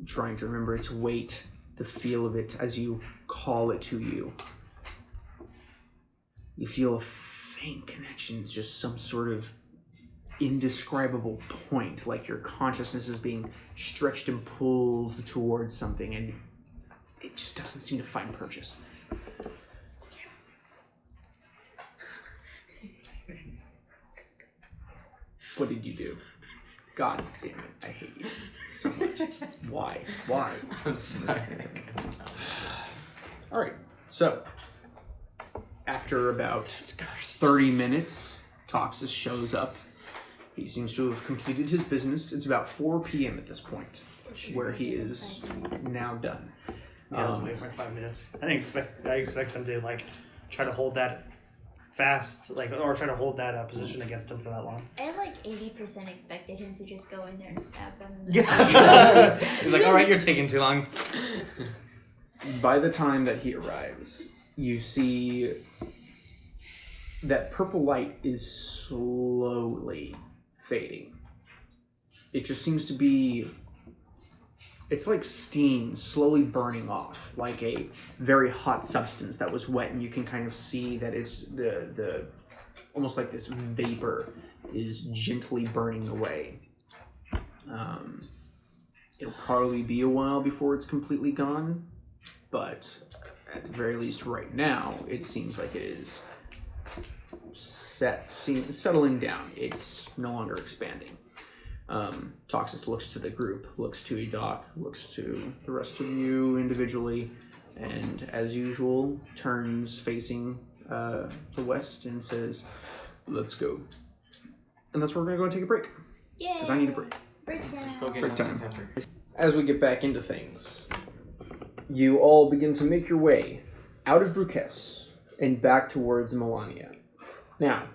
trying to remember its weight, the feel of it as you call it to you. You feel a faint connection, just some sort of indescribable point, like your consciousness is being stretched and pulled towards something, and it just doesn't seem to find purchase. What did you do? God damn it, I hate you so much. Why? I'm sorry. Alright, so after about 30 minutes, Toxus shows up. He seems to have completed his business. It's about 4 p.m. at this point, where he is now done. Yeah, wait for 5 minutes. I expect them to like try to hold that fast, like, or try to hold that position against him for that long. I like 80% expected him to just go in there and stab them. Yeah. He's like, all right, you're taking too long. By the time that he arrives, you see that purple light is slowly fading. It just seems to be, it's like steam slowly burning off, like a very hot substance that was wet, and you can kind of see that it's the almost like this vapor is gently burning away. It'll probably be a while before it's completely gone, but at the very least right now, it seems like it is settling down. It's no longer expanding. Toxus looks to the group, looks to Edoc, looks to the rest of you individually, and as usual, turns facing the west and says, "Let's go." And that's where we're going to go and take a break, Yeah. because I need a break. Break down. Let's go get Break Dr. time. Pepper. As we get back into things, you all begin to make your way out of Bruques and back towards Milania. Now,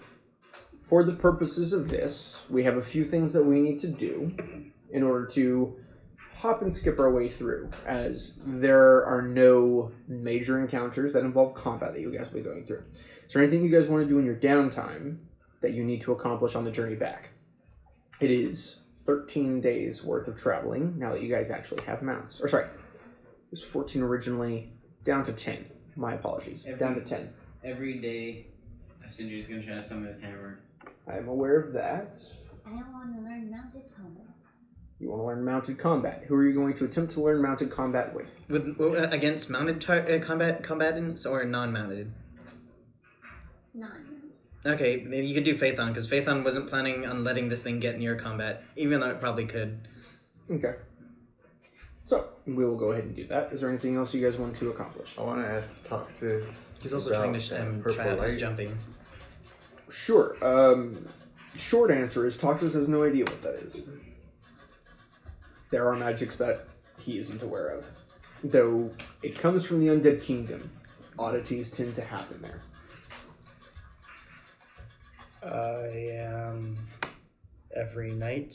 for the purposes of this, we have a few things that we need to do in order to hop and skip our way through, as there are no major encounters that involve combat that you guys will be going through. Is there anything you guys want to do in your downtime that you need to accomplish on the journey back? It is 13 days worth of traveling now that you guys actually have mounts. Or sorry, it was 14 originally, down to 10. My apologies. Down to 10. Every day, Sindra's gonna try to summon his hammer. I'm aware of that. I want to learn mounted combat. You want to learn mounted combat. Who are you going to attempt to learn mounted combat with? Against mounted combatants or non-mounted? Non. Okay, then you could do Phaethon, because Phaethon wasn't planning on letting this thing get near combat, even though it probably could. Okay. So, we will go ahead and do that. Is there anything else you guys want to accomplish? I want to ask Toxus. He's also about trying to that purple trap light. jumping. Sure. Short answer is Toxus has no idea what that is. There are magics that he isn't aware of. Though it comes from the Undead Kingdom, oddities tend to happen there. Every night,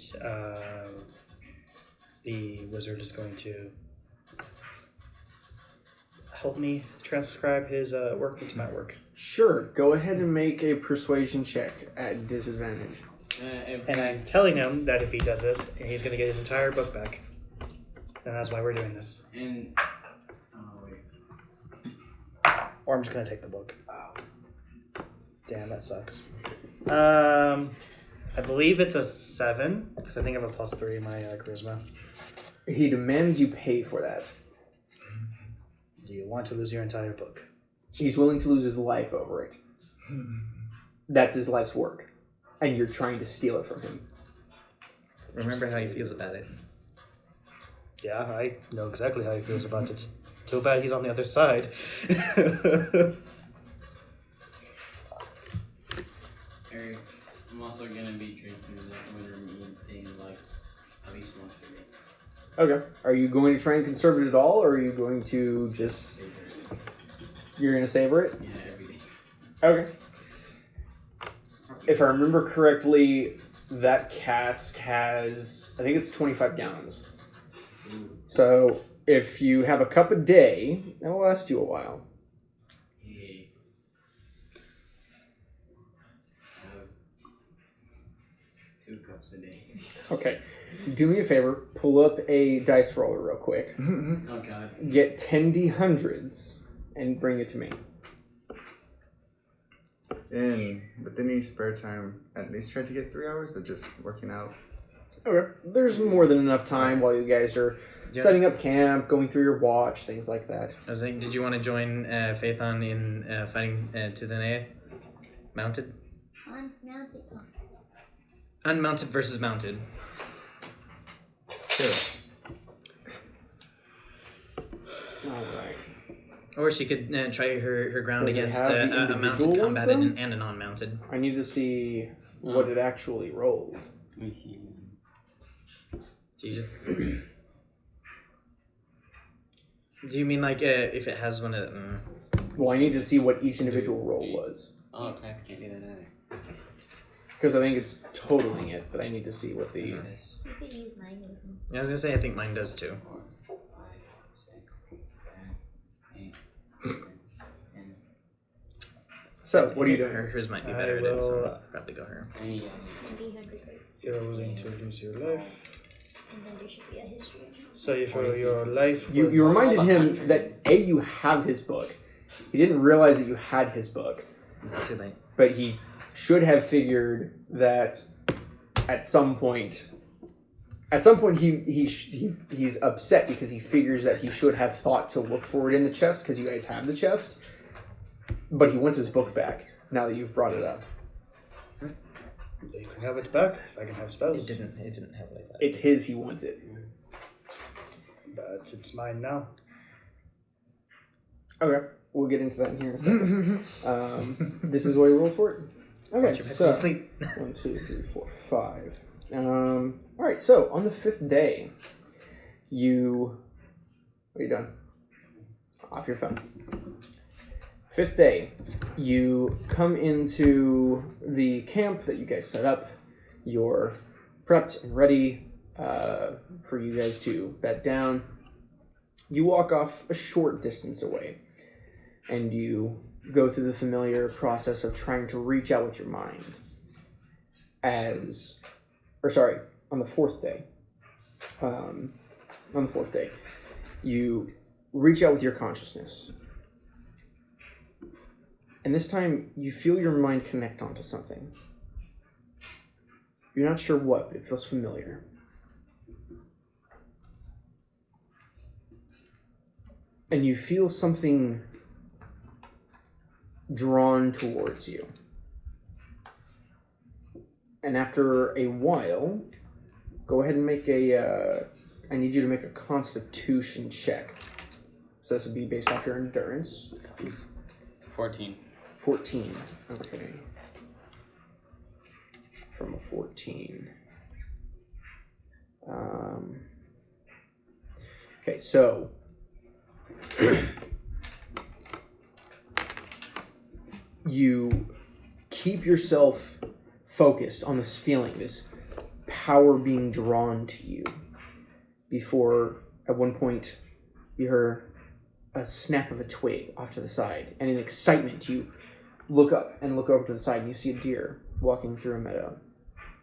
the wizard is going to help me transcribe his work into my work. Sure. Go ahead and make a persuasion check at disadvantage. And I'm telling him that if he does this, he's going to get his entire book back. And that's why we're doing this. And oh wait, Or I'm just going to take the book. Damn, that sucks. I believe it's a 7, because I think I have a +3 in my charisma. He demands you pay for that. Do you want to lose your entire book? He's willing to lose his life over it. That's his life's work. And you're trying to steal it from him. Remember how he feels about it. Yeah, I know exactly how he feels about it. Too bad he's on the other side. Eric, I'm also gonna be drinking that winter mead thing like at least once a week. Okay. Are you going to try and conserve it at all, or are you going to just... Savor it. You're going to savor it? Yeah, every day. Okay. If I remember correctly, that cask has... I think it's 25 gallons. Ooh. So, if you have a cup a day, that will last you a while. Hey. I have 2 cups a day. Okay. Do me a favor. Pull up a dice roller real quick. Oh god. Get 10 D100s and bring it to me. And with any spare time, at least try to get 3 hours of just working out. Okay. There's more than enough time while you guys are setting up camp, going through your watch, things like that. I was thinking, did you want to join Phaethon in fighting Tidanea? Mounted? Unmounted. Unmounted versus mounted. Sure. Alright. Or she could try her ground Does it against have the a mounted individual combatant ones, and a non-mounted. I need to see what it actually rolled. Do you just... Do you mean like if it has one of... Well, I need to see what each individual roll was. Oh, okay. Can't do that either. Because I think it's totaling it, but I need to see what the... You could use mine. I was gonna say I think mine does too. 4, 5, 6, 7, 8, 9, So, what are you doing? Hers might be I better too, so will- I'll probably go her. 10. Any, You're willing to lose your life. And then there should be a history. So if your life was... You reminded him that, A, you have his book. He didn't realize that you had his book. Too late. But he should have figured that at some point he's upset because he figures that he should have thought to look for it in the chest because you guys have the chest. But he wants his book back now that you've brought it up. You can have it back if I can have spells. It didn't have like that. It's his, he wants it. But it's mine now. Okay, we'll get into that in here in a second. This is what you rolled for it? Okay, so sleep. 1, 2, 3, 4, 5. Alright, so on the 5th day, what are you doing? Off your phone. 5th day, you come into the camp that you guys set up. You're prepped and ready for you guys to bed down. You walk off a short distance away, and you go through the familiar process of trying to reach out with your mind. On the 4th day. You reach out with your consciousness. And this time, you feel your mind connect onto something. You're not sure what, but it feels familiar. And you feel something drawn towards you. And after a while, go ahead and make I need you to make a constitution check. So this would be based off your endurance. 14. 14. Okay. From a 14. Okay, so you keep yourself focused on this feeling, this power being drawn to you, before at one point you hear a snap of a twig off to the side, and in excitement you look up and look over to the side and you see a deer walking through a meadow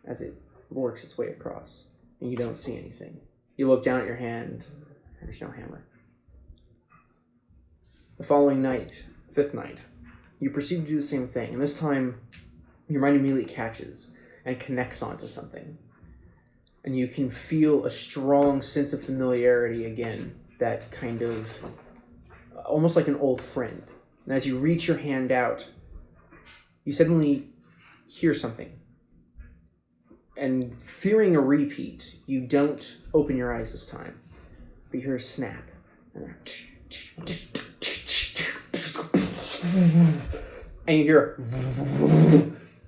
as it works its way across, and you don't see anything. You look down at your hand, there's no hammer. The following night, 5th night, you proceed to do the same thing, and this time your mind immediately catches and connects onto something. And you can feel a strong sense of familiarity again, that kind of, almost like an old friend. And as you reach your hand out, you suddenly hear something. And fearing a repeat, you don't open your eyes this time, but you hear a snap. And you hear,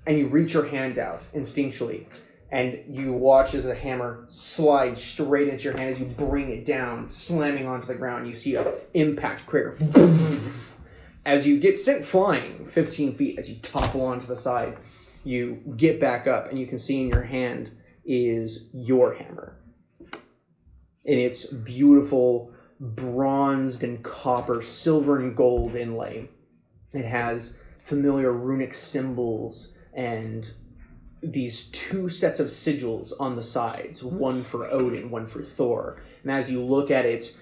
and you reach your hand out instinctually, and you watch as a hammer slides straight into your hand as you bring it down, slamming onto the ground. You see a impact crater. As you get sent flying 15 feet, as you topple onto the side, you get back up, and you can see in your hand is your hammer. And it's beautiful bronzed and copper, silver and gold inlay. It has familiar runic symbols and these 2 sets of sigils on the sides, one for Odin, one for Thor. And as you look at it,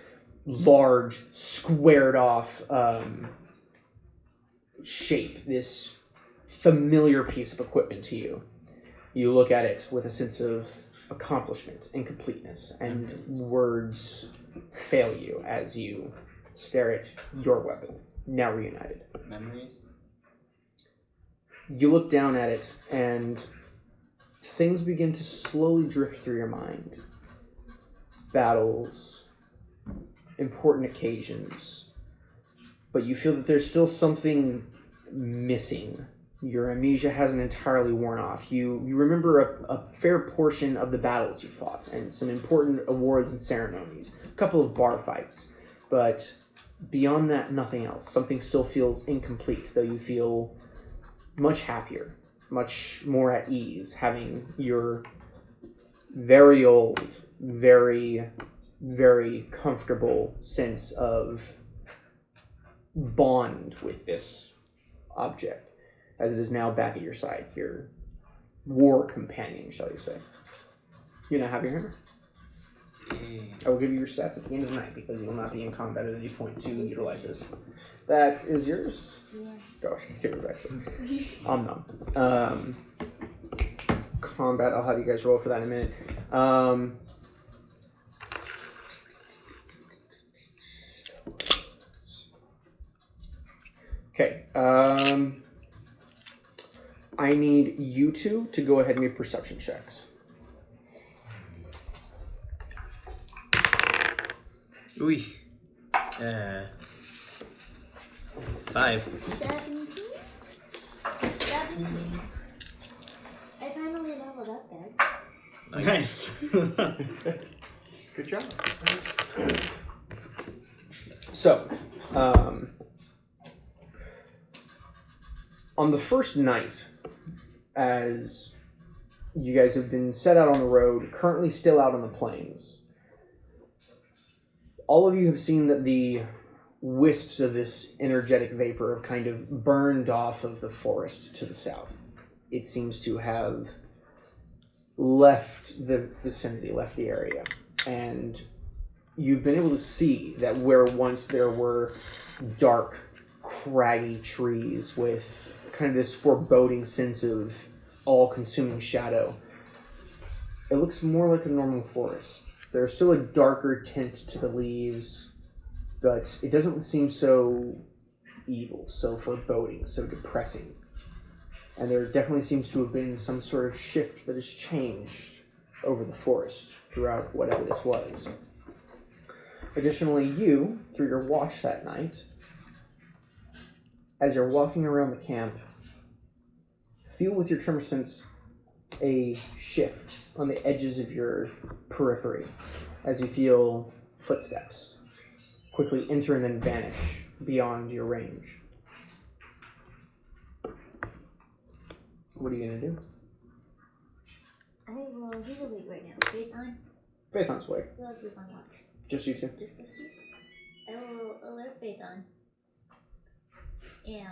large, squared off shape, this familiar piece of equipment to you. You look at it with a sense of accomplishment and completeness, and words fail you as you stare at your weapon, now reunited. Memories? You look down at it, and things begin to slowly drift through your mind. Battles, important occasions, but you feel that there's still something missing. Your amnesia hasn't entirely worn off. You remember a fair portion of the battles you fought, and some important awards and ceremonies, a couple of bar fights, but beyond that, nothing else. Something still feels incomplete, though you feel much happier, much more at ease, having your very old, very, very comfortable sense of bond with this object, as it is now back at your side, your war companion, shall you say. You now have your hammer. I will give you your stats at the end of the night, because you will not be in combat at any point to utilize this. That is yours? Yeah. Go ahead, give it back to me. Combat, I'll have you guys roll for that in a minute. Okay. I need you two to go ahead and make perception checks. Ooh. 5. 17? 17. I finally leveled up, guys. Nice. Good job. So, on the first night, as you guys have been set out on the road, currently still out on the plains, all of you have seen that the wisps of this energetic vapor have kind of burned off of the forest to the south. It seems to have left the vicinity, left the area. And you've been able to see that where once there were dark, craggy trees with kind of this foreboding sense of all-consuming shadow, it looks more like a normal forest. There's still a darker tint to the leaves, but it doesn't seem so evil, so foreboding, so depressing. And there definitely seems to have been some sort of shift that has changed over the forest throughout whatever this was. Additionally, you, through your watch that night, as you're walking around the camp, feel with your tremor sense a shift on the edges of your periphery as you feel footsteps quickly enter and then vanish beyond your range. What are you going to do? I will. Who's awake right now? Faith on? Faith on's awake. Who else is on watch? Just you two. Just those two? I will alert Faith on. And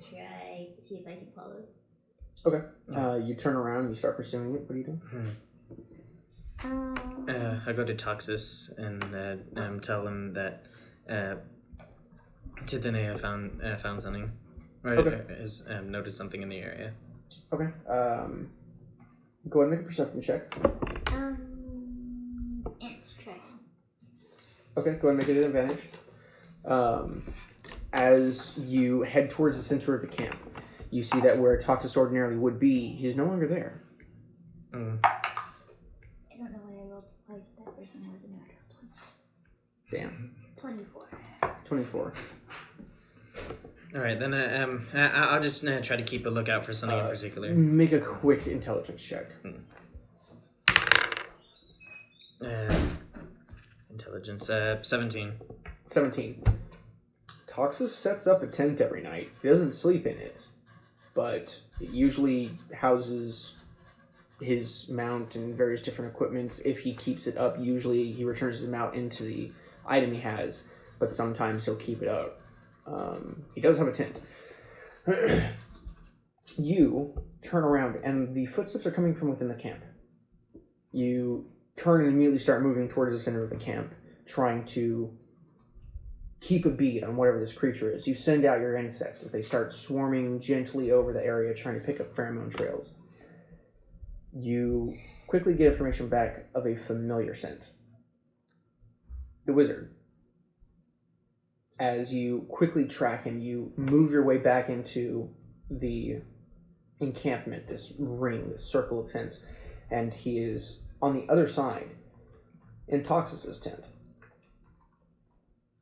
try to see if I can follow. Okay. You turn around and you start pursuing it. What are you doing? I go to Toxus and tell him that Tithane found something. Or has noted something in the area. Okay. Go ahead and make a perception check. Ants tracking. Okay, go ahead and make it an advantage. As you head towards the center of the camp, you see that where Toxus ordinarily would be, he's no longer there. I don't know why I rolled twice. That first one was a natural 20. Damn. 24. 24. All right, then I'll just try to keep a lookout for something in particular. Make a quick intelligence check. Intelligence, 17. 17. Toxus sets up a tent every night. He doesn't sleep in it, but it usually houses his mount and various different equipments. If he keeps it up, usually he returns his mount into the item he has, but sometimes he'll keep it up. He does have a tent. You turn around, and the footsteps are coming from within the camp. You turn and immediately start moving towards the center of the camp, trying to keep a beat on whatever this creature is. You send out your insects as they start swarming gently over the area, trying to pick up pheromone trails. You quickly get information back of a familiar scent. The wizard. As you quickly track him, you move your way back into the encampment, this ring, this circle of tents, and he is on the other side in Toxus's tent.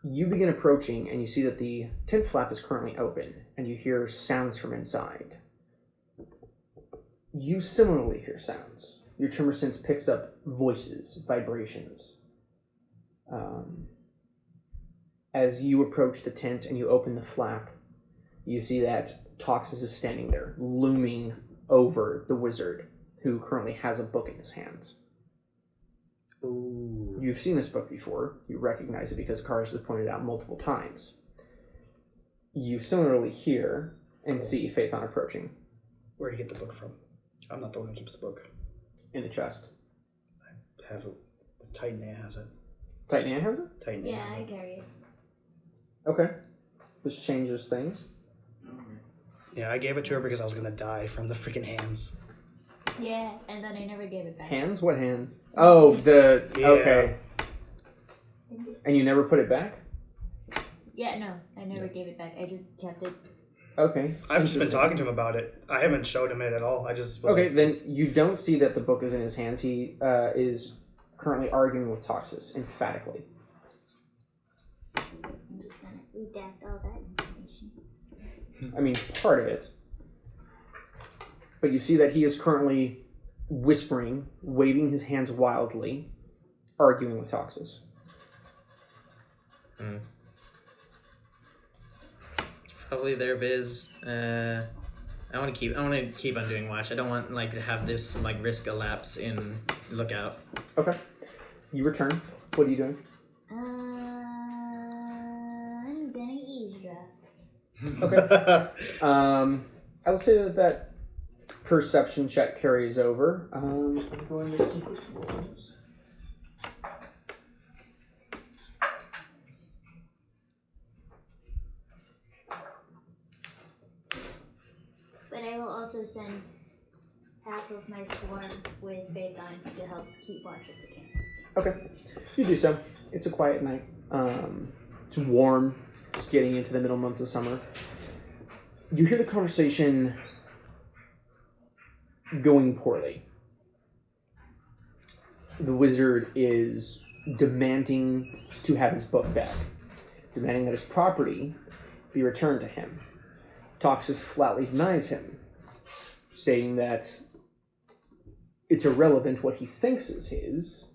You begin approaching, and you see that the tent flap is currently open, and you hear sounds from inside. You similarly hear sounds. Your tremor sense picks up voices, vibrations. As you approach the tent and you open the flap, you see that Toxus is standing there, looming over the wizard, who currently has a book in his hands. Ooh. You've seen this book before. You recognize it because Karis has pointed it out multiple times. You similarly hear and see Phaethon approaching. Where'd you get the book from? I'm not the one who keeps the book. In the chest. I have it. Titanea has it. Titanea has it? Titanea Yeah, has I it. carry it. Okay. This changes things. Yeah, I gave it to her because I was gonna die from the freaking hands. Yeah, and then I never gave it back. Hands? What hands? Oh, the... Yeah. Okay. And you never put it back? Yeah, no, I never gave it back. I just kept it. Okay. I've just been Interesting. talking to him about it. I haven't showed him it at all. I just was Okay, like, then you don't see that the book is in his hands. He is currently arguing with Toxus emphatically. I'm just gonna redact all that information. I mean, part of it. But you see that he is currently whispering, waving his hands wildly, arguing with Toxus. Probably their biz. I want to keep on doing watch. I don't want to have this risk a lapse in lookout. Okay. You return. What are you doing? I'm gonna eavesdrop. Okay. I will say that perception check carries over. I'm going to make some quick rolls. But I will also send half of my swarm with Phaethon to help keep watch at the camp. Okay. You do so. It's a quiet night. It's warm. It's getting into the middle months of summer. You hear the conversation going poorly. The wizard is demanding to have his book back, demanding that his property be returned to him. Toxus flatly denies him, stating that it's irrelevant what he thinks is his.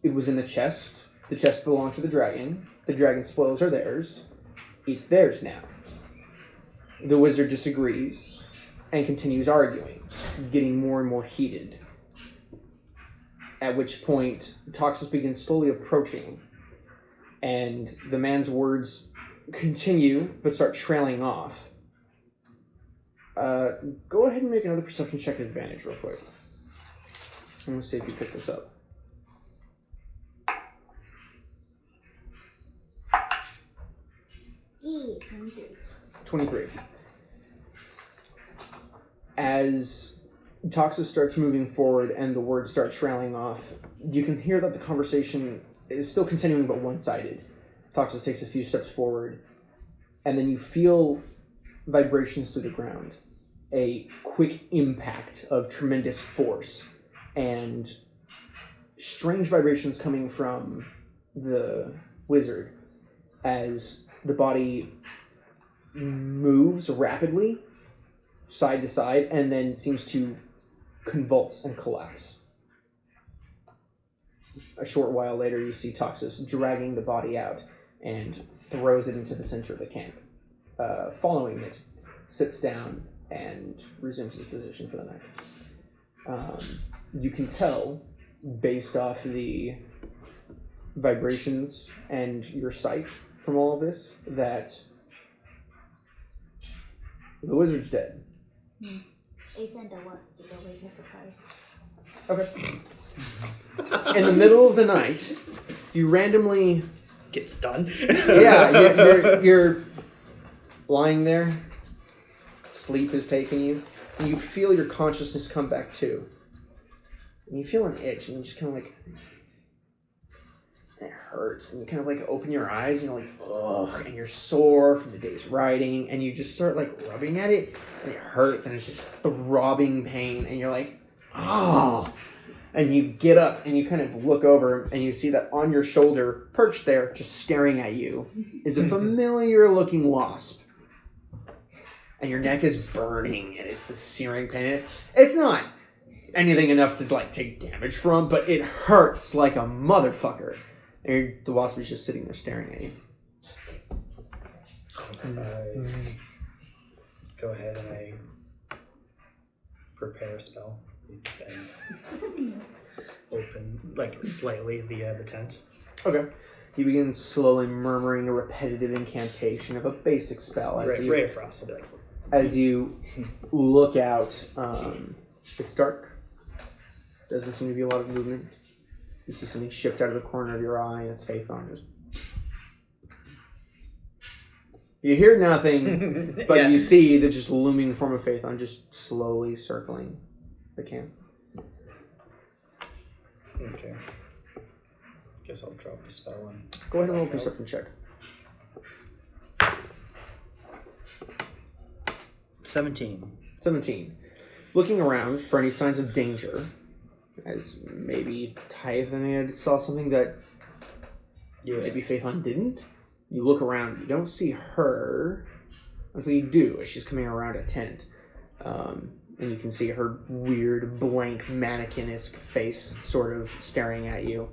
It was in the chest. The chest belonged to the dragon. The dragon's spoils are theirs. It's theirs now. The wizard disagrees and continues arguing, getting more and more heated. At which point, Toxus begins slowly approaching, and the man's words continue but start trailing off. Go ahead and make another perception check at advantage real quick. I'm going to see if you pick this up. Yeah, 23. 23. As Toxus starts moving forward and the words start trailing off, you can hear that the conversation is still continuing but one-sided. Toxus takes a few steps forward, and then you feel vibrations through the ground. A quick impact of tremendous force, and strange vibrations coming from the wizard as the body moves rapidly side to side and then seems to convulse and collapse. A short while later, you see Toxus dragging the body out and throws it into the center of the camp. Following it, sits down and resumes his position for the night. You can tell, based off the vibrations and your sight from all of this, that the wizard's dead. I sent a walk to go wake up the cars. Okay. in the middle of the night, you randomly... Get stunned. you're lying there. Sleep is taking you. And you feel your consciousness come back too. And you feel an itch, and you just kind of like... It hurts, and you kind of like open your eyes, and you're like, ugh, and you're sore from the day's riding, and you just start like rubbing at it, and it hurts, and it's just throbbing pain, and you're like, oh, and you get up, and you kind of look over, and you see that on your shoulder, perched there, just staring at you, is a familiar-looking wasp, and your neck is burning, and it's the searing pain. It's not anything enough to like take damage from, but it hurts like a motherfucker. And the wasp is just sitting there staring at you. I go ahead and I prepare a spell and open, like, slightly the tent. Okay. You begin slowly murmuring a repetitive incantation of a basic spell. Ray of Frost. As you look out, it's dark. Doesn't seem to be a lot of movement. You see something shift out of the corner of your eye, and it's Phaethon. Just... You hear nothing, but you see the just looming form of Phaethon just slowly circling the camp. Okay. Guess I'll drop the spell and... Go ahead and roll a perception check. 17. Looking around for any signs of danger, as maybe Typhon saw something that maybe Phaethon didn't. You look around, you don't see her until you do, as she's coming around a tent. And you can see her weird, blank, mannequin-esque face sort of staring at you.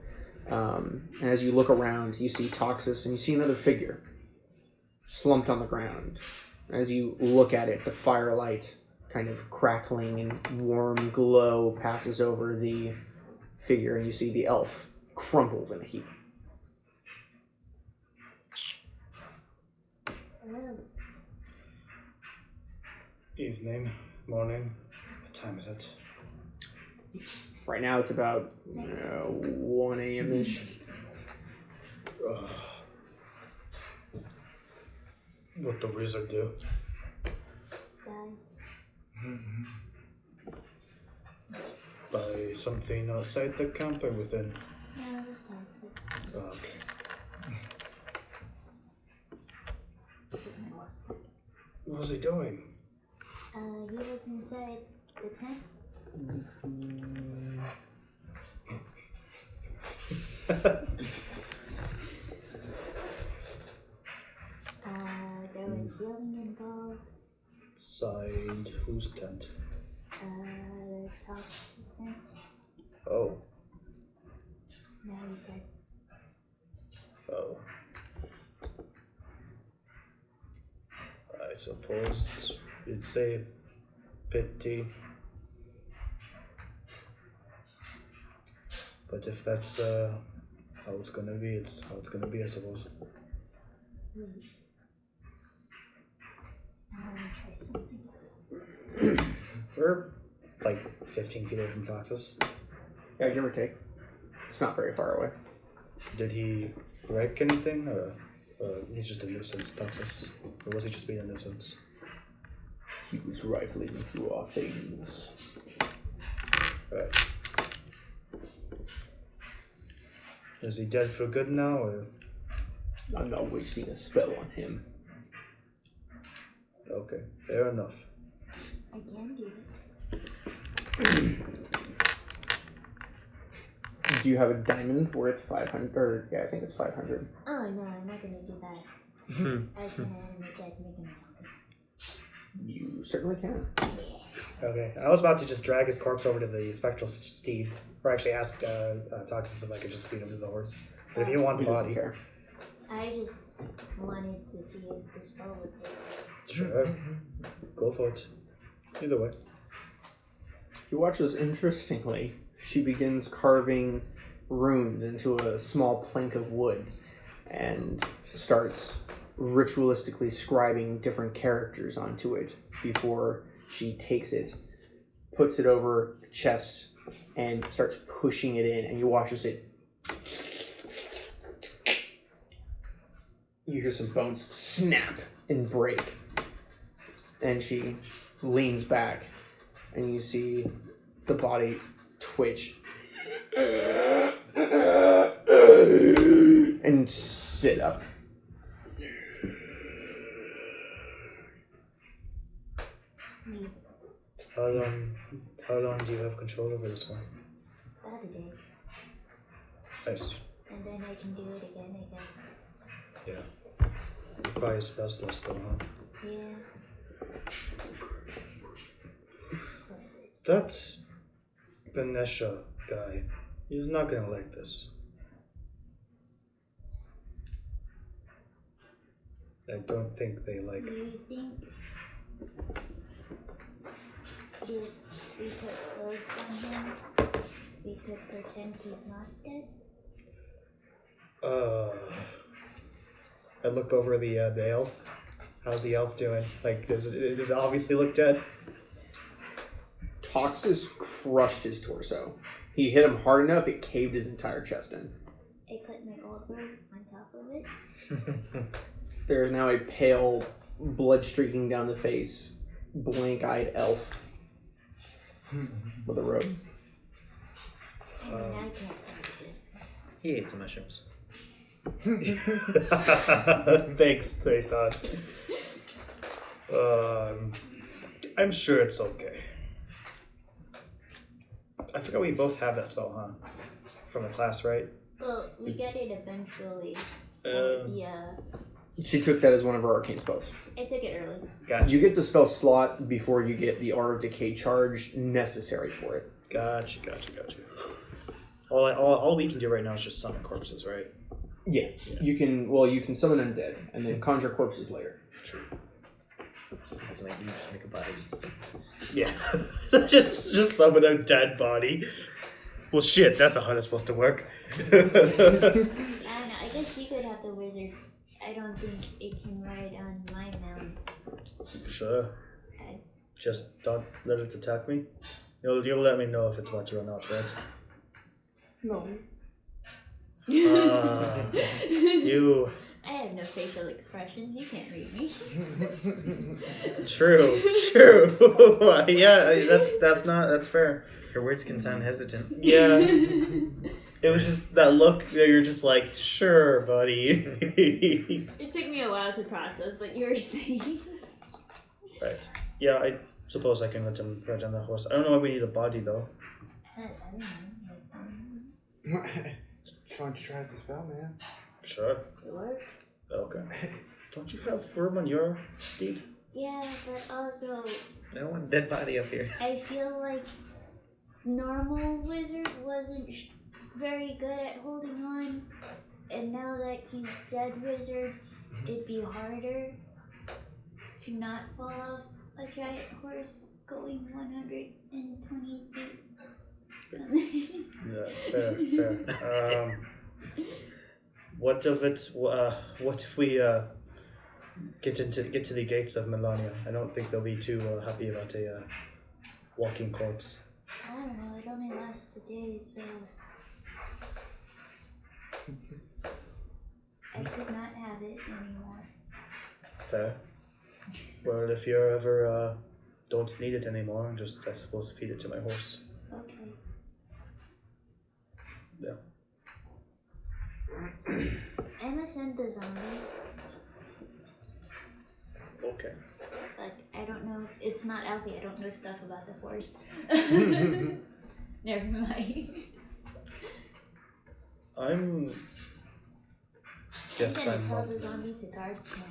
And as you look around, you see Toxus, and you see another figure slumped on the ground. As you look at it, the firelight kind of crackling and warm glow passes over the figure, and you see the elf crumpled in a heap. Evening, morning. What time is it? Right now it's about 1 a.m.-ish. What the wizard do? Buy something outside the camp or within? No, it was toxic. Okay. What was he doing? He was inside the tent. There was yelling involved. Side whose tent? Toxic's tent. Oh. Now he's dead. Oh. I suppose you'd say pity. But if that's how it's gonna be, it's how it's gonna be, I suppose. I want to try something. We're like 15 feet away from Toxus. Yeah, give or take. It's not very far away. Did he wreck anything, or he's just a nuisance, Toxus? Or was he just being a nuisance? He was rifling through our things. Right. Is he dead for good now, or? I'm not wasting a spell on him. Okay, fair enough. I can do it. Do you have a diamond worth 500? Or, yeah, I think it's 500. Oh no, I'm not gonna do that. I was gonna animate that making something. You certainly can. Okay, I was about to just drag his corpse over to the spectral steed, or actually ask Toxus if I could just feed him to the horse. But if you want the He doesn't body, care. I just wanted to see if the spell would work. sure, go for it. Either way. You watch as, interestingly, she begins carving runes into a small plank of wood and starts ritualistically scribing different characters onto it before she takes it, puts it over the chest and starts pushing it in, and you watch as it. You hear some bones snap and break, and she leans back, and you see the body twitch and sit up. How long do you have control over this one? About a day. Nice. And then I can do it again, I guess. Yeah. Requires specialist though, huh? Yeah. That Ganesha guy, he's not gonna like this. I don't think they like. Do you think if we put clothes on him, we could pretend he's not dead? I look over the elf. How's the elf doing? Like, does it obviously look dead? Toxus crushed his torso. He hit him hard enough, it caved his entire chest in. I put my old robe on top of it. There is now a pale, blood streaking down the face, blank-eyed elf with a robe. And then I can't touch it. He ate some mushrooms. Thanks, I thought. I'm sure it's okay. I forgot we both have that spell, huh? From the class, right? Well, we get it eventually. She took that as one of her arcane spells. I took it early. Gotcha. You get the spell slot before you get the Aura of Decay charge necessary for it. Gotcha. All we can do right now is just summon corpses, right? Yeah. You can summon undead and then conjure corpses later. True. So it's like you just make a body. Yeah. just summon a dead body. Well, shit, that's how that's supposed to work. I don't know. I guess you could have the wizard. I don't think it can ride on my mount. Sure. Just don't let it attack me. You'll let me know if it's about to run out, right? No. You. I have no facial expressions. You can't read me. True. Yeah, that's fair. Your words can sound hesitant. Yeah. It was just that look that you're just like, sure, buddy. It took me a while to process what you were saying. Right. Yeah, I suppose I can let him ride on the horse. I don't know why we need a body though. I don't know. Why don't you try the spell, man? Sure. It worked. Okay. Don't you have room on your steed? Yeah, but also I don't want a dead body up here. I feel like normal wizard wasn't very good at holding on, and now that he's dead wizard, it'd be harder to not fall off a giant horse going 120 feet. Yeah, fair. What if we get to the gates of Milania? I don't think they'll be too happy about a walking corpse. I don't know, it only lasts a day, so I could not have it anymore. Fair. Well, if you ever don't need it anymore, just I suppose feed it to my horse. Okay. Yeah. I'm gonna send the zombie, Okay. but I don't know. It's not Alfie. I don't know stuff about the forest. Never mind. I'm gonna tell the zombie to guard camp.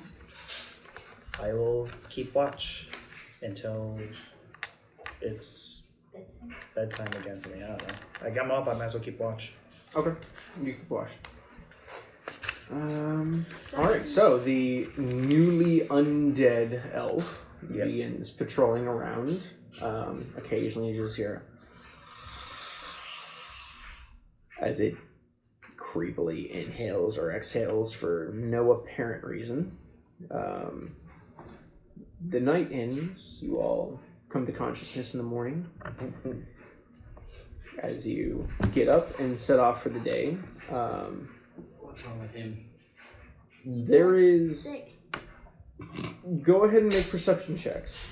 I will keep watch until it's bedtime again for me. I don't know. I got up. I might as well keep watch. Okay. You can watch. Alright, so the newly undead elf begins patrolling around. Occasionally you just hear as it creepily inhales or exhales for no apparent reason. The night ends. You all come to consciousness in the morning. as you get up and set off for the day. What's wrong with him? There is... Sick. Go ahead and make perception checks.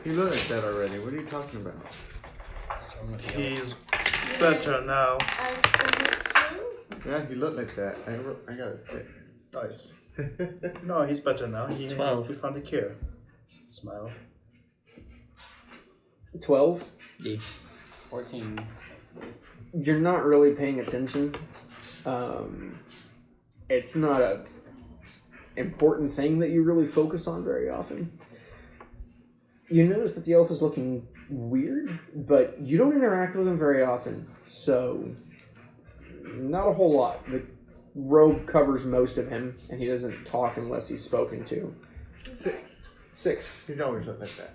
You looked at that already. What are you talking about? What's wrong with the elf? He's better now. I still Yeah, he looked like that. I got a 6. Nice. No, he's better now. 12. We found a cure. Smile. 12. 14. You're not really paying attention. It's not a important thing that you really focus on very often. You notice that the elf is looking weird, but you don't interact with him very often, so not a whole lot. The robe covers most of him, and he doesn't talk unless he's spoken to. 6. He's always looked like that.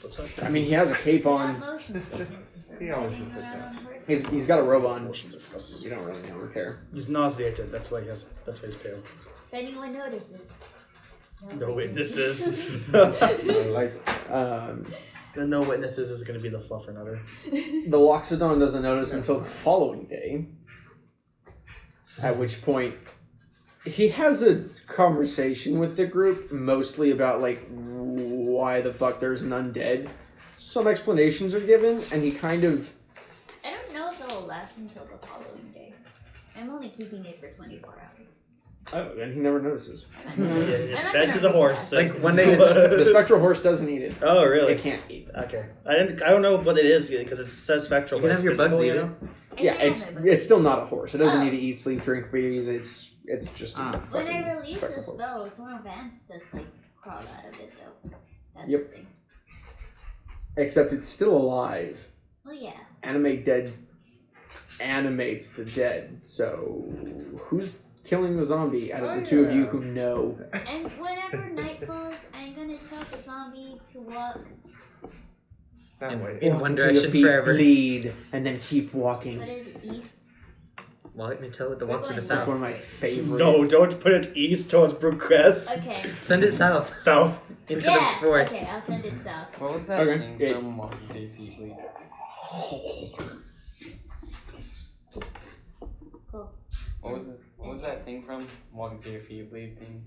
What's up? I mean, he has a cape on. motion sickness. He always Running looks like around that. on horses. He's got a robe on. Motion sickness. You don't really know or care. He's nauseated. That's why he's pale. If anyone notices. No witnesses. I like it. The no witnesses is going to be the fluffernutter. The Loxodon doesn't notice until the following day, at which point he has a conversation with the group, mostly about like why the fuck there's an undead. Some explanations are given, and he kind of... I don't know if it'll last until the following day. I'm only keeping it for 24 hours. Oh, and he never notices. It's I'm not fed gonna to the read horse. that. Like, one day The spectral horse doesn't eat it. Oh, really? It can't eat. Okay. I don't know what it is because it says spectral. You can but have your it's bugs physical, eat you it. know? I Yeah, know, it's still not a horse. It doesn't Oh. need to eat, sleep, drink, breathe. It's just. When fucking I release spectral a horse. spell, some of Vance does like crawl out of it though. That's Yep. the thing. Except it's still alive. Well, yeah. Animate dead animates the dead. So who's killing the zombie out of the two of you who know? And whenever night falls, I'm gonna tell the zombie to walk. That way. In Walk one until your direction feet forever. bleed, and then keep walking. What is it? East? Well, let me tell it to walk to the That's That's south. one of my favorite. No, don't put it east towards Brookcrest. Okay. Send it south South. into Yeah. the forest. Okay, I'll send it south. What was that Okay. thing Yeah. from Walking to Your Feet Bleed? Cool. What was it? What was that thing from Walking to Your Feet Bleed thing?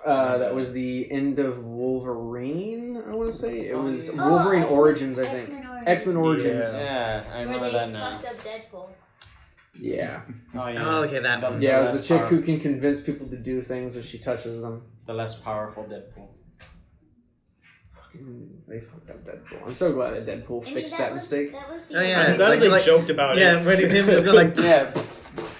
That was the end of Wolverine, I want to say. It Oh, was yeah. Wolverine X-Men- Origins, I think. X-Men Origins. X-Men Origins. Yeah. Yeah, I Where remember they that now. fucked up Deadpool. Yeah. Oh yeah. Oh, okay, that one. Yeah, it was less the chick who powerful- can convince people to do things if she touches them. the less powerful Deadpool. They fucked up Deadpool. I'm so glad that Deadpool I mean, fixed that was, mistake. That was the Oh, yeah, I'm original, glad like- they like- joked about Yeah, it. when him just go like, Yeah.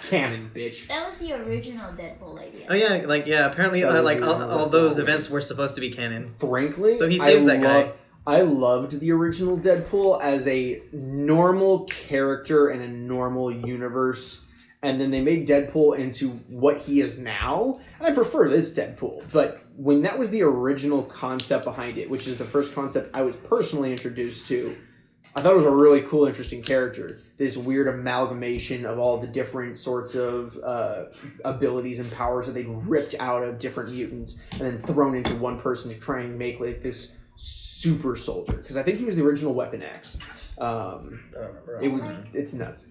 Canon, bitch. that was the original Deadpool idea. oh yeah, like yeah. Apparently, That was like the all original those Deadpool. events were supposed to be canon. Frankly, So he saves that guy. I loved the original Deadpool as a normal character in a normal universe. And then they made Deadpool into what he is now. And I prefer this Deadpool. But when that was the original concept behind it, which is the first concept I was personally introduced to, I thought it was a really cool, interesting character. This weird amalgamation of all the different sorts of abilities and powers that they ripped out of different mutants and then thrown into one person to try and make like this super soldier. Because I think he was the original Weapon X. I don't remember. It's nuts.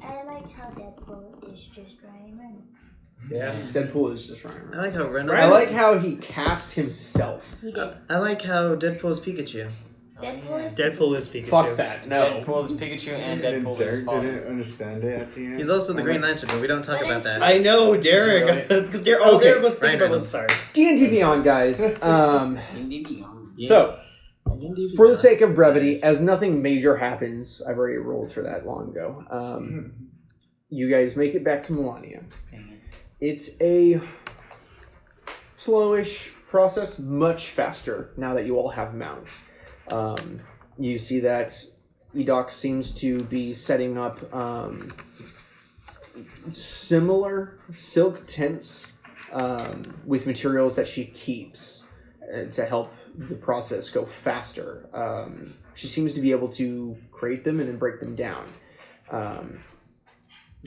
I like how Deadpool is just Ryan Reynolds. Yeah. Deadpool is just Ryan I Reynolds. like how Reynolds. I like how he cast himself. He did. I like how Deadpool's Pikachu. Deadpool is Deadpool is Pikachu. Fuck that, no. Deadpool is Pikachu and And Deadpool is Derek father. didn't understand it at the end. He's also the I'm Green like, Lantern, but we don't talk But about I'm that. I know, Derek. Really? Because Derek. Okay. Derek was thinking Ryan about. Sorry. D&D Beyond, guys. Indeed beyond. So, for the sake of brevity, as nothing major happens, I've already rolled for that long ago. You guys make it back to Milania. It's a slowish process, much faster now that you all have mounts. You see that Edox seems to be setting up similar silk tents with materials that she keeps to help the process go faster. She seems to be able to create them and then break them down.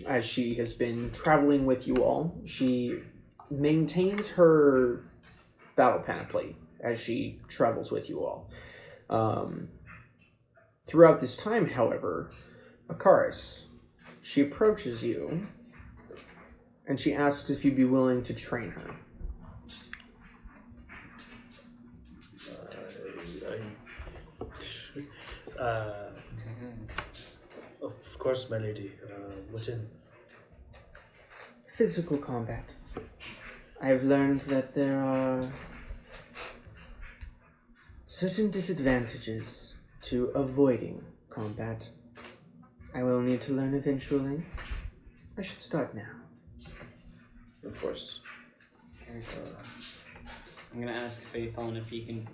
As she has been traveling with you all, she maintains her battle panoply as she travels with you all. Throughout this time, however, Akaris. She approaches you, and she asks if you'd be willing to train her. Of course, my lady. What in? Physical combat. I have learned that there are certain disadvantages to avoiding combat. I will need to learn eventually. I should start now. Of course. I'm gonna ask Faithon if he can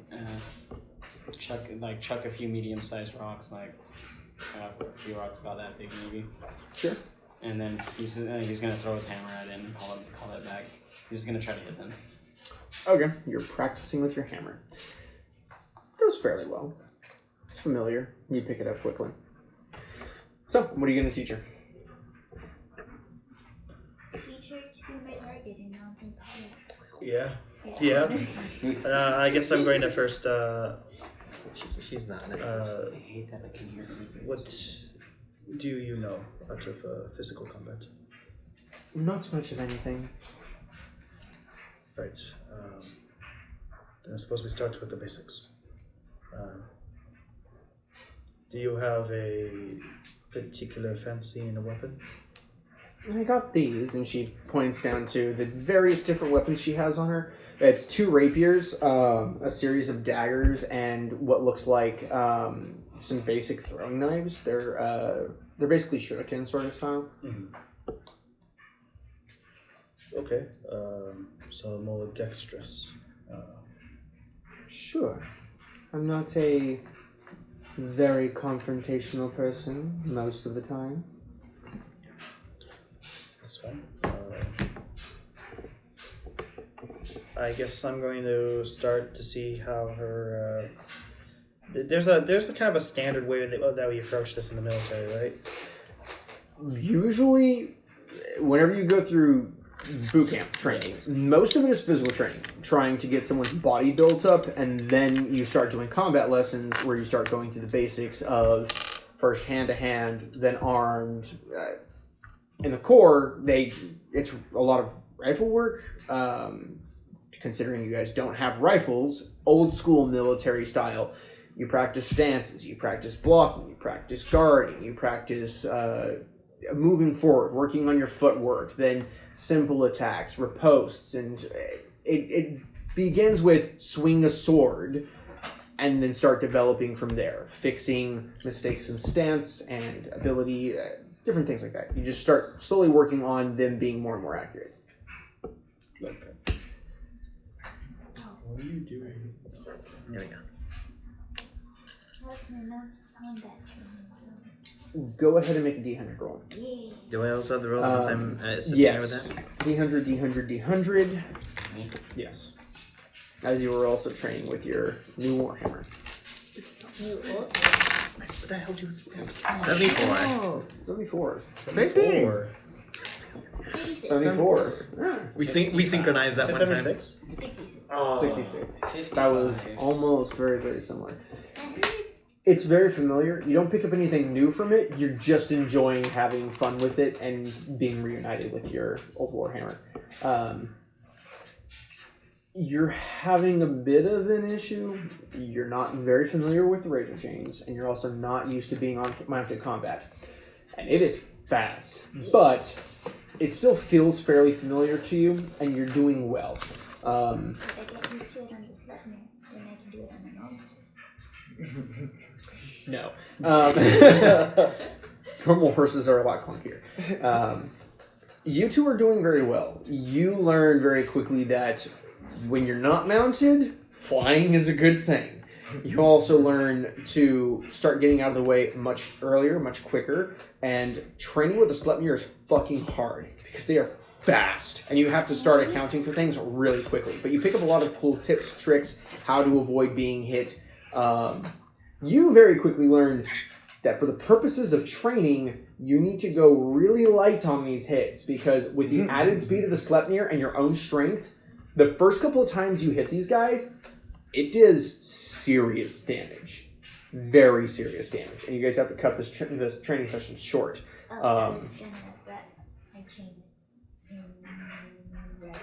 chuck a few medium-sized rocks, like a few rocks about that big, maybe. Sure. And then he's gonna throw his hammer at it and call it back. He's just gonna try to hit them. Okay, you're practicing with your hammer. Goes fairly well. It's familiar. You pick it up quickly. So, what are you going to teach her? Teach her to be my target and not think Yeah. I guess I'm going to first. She's not. I hate that I can hear everything. What do you know out of physical combat? Not much of anything. Right. Then I suppose we start with the basics. Do you have a particular fancy in a weapon? I got these, and she points down to the various different weapons she has on her. It's 2 rapiers, a series of daggers, and what looks like some basic throwing knives. They're basically shuriken sort of style. Mm-hmm. Okay. So more dexterous. Sure. I'm not a very confrontational person most of the time. That's fine. I guess I'm going to start to see how her. There's a kind of a standard way that we approach this in the military, right? Usually, whenever you go through boot camp training, most of it is physical training, trying to get someone's body built up, and then you start doing combat lessons where you start going through the basics of first hand-to-hand, then armed. In the core, it's a lot of rifle work. Considering you guys don't have rifles, old school military style, you practice stances, you practice blocking, you practice guarding, you practice moving forward, working on your footwork, then simple attacks, ripostes, and it begins with swing a sword and then start developing from there, fixing mistakes in stance and ability, different things like that. You just start slowly working on them being more and more accurate. Okay. What are you doing? There we go. How's my mounted combat training? Go ahead and make a D100 roll. Yeah. Do I also have the roll since I'm assisting her with that? D100, D100, D100. Yes. As you were also training with your new Warhammer. What the hell did you? 74. Oh, 74. Same thing. 74. We synchronized that one time. 76? 66. Oh. 66. 55. That was almost very, very similar. It's very familiar. You don't pick up anything new from it. You're just enjoying having fun with it and being reunited with your old Warhammer. You're having a bit of an issue. You're not very familiar with the razor chains, and you're also not used to being on mounted combat. And it is fast, but it still feels fairly familiar to you, and you're doing well. If I get used to it on the Sleipnir, then I can do it on my normal horse. No. Normal horses are a lot clunkier. You two are doing very well. You learn very quickly that when you're not mounted, flying is a good thing. You also learn to start getting out of the way much earlier, much quicker, and training with a Sleipnir is fucking hard because they are fast, and you have to start accounting for things really quickly. But you pick up a lot of cool tips, tricks, how to avoid being hit. You very quickly learned that for the purposes of training, you need to go really light on these hits because with the added speed of the Sleipnir and your own strength, the first couple of times you hit these guys, it does serious damage. very serious damage, and you guys have to cut this training session short. Oh, I was gonna I changed in reds.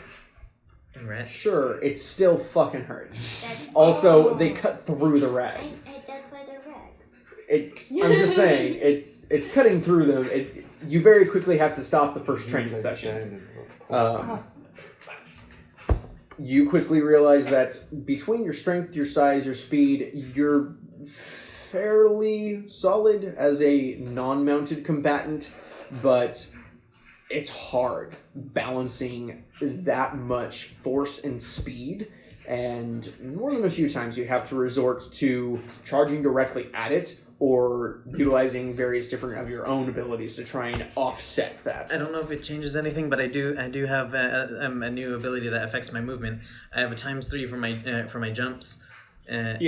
And rats. Sure, it still fucking hurts. That's Also, they cut through the rags. that's why they're rags. I'm just saying, it's cutting through them. You very quickly have to stop the first training session. You quickly realize that between your strength, your size, your speed, you're fairly solid as a non-mounted combatant, but it's hard balancing that much force and speed, and more than a few times you have to resort to charging directly at it or utilizing various different of your own abilities to try and offset that. I don't know if it changes anything, but I do have a new ability that affects my movement. I have a ×3 for my jumps. And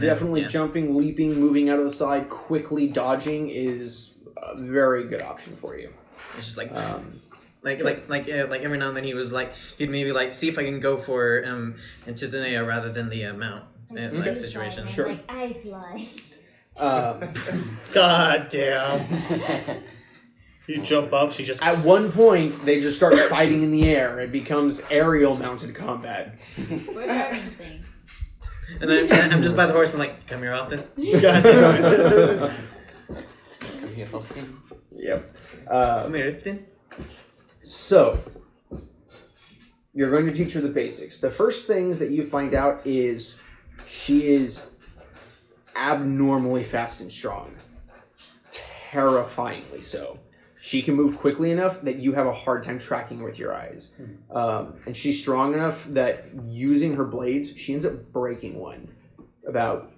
definitely then, jumping, leaping, moving out of the side, quickly dodging is a very good option for you. It's just like every now and then he'd maybe see if I can go for Antithenaia rather than the mount situation. Sure. Like I fly. God damn. You jump up, she just... At one point, they just start fighting in the air. It becomes aerial mounted combat. We're learning things. And I'm just by the horse and come here often. God damn it. Come here often. Yep. Come here often. So, you're going to teach her the basics. The first things that you find out is she is abnormally fast and strong. Terrifyingly so. She can move quickly enough that you have a hard time tracking with your eyes. And she's strong enough that using her blades, she ends up breaking one about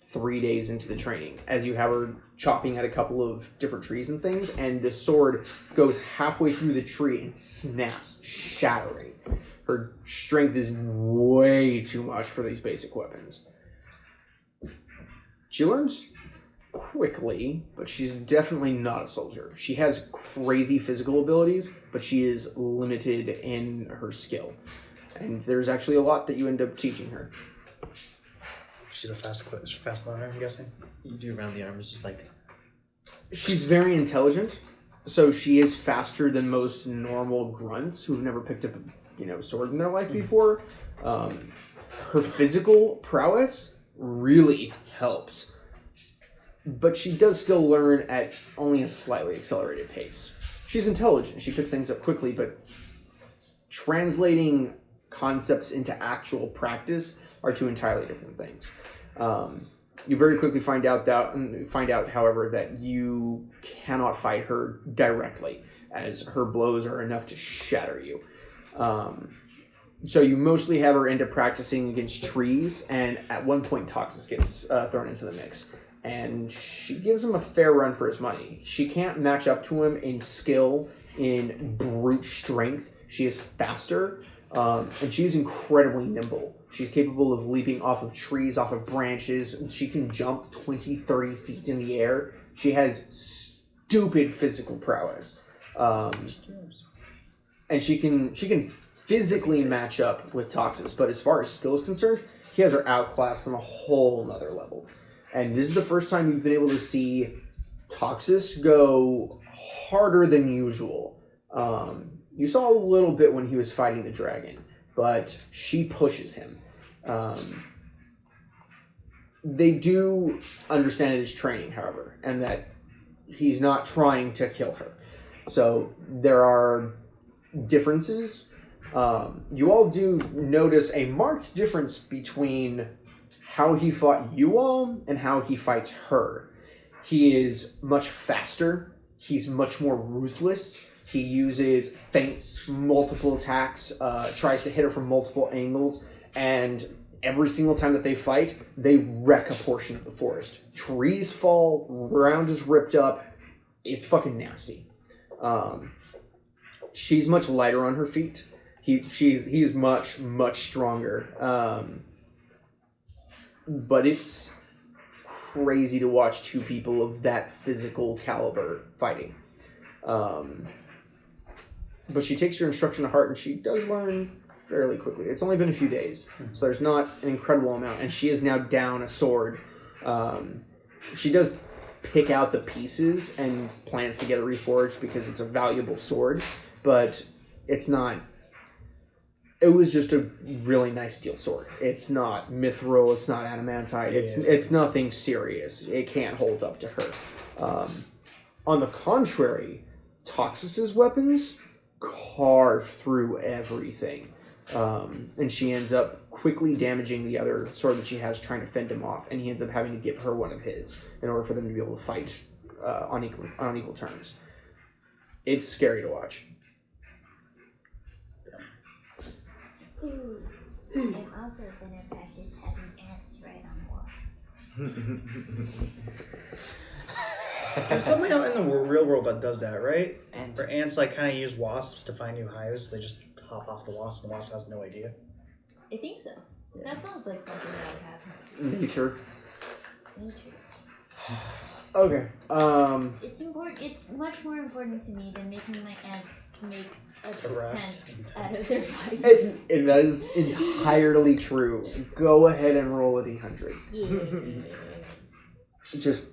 3 days into the training, as you have her chopping at a couple of different trees and things, and the sword goes halfway through the tree and snaps, shattering. Her strength is way too much for these basic weapons. She learns quickly, but she's definitely not a soldier. She has crazy physical abilities, but she is limited in her skill. And there's actually a lot that you end up teaching her. She's a fast learner, I'm guessing. You do around the arms, just She's very intelligent, so she is faster than most normal grunts who've never picked up a sword in their life before. Her physical prowess really helps, but she does still learn at only a slightly accelerated pace. She's intelligent, she picks things up quickly, but translating concepts into actual practice are two entirely different things. You very quickly find out, however, that you cannot fight her directly, as her blows are enough to shatter you. So you mostly have her end up practicing against trees, and at one point Toxus gets thrown into the mix. And she gives him a fair run for his money. She can't match up to him in skill, in brute strength. She is faster, and she's incredibly nimble. She's capable of leaping off of trees, off of branches. She can jump 20, 30 feet in the air. She has stupid physical prowess. And she can physically match up with Toxus, but as far as skill is concerned, he has her outclassed on a whole nother level. And this is the first time you've been able to see Toxus go harder than usual. You saw a little bit when he was fighting the dragon, but she pushes him. They do understand it is training, however, and that he's not trying to kill her. So there are differences. You all do notice a marked difference between how he fought you all and how he fights her. He is much faster. He's much more ruthless. He uses feints, multiple attacks, tries to hit her from multiple angles, and every single time that they fight, they wreck a portion of the forest. Trees fall, ground is ripped up. It's fucking nasty. She's much lighter on her feet. He is much, much stronger. But it's crazy to watch two people of that physical caliber fighting. But she takes her instruction to heart, and she does learn fairly quickly. It's only been a few days, so there's not an incredible amount. And she is now down a sword She does pick out the pieces and plans to get it reforged because it's a valuable sword, but it's not. It was just a really nice steel sword. It's not mithril. It's not adamantite. It's nothing serious. It can't hold up to her. On the contrary, Toxis's weapons carve through everything, and she ends up quickly damaging the other sword that she has, trying to fend him off, and he ends up having to give her one of his in order for them to be able to fight on equal terms. It's scary to watch. Ooh. I'm also gonna practice having ants ride on wasps. There's something out in the real world that does that, right? And Where ants like kind of use wasps to find new hives. They just hop off the wasp, and the wasp has no idea. I think so. That sounds like something that would happen. Nature. Nature. Okay. It's important. It's much more important to me than making my ants make a raft. tent out of their bodies. That is entirely true. Go ahead and roll a d100. Yeah. Just,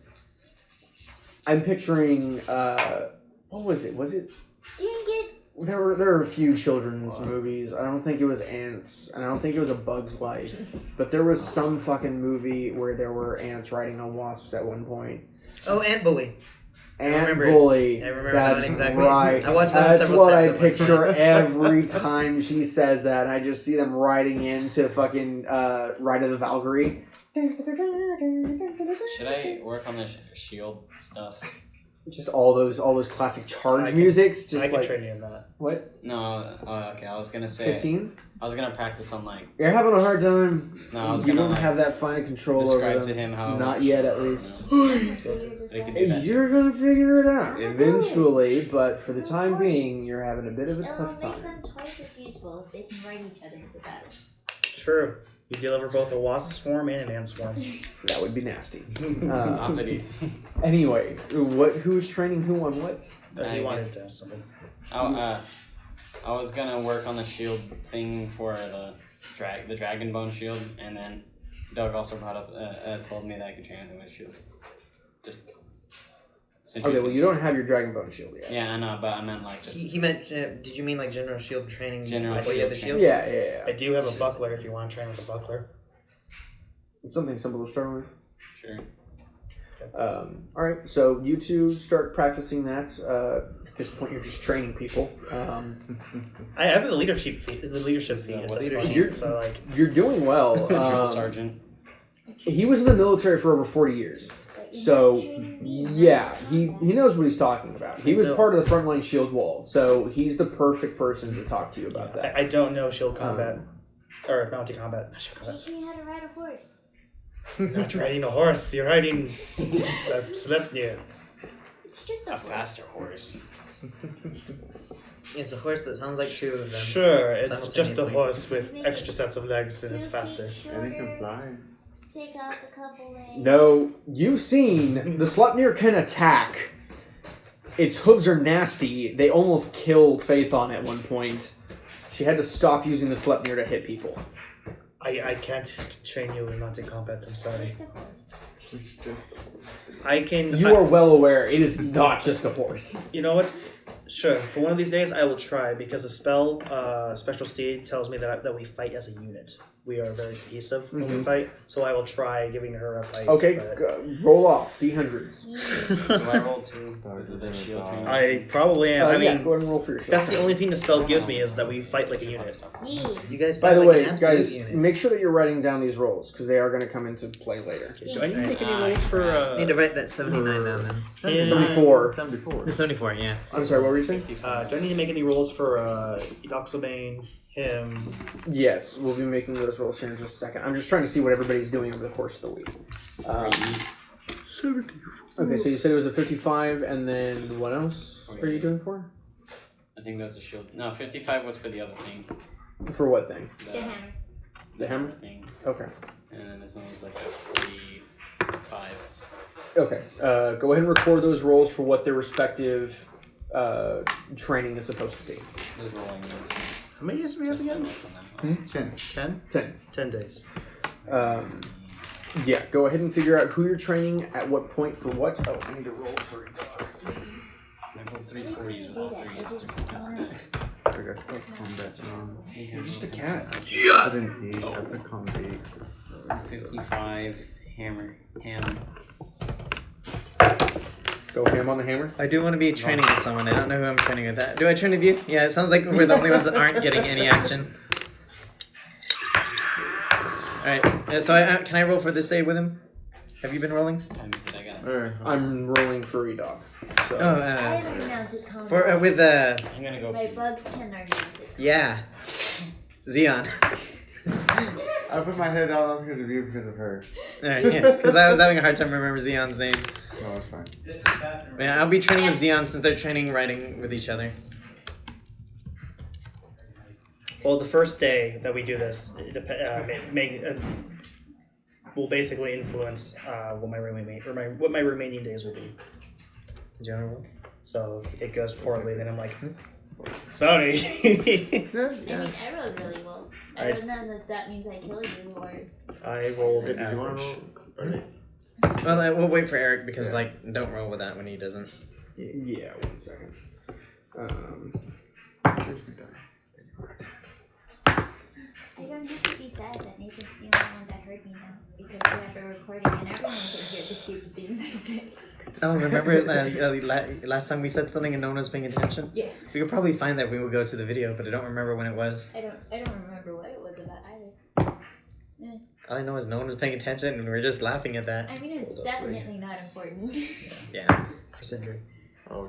I'm picturing. What was it? Was it? Dang it! There were a few children's movies. I don't think it was Ants, and I don't think it was A Bug's Life, but there was some fucking movie where there were ants riding on wasps at one point. Oh, Ant Bully. Ant Bully. I remember that one exactly. Right. I watched that That's several what times. I picture every time she says that. I just see them riding into fucking Ride of the Valkyrie. should I work on the shield stuff? Just all those classic charge I can- musics. Just I can like train you in that. what? No, okay. I was gonna say 15? I was gonna practice on like. You're having a hard time. No, I was You gonna don't like, have that fine control over describe them. to him how. Not yet, at least. They can do that. You're gonna figure it out I'm gonna do it. eventually, but for the It's time important. being, you're having a bit of a It'll tough make time. them twice as useful if they can ride each other into battle. True. You deliver both a wasp swarm and an ant swarm. That would be nasty. Stop it. Anyway, who's training who on what? You wanted to ask something. I was gonna work on the shield thing for the dragon bone shield, and then Doug also brought up told me that I could train with a shield. Just. Okay, well, you don't have your Dragon Bone shield yet. Yeah, I know, but I meant like just. He meant. Did you mean like General Shield training? General before you had the Shield shield? Yeah. I do have a buckler if you want to train with a buckler. It's something simple to start with. Sure. All right, so you two start practicing that. At this point, you're just training people. I have the leadership feat. That's You're- fun. So like, You're doing well. Drill sergeant. He was in the military for over 40 years. But you're So, not training me. yeah, he knows what he's talking about. He was So- part of the frontline shield wall, so he's the perfect person to talk to you about that. I don't know shield combat or mounted combat. Not shield combat. Teach me how to ride a horse. Not riding a horse. You're riding a Sleipnir. It's just a A horse. faster horse. It's a horse that sounds like two of them. Sure, it's just a simultaneously. horse with extra sets of legs and it's 2 faster. feet And it can shorter, fly. take off a couple legs. No, you've seen the Sleipnir can attack. Its hooves are nasty. They almost killed Phaethon at one point. She had to stop using the Sleipnir to hit people. I can't train you in mounted combat. I'm sorry. Just a horse. It's just I can. You are well aware it is not just a horse. You know what? Sure. For one of these days, I will try because the spell, Special Steed, tells me that we fight as a unit. We are very cohesive when we fight, so I will try giving her a fight. Okay, but roll off D100s. Do I roll two? Is it the shield thing? I probably am. I yeah, mean, go ahead and roll for your shield. that's the only thing the spell gives me is that we fight like a unit. Yeah. You guys By fight the like way, an absolute guys, unit. make sure that you're writing down these rolls because they are going to come into play later. Do I need to make any rolls for? Need to write that 79 down then. 74. 74. The 74, yeah. I'm sorry, what were you saying? Do I need to make any rolls for Edoxobane, him? Yes, we'll be making those rolls here in just a second. I'm just trying to see what everybody's doing over the course of the week. Okay, so you said it was a 55, and then what else are you doing for? I think that's a shield. No, 55 was for the other thing. For what thing? The hammer. The hammer? Thing. Okay. And then this one was like a 45. Okay, go ahead and record those rolls for what their respective training is supposed to be. Just rolling those. How many days do we have again? 10. 10? 10. 10 days. Yeah, go ahead and figure out who you're training at what point for what. Oh, I need to roll for it. Level 340s with all three. I guess put combat on. You're just a cat. I put an 8. I put combat 8. 55 ham. Go ham on the hammer. I do want to be training with someone. I don't know who I'm training with. That. Do I train with you? Yeah, it sounds like we're the only ones that aren't getting any action. Alright, so can I roll for this day with him? Have you been rolling? Time is it? I got it. I'm rolling for E-Dog. So. Oh, I haven't mounted combat. for with I'm gonna go. My bugs can learn mounted. yeah, Xeon. I put my head out because of you, because of her. Alright, yeah, because I was having a hard time remembering Xeon's name. No, it's fine. This is bathroom. Yeah, I'll be training with Xeon since they're training riding with each other. Well, the first day that we do this will basically influence what my remaining days will be. Did you want to roll? So if it goes poorly, then I'm like, sorry. Yeah, I mean, I rolled really well. I don't know if that means I kill you or. I rolled Did you want average. to roll? Well, we'll wait for Eric because don't roll with that when he doesn't. Yeah, 1 second. I don't have to be sad that Nathan's the only one that heard me now because we have a recording and everyone can hear the stupid things I say. Oh, remember last time we said something and no one was paying attention? Yeah. We could probably find that when we go to the video, but I don't remember when it was. I don't remember what it was about either. All I know is no one was paying attention and we were just laughing at that. I mean, it's definitely not important. Yeah. For Sindri. Oh,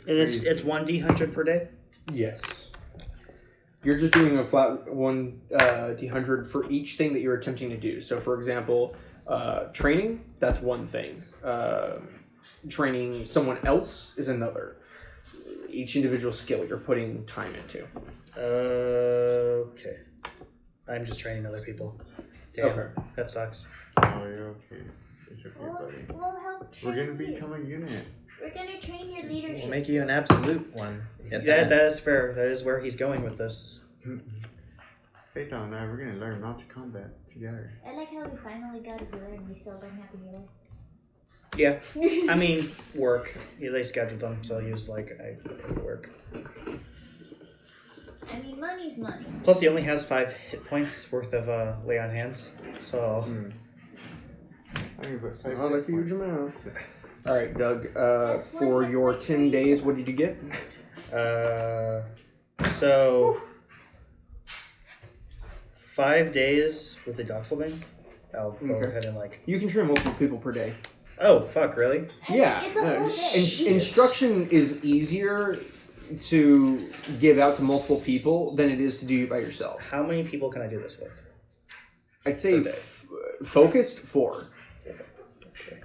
And it's 1d100 per day? Yes. You're just doing a flat 1 D100 for each thing that you're attempting to do. So, for example, training, that's one thing. Training someone else is another. Each individual skill you're putting time into. Okay. I'm just training other people. Damn, Okay. that sucks. Oh, you're okay. It's okay, buddy. We'll help train We're gonna you. become a unit. We're gonna train your leadership. We'll make you an skills. absolute one. Yeah, that is fair. That is where he's going with this. Faith and I, we're gonna learn not to combat together. I like how we finally got a healer and we still don't have a healer. Yeah. I mean, work. Yeah, they scheduled them, so he was like, I work. I mean, money's money. Plus, he only has 5 hit points worth of lay on hands. So, I mean, but save Not a hit huge points. amount. Alright, Doug, That's one for hit your point 10 for you. days, what did you get? so 5 days with the Doxelbing. I'll go Okay. ahead and like. You can train multiple people per day. Oh fuck! Really? I mean, Yeah. it's a whole day. Instruction is easier to give out to multiple people than it is to do it by yourself. How many people can I do this with? I'd say Per day. focused 4.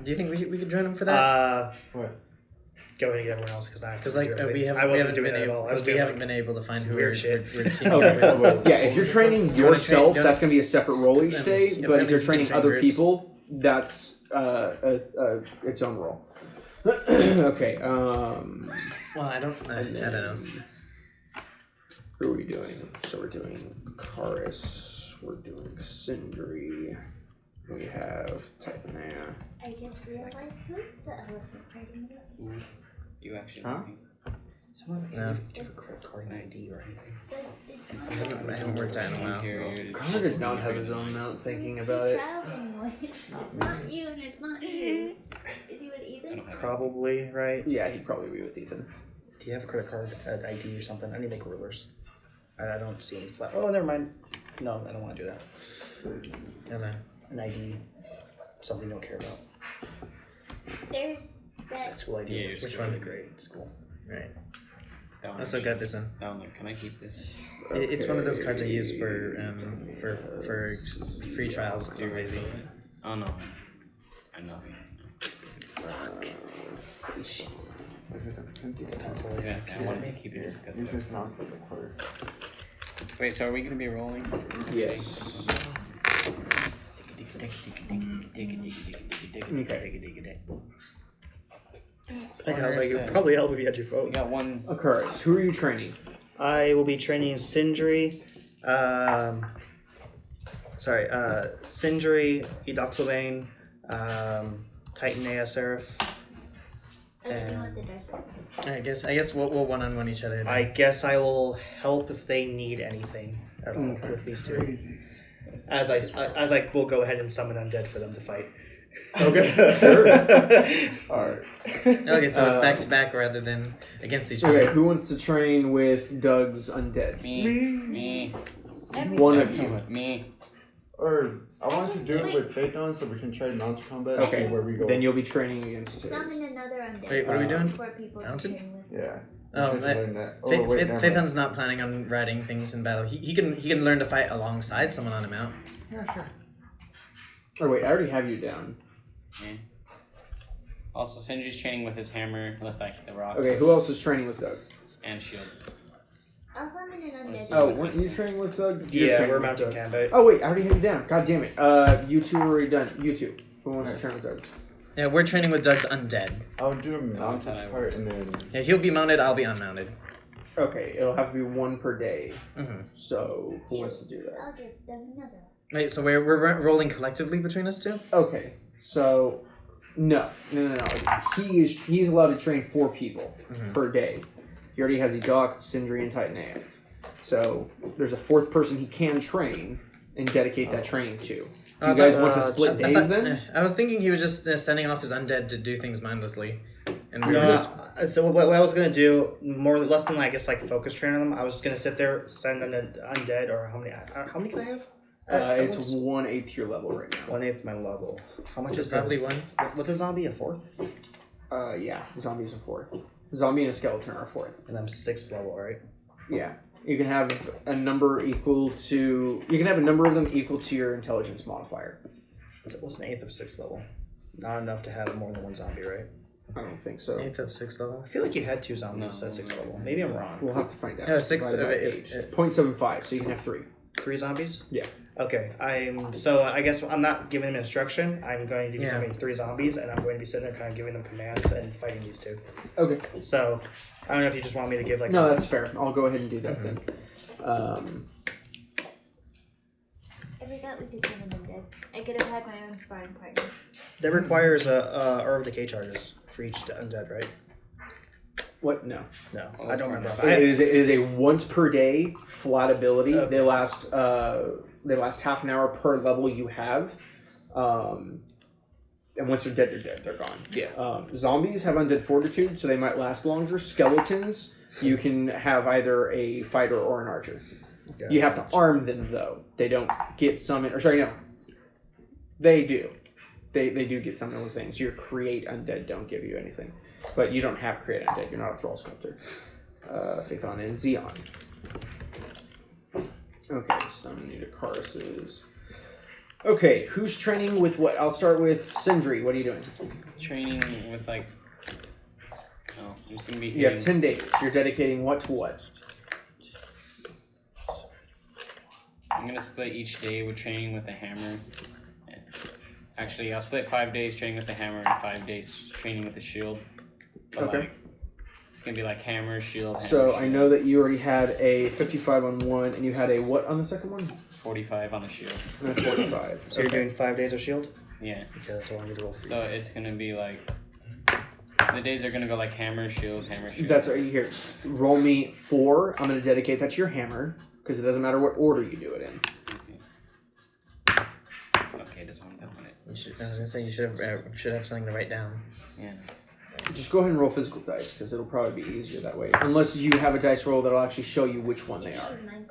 Do you think we could join him for that? What? Go ahead and get everyone else because Because we I wasn't doing been that at able, all. I was because we doing haven't been able to find some who weird we're, shit. we're teaming with. Yeah, if you're training You wanna yourself, train- that's going to be a separate role each day. Yeah, But if you're you can training train other groups. people, that's its own role. Okay. Well, I don't know. Who are we doing? So we're doing Karis. We're doing Sindri. We have Titania. I just realized who's the elephant party with? You actually. Huh? No. credit card and ID or anything. I haven't worked out in a while. Connor does not have his own mount thinking about it. Traveling with? It's not you and it's not you. Is he with Ethan? Probably right. Yeah, he'd probably be with Ethan. Do you have a credit card ID or something? I need to make rulers. I don't see any flat. Oh, never mind. No, I don't want to do that. I don't know. An ID, something you don't care about. There's A that. school ID. Yeah, your Which school one? ID. Grade school. Right. That one Also got this one. That one, can I keep this? It's one of those cards I use for free trials because I'm lazy. Oh no. I know. Is it a pencil? It's a pencil. I was gonna say, I wanted to keep it just because You of just knocked with the card. Wait, so are we gonna be rolling? Yes. I was like, it would probably help if you had your We phone. got ones. Akaris, who are you training? I will be training Sindri Sindri, Edoxylbane, Titanea Seraph. Okay, do you want the dice roll? I guess we'll one-on-one each other. Then. I guess I will help if they need anything at all Okay. with these two. Crazy. As I will go ahead and summon undead for them to fight. Okay, sure. Alright. Okay, so it's back to back rather than against each Okay, other. who wants to train with Doug's undead? Me. One of you. Everyone. Me. Or I I wanted to can- do it wait. with Faith on so we can try mounted combat Okay. and see where we go. Then you'll be training against Summon Tiz. another undead. Wait, what are we doing? For people Mounted? to train with. Yeah. Oh, I'm trying to learn that. Oh, Faith, wait, Faith, never mind. Faithon's not planning on riding things in battle. He can learn to fight alongside someone on a mount. Yeah, sure. Oh wait, I already have you down. Yeah. Also, Sindri's training with his hammer, with like the rocks. Okay, who else is training with Doug? And shield. I'll summon an undead. Oh, weren't you training with Doug? You're Yeah, training we're with mounting Doug. combat. Oh wait, I already have you down. God damn it. You two are already done. You two. Who wants to train with Doug? Yeah, we're training with Doug's undead. I'll do a that's mounted how I part and then. Yeah, he'll be mounted. I'll be unmounted. Okay, it'll have to be one per day. Mm-hmm. So who wants to do that? I'll give them another. Wait, so we're rolling collectively between us two? Okay, so no. He's allowed to train 4 people Mhm. per day. He already has Edoc, Sindri, and Titanea. So there's a 4th person he can train and dedicate that training to. You I guys thought- want to split I days thought- then? I was thinking he was just sending off his undead to do things mindlessly. And we were No, just... so what I was gonna do less than I guess like focus train on them. I was just gonna sit there, send an undead, or how many can I have? It's 1/8 your level right now. 1/8 my level. How much Is it is zombie that? one? What's a zombie? A 4th? Yeah, zombies are 4th. Zombie and a skeleton are 4th. And I'm 6th level, right? Yeah. You can have a number equal to... You can have a number of them equal to your intelligence modifier. What's an 8th of 6th level? Not enough to have more than one zombie, right? I don't think so. 8th of 6th level. I feel like you had 2 zombies No. at 6th level. Maybe I'm wrong. We'll have to find out. No, 6 Divided by of it- 8. it- 0.75, so you can have 3. 3 zombies? Yeah. Okay, so I guess I'm not giving them instruction. I'm going to be Yeah. summoning 3 zombies, and I'm going to be sitting there kind of giving them commands and fighting these 2. Okay. So I don't know if you just want me to give like. No, that's fair. I'll go ahead and do that then. I forgot we could summon undead. I could have had my own sparring partners. That requires a Herb Decay charges for each undead, right? What? No. No, I don't remember. It is a once per day flat ability. Okay. They last half an hour per level you have. And once they're dead, they're dead. They're gone. Yeah. Zombies have undead fortitude, so they might last longer. Skeletons, you can have either a fighter or an archer. You have to arm them though. They don't get summoned. Or sorry, no. They do. They do get summoned with things. Your create undead don't give you anything, but you don't have create undead. You're not a thrall sculptor. Phaethon and Xeon. Okay, summon you to Cars's. Okay, who's training with what? I'll start with Sindri. What are you doing? Training with like. Oh, I'm just gonna be. You have hitting- 10 days. You're dedicating what to what? I'm gonna split each day with training with a hammer. Actually, I'll split 5 days training with the hammer and 5 days training with the shield. But Okay. like, it's gonna be like hammer, shield, hammer, So shield. I know that you already had a 55 on one, and you had a what on the second one? 45 on the shield. And a 45. So you're doing 5 days of shield? Yeah. Okay, that's all I need to roll for. So it's gonna be like. The days are gonna go like hammer, shield, hammer, shield. That's right here. Roll me 4. I'm going to dedicate that to your hammer, because it doesn't matter what order you do it in. Okay, doesn't want that on it. I was gonna say you should have something to write down. Yeah. Just go ahead and roll physical dice, because it'll probably be easier that way. Unless you have a dice roll that'll actually show you which one they are. Use mine.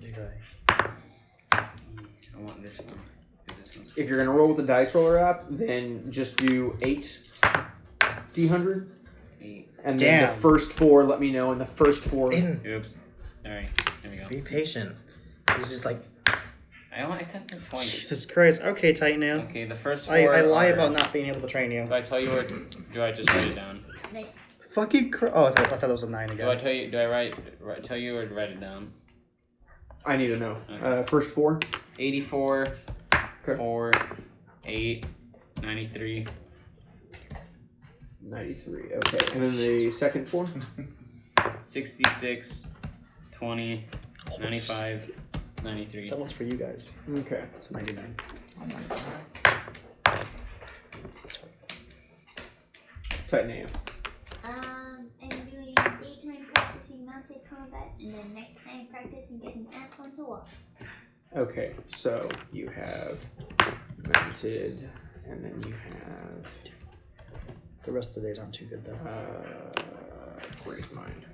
Okay. I want this one. Because this one's. If you're going to roll with the dice roller app, then just do 8 D100. 8. And then the Damn. first 4, let me know, and the first 4... Oops. Alright, here we go. Be patient. He's just like, I took the 20. Jesus Christ. Okay, Titan now. Okay, the first 4 I lie are- about not being able to train you. Do I tell you or do I just write it down? Nice. Fucking oh, I thought it was a 9 Do again. I tell you? Do I tell you or write it down? I need to know. Okay. First 4. 84, Okay. 4, 8, 93. 93. Okay. And then the second 4. 66, 20, 95, 93. That one's for you guys. Okay. It's 99. Titania. I'm doing daytime practicing mounted combat, and then nighttime practicing getting ants onto walls. Okay, so you have mounted, and then you have The rest of the days aren't too good though. Great Mind.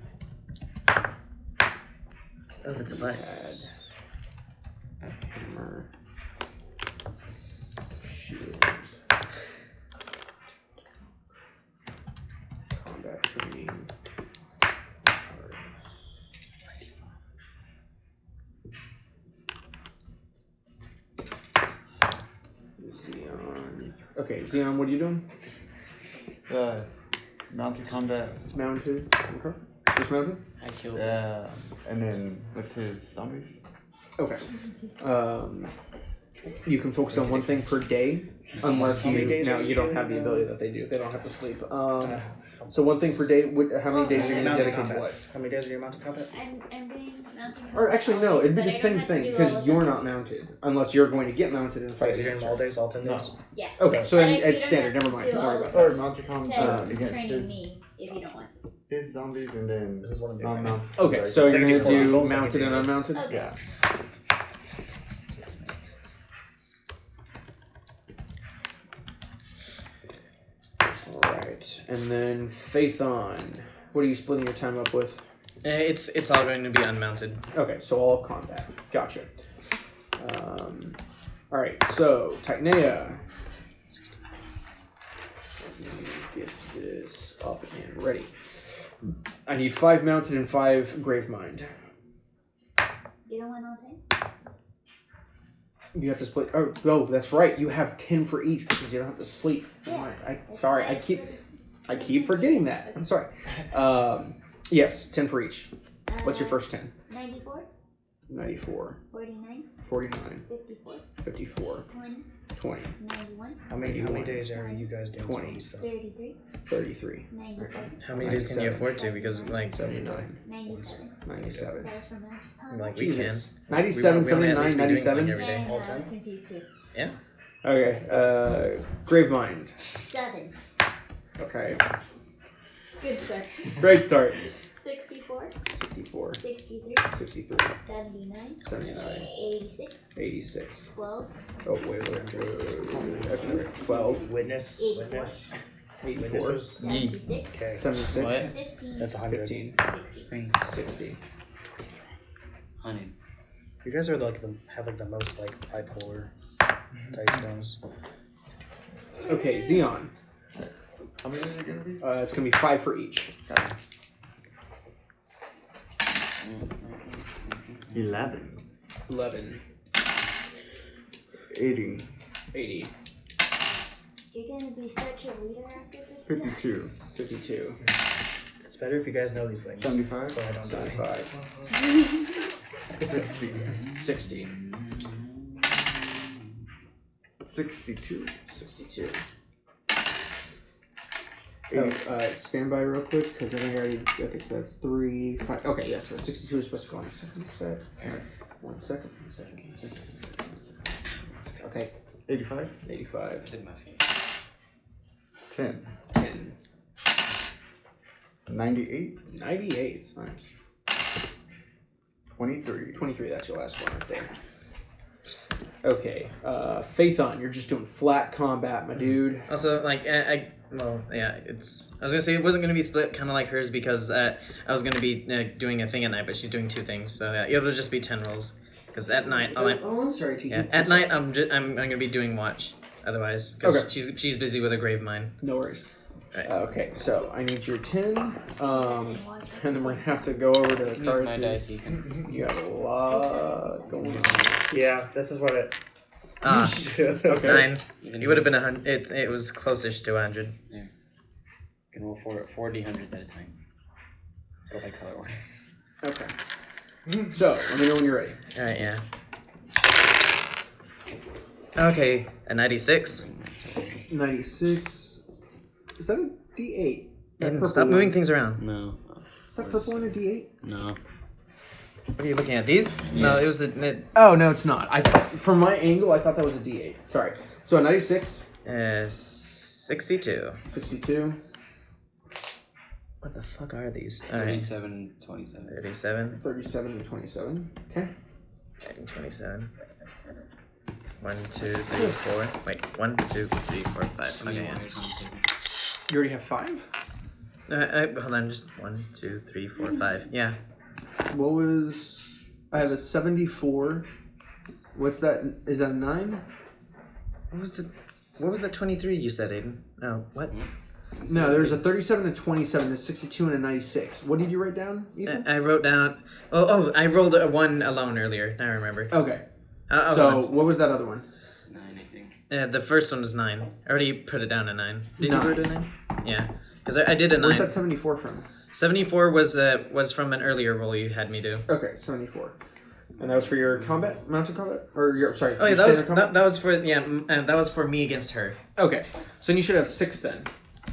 Oh, that's a You black. had hammer, shield, combat training, cards. Xeon. Okay, Xeon, what are you doing? Mounted combat. Mounted. Okay. Just mounted? I killed Yeah. And then with his zombies. Okay. You can focus on one thing per day, unless How many days no, are you you don't doing, have the ability that they do. They don't have to sleep. So So one thing per day. How many days are you going to mounted dedicate to combat. what? How many days are you mounted combat? I'm doing mounted combat. Or actually, no, always, it'd be but the I same don't have to thing do all because of you're them. not mounted, unless you're going to get mounted and Right, fight so you're doing against all her. days, all 10 days? Yeah. Okay, so But then you it's don't standard. have Never to mind. do Don't worry all about Or that. mounted combat Ted against training me if you don't want to. his zombies and then This is what I'm doing right now. non-mounted. Okay, like- so So you're you going do to four do levels, mounted like and you do. unmounted. Okay. Yeah. All right, and then Phaethon. What are you splitting your time up with? It's all going to be unmounted. Okay, so all combat. Gotcha. All right, so Titania. Let me get this up and ready. I need 5 mounted and 5 Gravemind. You don't want all 10? You have to split. Oh, no, that's right. You have 10 for each because you don't have to sleep. Yeah, Never mind. That's Sorry, why I keep split I keep forgetting that. I'm sorry. Yes, 10 for each. it. What's your first 10? 94, 94, 49, 49, 54, 54, 20, 20, 91, How many 91. days are you guys doing 20. zombie stuff? 33, 33, 97, How many days can you 97. afford to? Because like 79, 97. 97. That was from mounted combat. Like we can. Jesus. 97, We wanna at 79, least be doing something 97. every day. And All I 10? was confused too. Okay, Gravemind. 7. Okay, Good start. great start. 64, 64, 63, 63, 79, 79, 86, 86. 12, Oh, wait. Okay, 12, Witness. 84, Witness. 84, Witnesses. 76, Okay. 76, What? 15, That's 100. 15, 60. 60. 100. You guys are like have like the most like bipolar dice rolls. Okay, Xeon. How many is it gonna be? It's going to be 5 for each. 11. 11, 80. 80, You're gonna be such a leader after this. stuff. 52. 52, It's better if you guys know these things. 75. So I don't die. 75, 60. 60, 62. 62. Oh, stand by real quick, because I think I already. Okay, so that's 3, 5. Okay, yes, so 62 is supposed to go on the second set. One second. Okay, 85. 85, It's in my face. 10. 10, 98. 98. Nice. 23. 23, that's your last one right there. Okay, Phaethon, you're just doing flat combat, my dude. Also, like, well, yeah, it's. I was gonna say it wasn't gonna be split, kind of like hers, because I was gonna be doing a thing at night, but she's doing 2 things, so yeah, it'll just be 10 rolls. Because at night, I'm sorry, Tiki. yeah, at night I'm gonna be doing watch. Otherwise, because Okay. she's busy with a grave mine. No worries. Right. Okay, so I need your 10, and then we're gonna have to go over to Use my dice, Cars's. Ethan. You have a lot going on. Yeah, this is what it. Ah, Okay. 9. You would have been 100. It was closest to 100. You can roll 40 hundreds at a time. Go by color order. Okay. So, let me know when you're ready. All right, yeah. Okay, a 96. 96. Is that a D8? That And purple stop moving one. things around. No. Is that purple in a D8? No. What are you looking at? These? No, it was a... Oh, no, it's not. From my angle, I thought that was a D8. Sorry. So a 96. 62. 62. What the fuck are these? All right. 37, 27. 37. 37 and 27. Okay. Adding 27. 1, 2, 3, 4. Wait, 1, 2, 3, 4, 5. Okay, yeah. You already have 5? Hold on, just 1, 2, 3, 4, 5. Yeah. What was... I have a 74. What's that? Is that a 9? What was the 23 you said, Aiden? Oh, what? No, there's a 37 and 27, a 62 and a 96. What did you write down, Ethan? I wrote down... I rolled a 1 alone earlier. Now I remember. Okay. Hold So, on. what was that other one? 9, I think. The first one was 9. I already put it down to 9. Did 9. you put it a 9? Yeah. Because I did a 9. Where's that 74 from? 74 was from an earlier roll you had me do. Okay, 74. And that was for your combat, mounted combat? Or your, sorry. Oh yeah, your that was standard combat? that was for that was for me against her. Okay, so then you should have 6 then.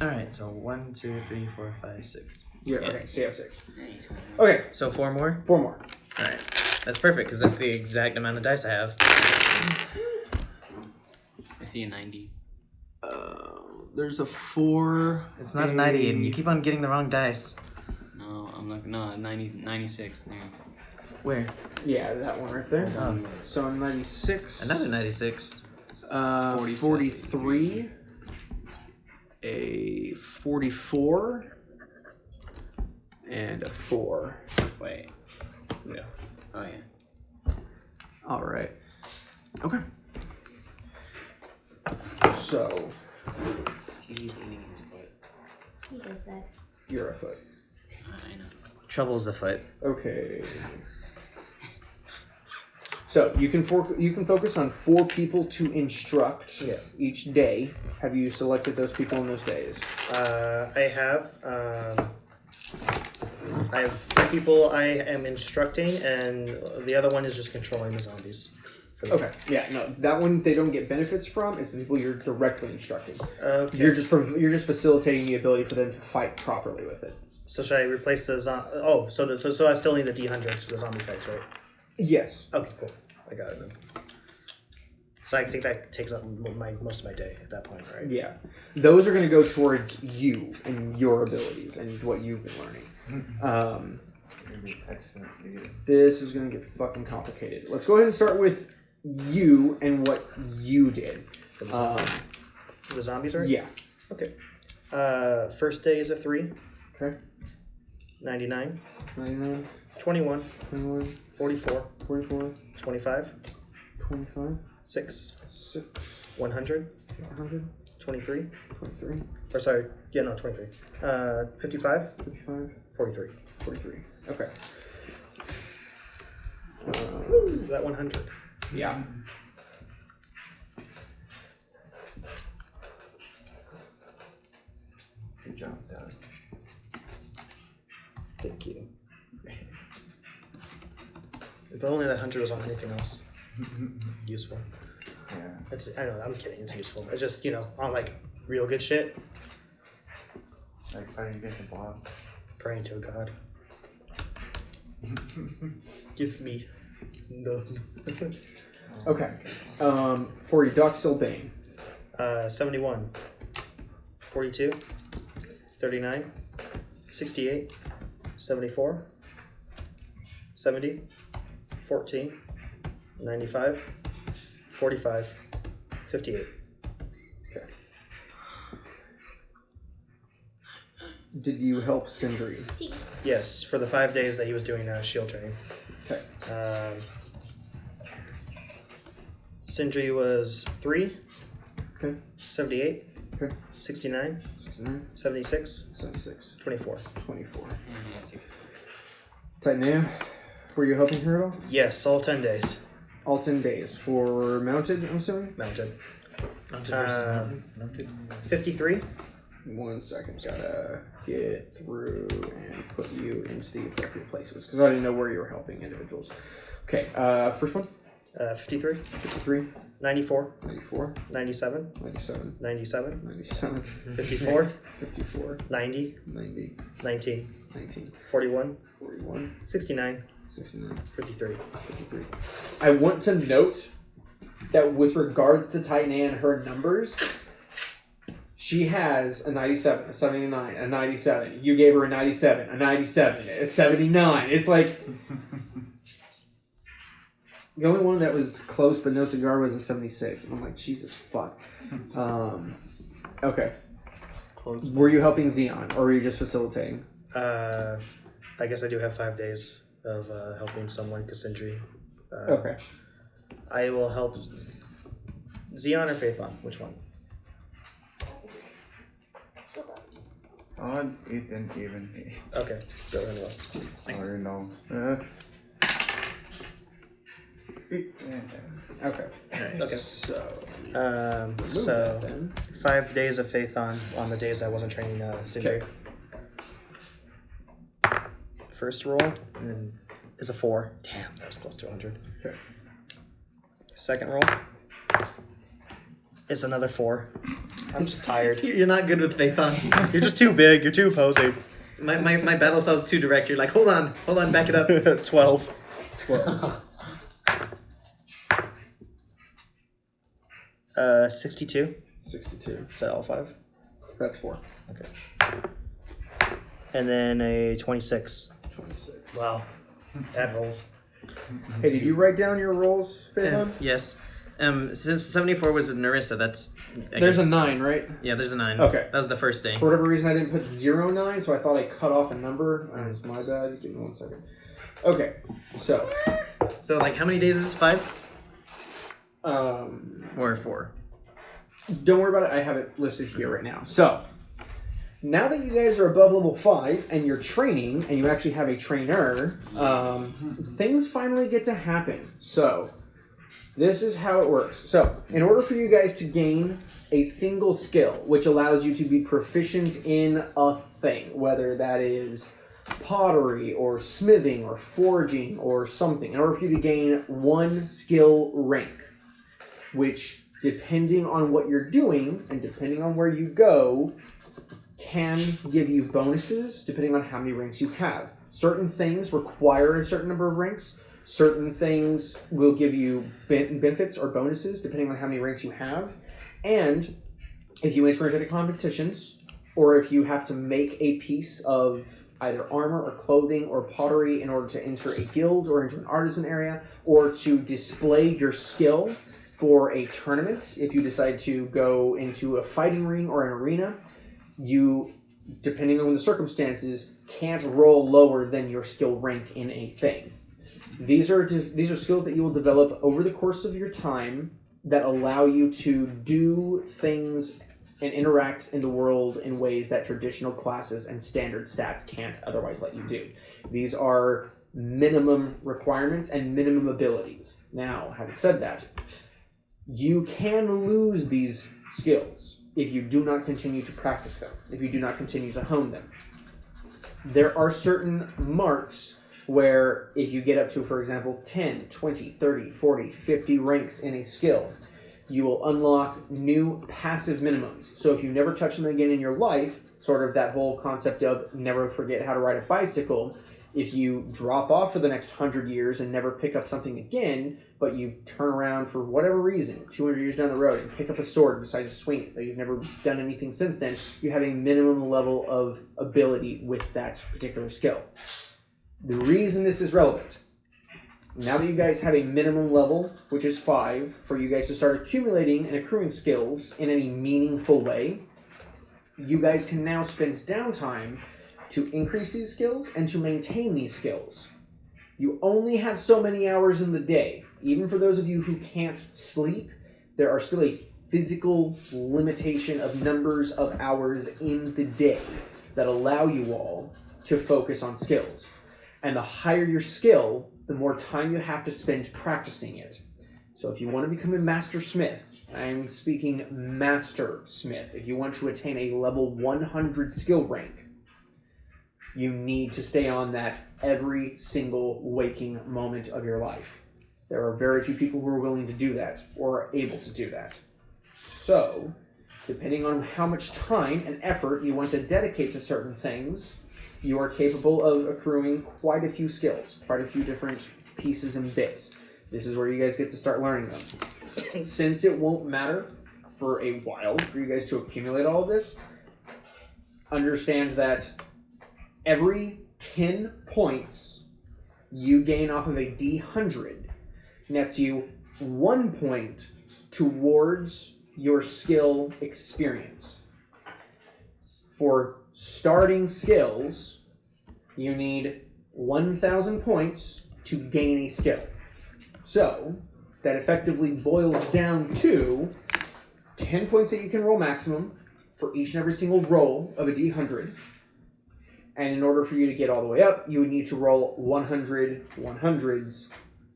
All right, so 1, 2, 3, 4, 5, 6. Yeah, okay, so you have 6. Okay, So 4 more. 4 more. All right, that's perfect because that's the exact amount of dice I have. I see a 90. There's a 4. It's not a 90, and you keep on getting the wrong dice. No, I'm not. No, 90, 96. There. Where? Yeah, that one right there. Oh. So 96. Another 96. 43. A 44. And a 4. Wait. Yeah. Oh yeah. All right. Okay. So, He's eating his foot. He does that. you're a foot. I know. Trouble's afoot. Okay. So you can focus on 4 people to instruct each day. Have you selected those people in those days? I have 3 people I am instructing, and the other one is just controlling the zombies. Okay. Yeah. No, that one they don't get benefits from. It's the people you're directly instructing. Okay. You're just facilitating the ability for them to fight properly with it. So should I replace the so I still need the D100s for the zombie fights, right? Yes. Okay, cool. I got it then. So I think that takes up most of my day at that point, right? Yeah. Those are going to go towards you and your abilities and what you've been learning. This is going to get fucking complicated. Let's go ahead and start with you and what you did. The zombies, right? Yeah. Okay. First day is a 3. Okay. 99. 99, 21. 21, 44. 44, 25. 25, 6. 6, 100. 100, 23. 23, Or sorry, yeah, no, 23. 55. 55, 43. 43. Okay. That 100. Yeah. Good job, Dad. Thank you. If only that 100 was on anything else useful. Yeah. I know, I'm kidding, it's useful. It's just, on like real good shit, Like fighting against the boss. praying to a god. Give me the Okay. For your Doxil Bane. 71, 42, 39, 68, 74, 70, 14, 95, 45, 58. Okay. Did you help Sindri? Yes, for the 5 days that he was doing shield training. Okay. Sindri was 3, Okay. 78, Okay. 69, 69, 76, 76, 24. 24. Yeah, 6. Titanea, Were you helping her at all? yes, all 10 days. All 10 days. For mounted, I'm assuming? Mounted. Mounted versus mounted. Mounted. 53, 1 second. Gotta get through and put you into the appropriate places because I didn't know where you were helping individuals. Okay. First one. 53, 53, 94, 94, 97, 97, 97, 97, 54, 54, 90, 90, 19, 19, 41, 41, 69, 69, 53. 53. I want to note that with regards to Titan A and her numbers, she has a 97, a 79, a 97. You gave her a 97, a 97, a 79. It's like... The only one that was close but no cigar was a 76. And I'm like, Jesus fuck. Okay. Close. Were you helping Xeon, or were you just facilitating? I guess I do have 5 days of helping someone, Cassandra. Okay. I will help Xeon or Faithon. Which one? Odds, Ethan, even. Okay, go ahead. Or no. Okay. Okay. So, So then. 5 days of Faithon on the days I wasn't training Sindri. First roll is a 4. Damn, that was close to 100. Okay. Second roll is another 4. I'm just tired. You're not good with Faithon. You're just too big. You're too opposing. My battle style's too direct. You're like, hold on, back it up. 12. 62. 62. Is that all 5? That's 4. Okay. And then a 26. 26. Wow. Bad rolls. Hey, did you write down your rolls, Faithon? Yes. Since 74 was with Narissa, that's... There's a 9, right? Yeah, there's a 9. Okay. That was the first day. For whatever reason, I didn't put 09, so I thought I cut off a number. That was my bad. Give me 1 second. Okay, so... So, like, how many days is this? 5? Or 4? Don't worry about it. I have it listed here right now. So, now that you guys are above level 5 and you're training, and you actually have a trainer, things finally get to happen. So, this is how it works. So, in order for you guys to gain a single skill, which allows you to be proficient in a thing, whether that is pottery or smithing or forging or something, in order for you to gain 1 skill rank, which, depending on what you're doing and depending on where you go, can give you bonuses depending on how many ranks you have. Certain things require a certain number of ranks. Certain things will give you benefits or bonuses depending on how many ranks you have. And if you enter into competitions, or if you have to make a piece of either armor or clothing or pottery in order to enter a guild or into an artisan area, or to display your skill for a tournament, if you decide to go into a fighting ring or an arena, you, depending on the circumstances, can't roll lower than your skill rank in a thing. These are skills that you will develop over the course of your time that allow you to do things and interact in the world in ways that traditional classes and standard stats can't otherwise let you do. These are minimum requirements and minimum abilities. Now, having said that, you can lose these skills if you do not continue to practice them, if you do not continue to hone them. There are certain marks where if you get up to, for example, 10, 20, 30, 40, 50 ranks in a skill, you will unlock new passive minimums. So if you never touch them again in your life, sort of that whole concept of never forget how to ride a bicycle, if you drop off for the next 100 years and never pick up something again, but you turn around for whatever reason, 200 years down the road, and pick up a sword and decide to swing it, but you've never done anything since then, you have a minimum level of ability with that particular skill. The reason this is relevant, now that you guys have a minimum level, which is 5, for you guys to start accumulating and accruing skills in any meaningful way, you guys can now spend downtime to increase these skills and to maintain these skills. You only have so many hours in the day. Even for those of you who can't sleep, there are still a physical limitation of numbers of hours in the day that allow you all to focus on skills. And the higher your skill, the more time you have to spend practicing it. So if you want to become a master smith, I'm speaking master smith, if you want to attain a level 100 skill rank, you need to stay on that every single waking moment of your life. There are very few people who are willing to do that or are able to do that. So, depending on how much time and effort you want to dedicate to certain things, you are capable of accruing quite a few skills, quite a few different pieces and bits. This is where you guys get to start learning them. Since it won't matter for a while for you guys to accumulate all of this, understand that every 10 points you gain off of a D100 nets you 1 point towards your skill experience. For starting skills, you need 1,000 points to gain a skill. So, that effectively boils down to 10 points that you can roll maximum for each and every single roll of a D100. And in order for you to get all the way up, you would need to roll 100 100s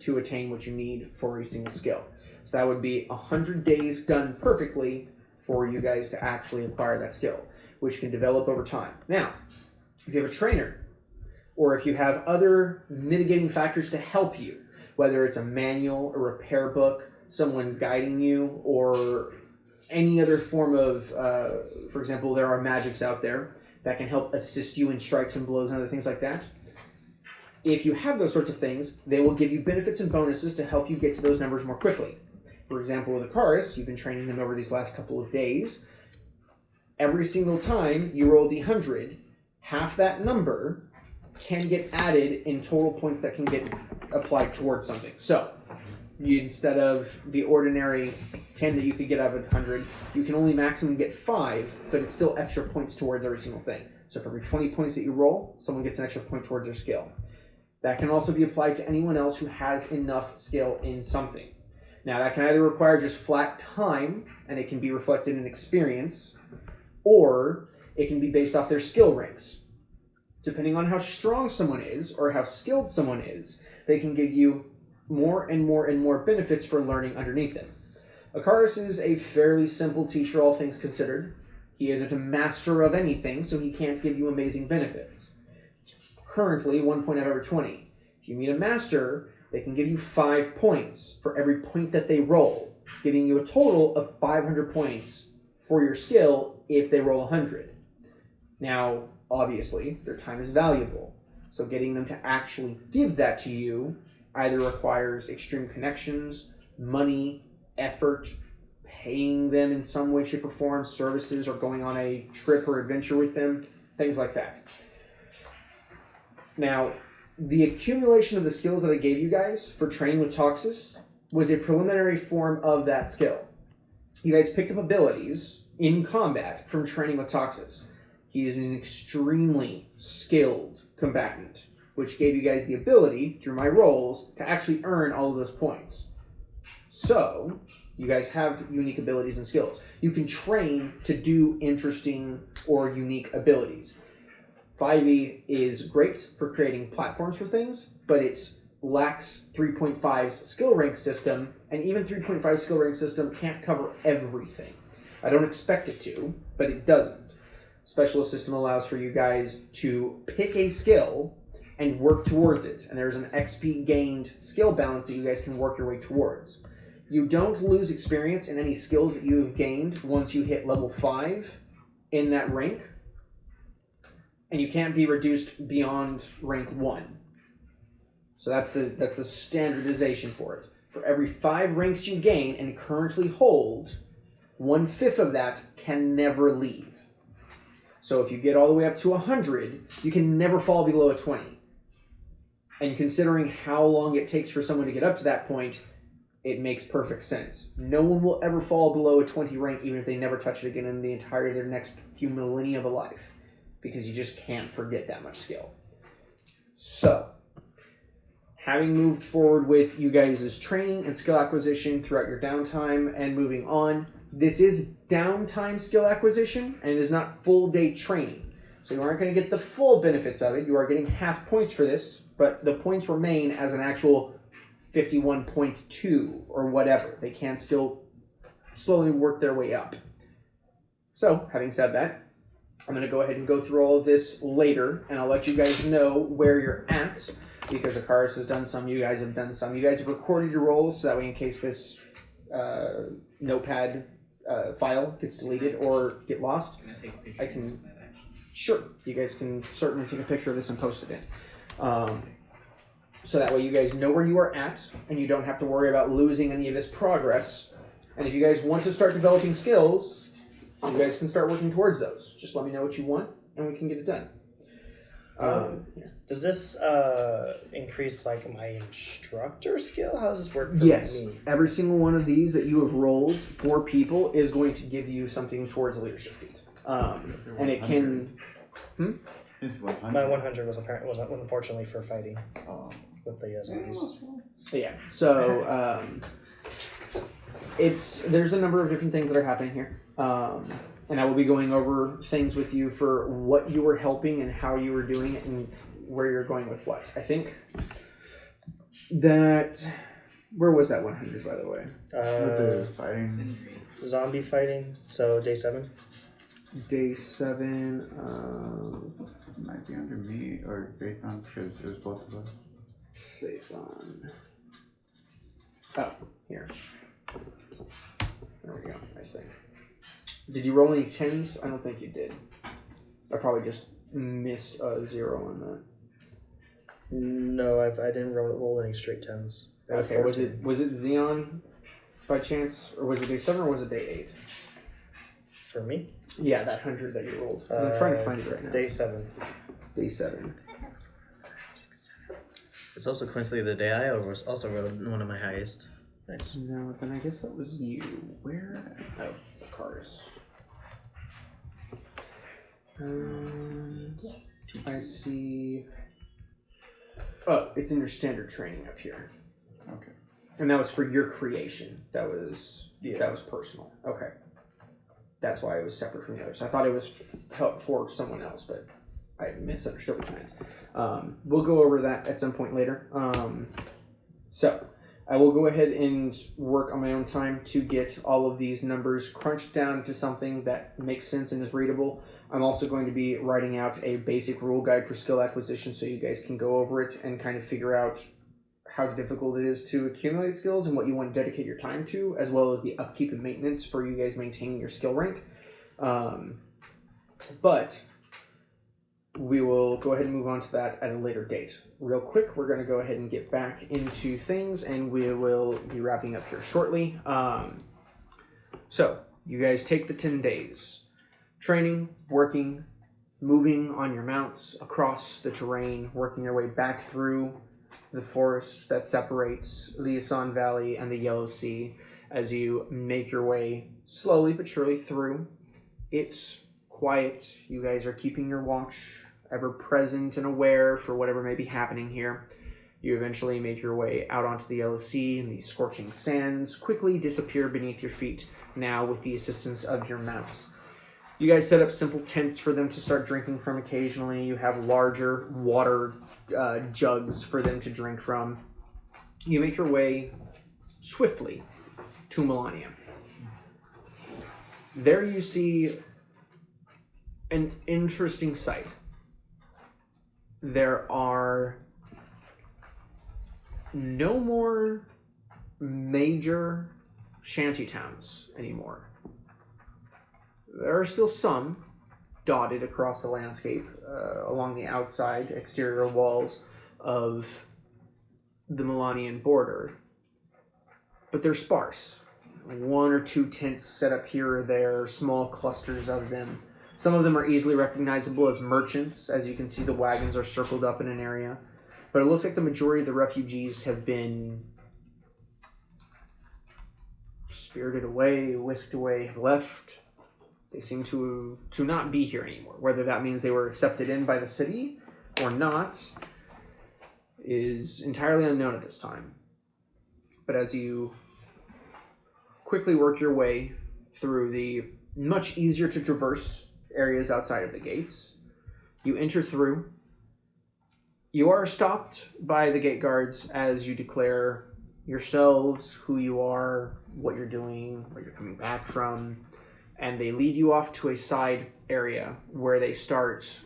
to attain what you need for a single skill. So that would be 100 days done perfectly for you guys to actually acquire that skill, which can develop over time. Now, if you have a trainer, or if you have other mitigating factors to help you, whether it's a manual, a repair book, someone guiding you, or any other form of, for example, there are magics out there that can help assist you in strikes and blows and other things like that. If you have those sorts of things, they will give you benefits and bonuses to help you get to those numbers more quickly. For example, with Akaris, you've been training them over these last couple of days. Every single time you roll D100, half that number can get added in total points that can get applied towards something. So, instead of the ordinary 10 that you could get out of 100, you can only maximum get 5, but it's still extra points towards every single thing. So for every 20 points that you roll, someone gets an extra point towards their skill. That can also be applied to anyone else who has enough skill in something. Now, that can either require just flat time, and it can be reflected in experience, or it can be based off their skill ranks. Depending on how strong someone is, or how skilled someone is, they can give you more and more and more benefits for learning underneath them. Akaris is a fairly simple teacher, all things considered. He isn't a master of anything, so he can't give you amazing benefits. It's currently 1 point out of every 20. If you meet a master, they can give you 5 points for every point that they roll, giving you a total of 500 points for your skill if they roll 100. Now, obviously, their time is valuable, so getting them to actually give that to you either requires extreme connections, money, effort, paying them in some way, shape, or form, services, or going on a trip or adventure with them, things like that. Now, the accumulation of the skills that I gave you guys for training with Toxis was a preliminary form of that skill. You guys picked up abilities in combat from training with Toxis. He is an extremely skilled combatant, which gave you guys the ability, through my rolls, to actually earn all of those points. So, you guys have unique abilities and skills. You can train to do interesting or unique abilities. 5e is great for creating platforms for things, but it lacks 3.5's skill rank system, and even 3.5 skill rank system can't cover everything. I don't expect it to, but it doesn't. Specialist system allows for you guys to pick a skill and work towards it, and there's an XP gained skill balance that you guys can work your way towards. You don't lose experience in any skills that you have gained once you hit level 5 in that rank, and you can't be reduced beyond rank 1. So that's the standardization for it. For every 5 ranks you gain and currently hold, 1/5 of that can never leave. So if you get all the way up to 100, you can never fall below a 20. And considering how long it takes for someone to get up to that point, it makes perfect sense. No one will ever fall below a 20 rank, even if they never touch it again in the entirety of their next few millennia of a life, because you just can't forget that much skill. So, having moved forward with you guys' training and skill acquisition throughout your downtime and moving on, this is downtime skill acquisition, and it is not full day training. So you aren't going to get the full benefits of it. You are getting half points for this, but the points remain as an actual 51.2 or whatever. They can still slowly work their way up. So, having said that, I'm going to go ahead and go through all of this later, and I'll let you guys know where you're at. because Akaris has done some, you guys have done some. You guys have recorded your rolls, so that way in case this notepad file gets deleted or get lost, Can I take a picture I can- of that action? sure, you guys can certainly take a picture of this and post it in. So that way you guys know where you are at, and you don't have to worry about losing any of this progress. And if you guys want to start developing skills, you guys can start working towards those. Just let me know what you want, and we can get it done. Yeah. Does this increase like my instructor skill? How does this work for Yes, me? every single one of these that you have rolled for people is going to give you something towards a leadership feat. And it can... It's 100. My 100 was unfortunately for fighting with the zombies. Yeah, so there's a number of different things that are happening here. And I will be going over things with you for what you were helping and how you were doing it and where you're going with what. I think that... Where was that 100, by the way? With the fighting. Sindri. Zombie fighting, so day 7. Day 7... Might be under me or Faithon because it was both of us. Faithon. Oh, here. There we go, I think. Did you roll any 10s? I don't think you did. I probably just missed a 0 on that. No, I didn't roll any straight 10s. Okay, was it Xeon by chance? Or was it day 7 or was it day 8? For me? Yeah, that 100 that you rolled. 'Cause I'm trying to find it right now. Day 7. Day 7. It's also coincidentally the day I also rolled one of my highest. Nice. No, then I guess that was you. Where? Oh, the cars. I see. Oh, it's in your standard training up here. Okay. And that was for your creation. That was Yeah. that was personal. Okay. That's why it was separate from the others. I thought it was for someone else, but I misunderstood what you meant. We'll go over that at some point later. So I will go ahead and work on my own time to get all of these numbers crunched down to something that makes sense and is readable. I'm also going to be writing out a basic rule guide for skill acquisition so you guys can go over it and kind of figure out how difficult it is to accumulate skills and what you want to dedicate your time to, as well as the upkeep and maintenance for you guys maintaining your skill rank. But we will go ahead and move on to that at a later date. Real quick, we're going to go ahead and get back into things, and we will be wrapping up here shortly. So, you guys take the 10 days. Training, working, moving on your mounts across the terrain, working your way back through the forest that separates Liaison Valley and the Yellow Sea as you make your way slowly but surely through. It's quiet. You guys are keeping your watch, ever present and aware for whatever may be happening here. You eventually make your way out onto the Yellow Sea, and these scorching sands quickly disappear beneath your feet, now with the assistance of your mounts. You guys set up simple tents for them to start drinking from occasionally. You have larger water jugs for them to drink from. You make your way swiftly to Milania. There you see an interesting sight. There are no more major shanty towns anymore. There are still some dotted across the landscape along the outside exterior walls of the Milanian border, but they're sparse. 1 or 2 tents set up here or there, small clusters of them. Some of them are easily recognizable as merchants. As you can see, the wagons are circled up in an area, but it looks like the majority of the refugees have been spirited away, whisked away, have left. They seem to not be here anymore. Whether that means they were accepted in by the city or not is entirely unknown at this time. But as you quickly work your way through the much easier to traverse areas outside of the gates, you enter through. You are stopped by the gate guards as you declare yourselves, who you are, what you're doing, where you're coming back from, and they lead you off to a side area where they start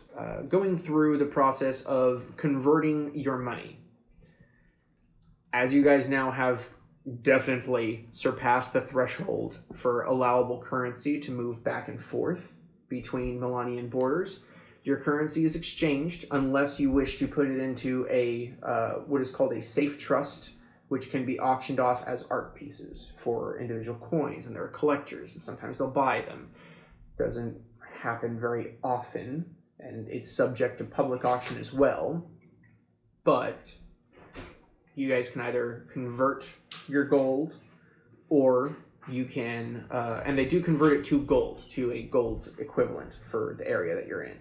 going through the process of converting your money as you guys now have definitely surpassed the threshold for allowable currency to move back and forth between Milanian borders, your currency is exchanged unless you wish to put it into a what is called a safe trust, which can be auctioned off as art pieces for individual coins, and there are collectors, and sometimes they'll buy them. Doesn't happen very often, and it's subject to public auction as well. But you guys can either convert your gold, or you can, and they do convert it to gold, to a gold equivalent for the area that you're in.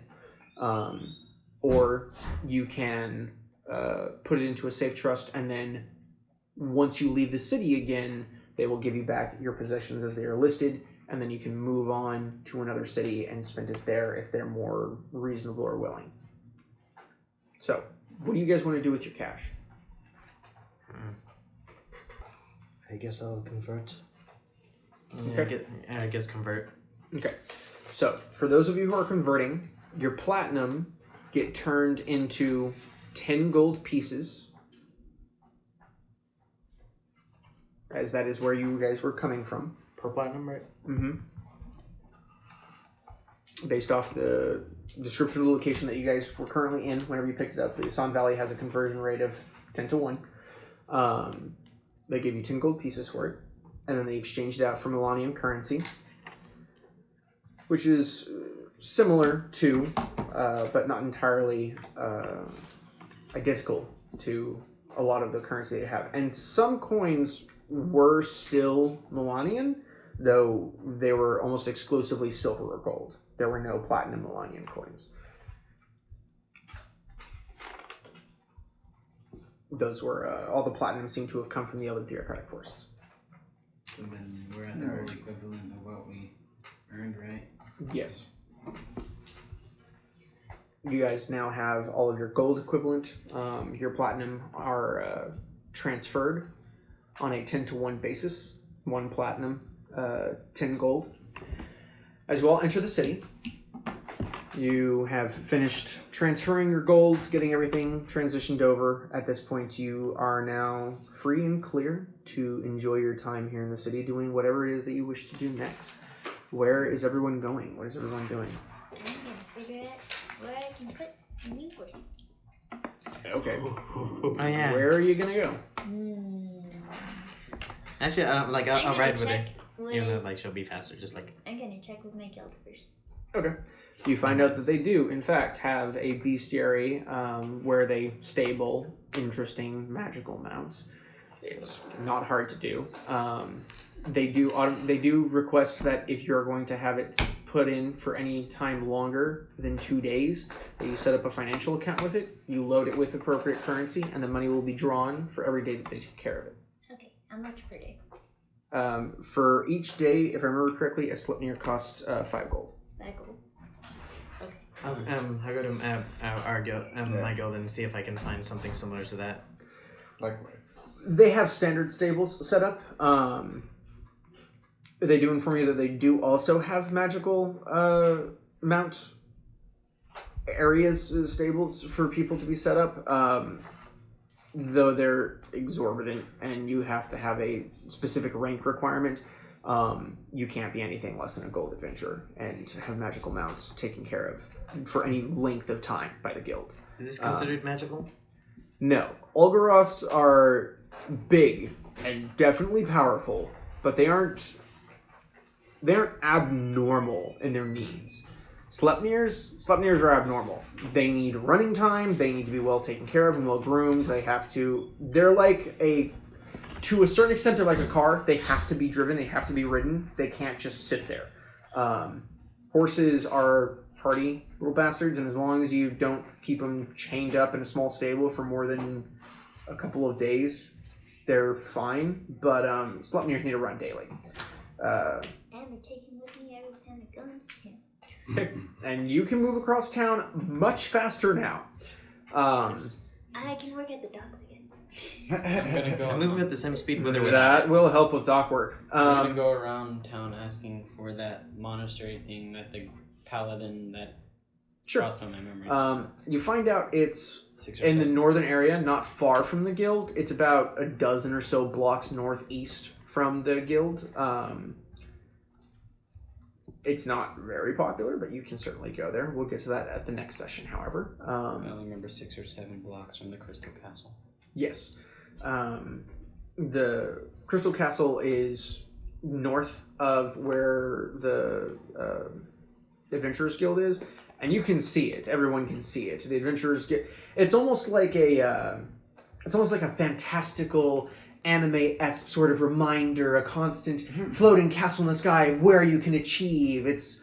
Or you can put it into a safe trust, and then once you leave the city again, they will give you back your possessions as they are listed, and then you can move on to another city and spend it there if they're more reasonable or willing. So, what do you guys want to do with your cash? I guess I'll convert. Yeah, I guess convert. Okay. So, for those of you who are converting, your platinum get turned into 10 gold pieces, as that is where you guys were coming from. Per platinum, right? Mm-hmm. Based off the description of the location that you guys were currently in, whenever you picked it up, the Sun Valley has a conversion rate of 10 to 1. They give you 10 gold pieces for it, and then they exchange it out for Milanian currency, which is similar to, but not entirely identical to a lot of the currency they have. And some coins were still Milanian, though they were almost exclusively silver or gold. There were no platinum Milanian coins. Those were, all the platinum seemed to have come from the other theocratic forests. So then we're at the gold equivalent of what we earned, right? Yes. You guys now have all of your gold equivalent. Your platinum are transferred on a 10 to 1 basis. 1 platinum, 10 gold. As you all enter the city, you have finished transferring your gold, getting everything transitioned over. At this point, you are now free and clear to enjoy your time here in the city, doing whatever it is that you wish to do next. Where is everyone going? What is everyone doing? I'm gonna figure out where I can put a new horse. Okay. Oh yeah. Where are you gonna go? Actually, I'm I'll gonna ride with her. check Even though she'll be faster, just like. I'm gonna check with my guild first. Okay. You find out that they do, in fact, have a bestiary where they stable interesting magical mounts. It's not hard to do. They do request that if you're going to have it put in for any time longer than 2 days, that you set up a financial account with it, you load it with appropriate currency, and the money will be drawn for every day that they take care of it. Okay, how much per day? For each day, if I remember correctly, a Sleipnir costs 5 gold. 5 gold. Okay. I'll go to our guild, my guild, and see if I can find something similar to that. Likewise. They have standard stables set up. They do inform you that they do also have magical mount areas, stables for people to be set up, though they're exorbitant and you have to have a specific rank requirement. You can't be anything less than a gold adventurer and have magical mounts taken care of for any length of time by the guild. Is this considered magical? No. Olgaroths are big and definitely powerful, but they aren't abnormal in their needs. Sleipnirs are abnormal. They need running time, they need to be well taken care of and well groomed. They're like to a certain extent, they're like a car. They have to be driven, they have to be ridden. They can't just sit there. Horses are hardy little bastards, and as long as you don't keep them chained up in a small stable for more than a couple of days, they're fine. But Sleipnirs need to run daily. And I take him with me every time I go into town. And you can move across town much faster now. I can work at the docks again. I'm gonna go. I'm moving at the same speed with or without. That will help with dock work. I'm gonna go around town asking for that monastery thing that the paladin that Sure. Cross on my memory. You find out it's 6 or in the 7. northern area, not far from the guild. It's about a dozen or so blocks northeast from the guild. It's not very popular, but you can certainly go there. We'll get to that at the next session, however. I only remember 6 or 7 blocks from the Crystal Castle. Yes. The Crystal Castle is north of where the Adventurers Guild is, and you can see it. Everyone can see it. The Adventurers Guild. It's almost like a fantastical anime-esque sort of reminder, a constant floating castle in the sky of where you can achieve. It's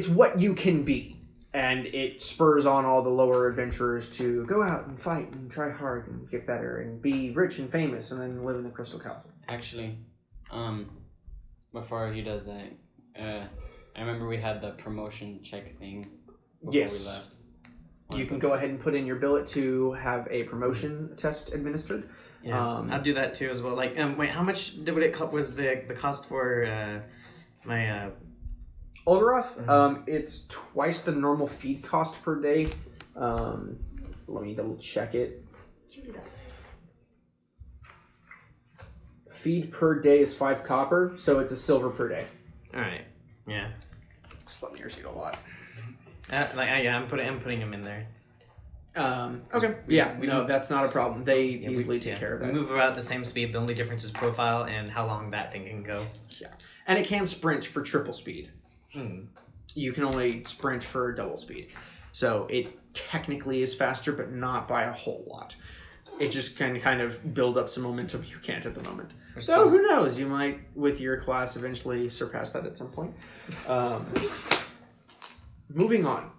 what you can be, and it spurs on all the lower adventurers to go out and fight and try hard and get better and be rich and famous and then live in the Crystal Castle. Actually, before he does that, I remember we had the promotion check thing before Yes. we left. You can go ahead and put in your billet to have a promotion test administered. Yeah, I'll do that too as well. Like, wait, how much was the cost for my Olgaroth, it's twice the normal feed cost per day. Let me double check it. $2. Feed per day is 5 copper, so it's a silver per day. All right, yeah. Just let me receive a lot. I'm putting him in there. Okay. No, that's not a problem. They easily take care of We that. move about at the same speed. The only difference is profile and how long that thing can go. Yeah. And it can sprint for triple speed. You can only sprint for double speed. So it technically is faster, but not by a whole lot. It just can kind of build up some momentum. You can't at the moment. So who knows? You might, with your class, eventually surpass that at some point. Moving on.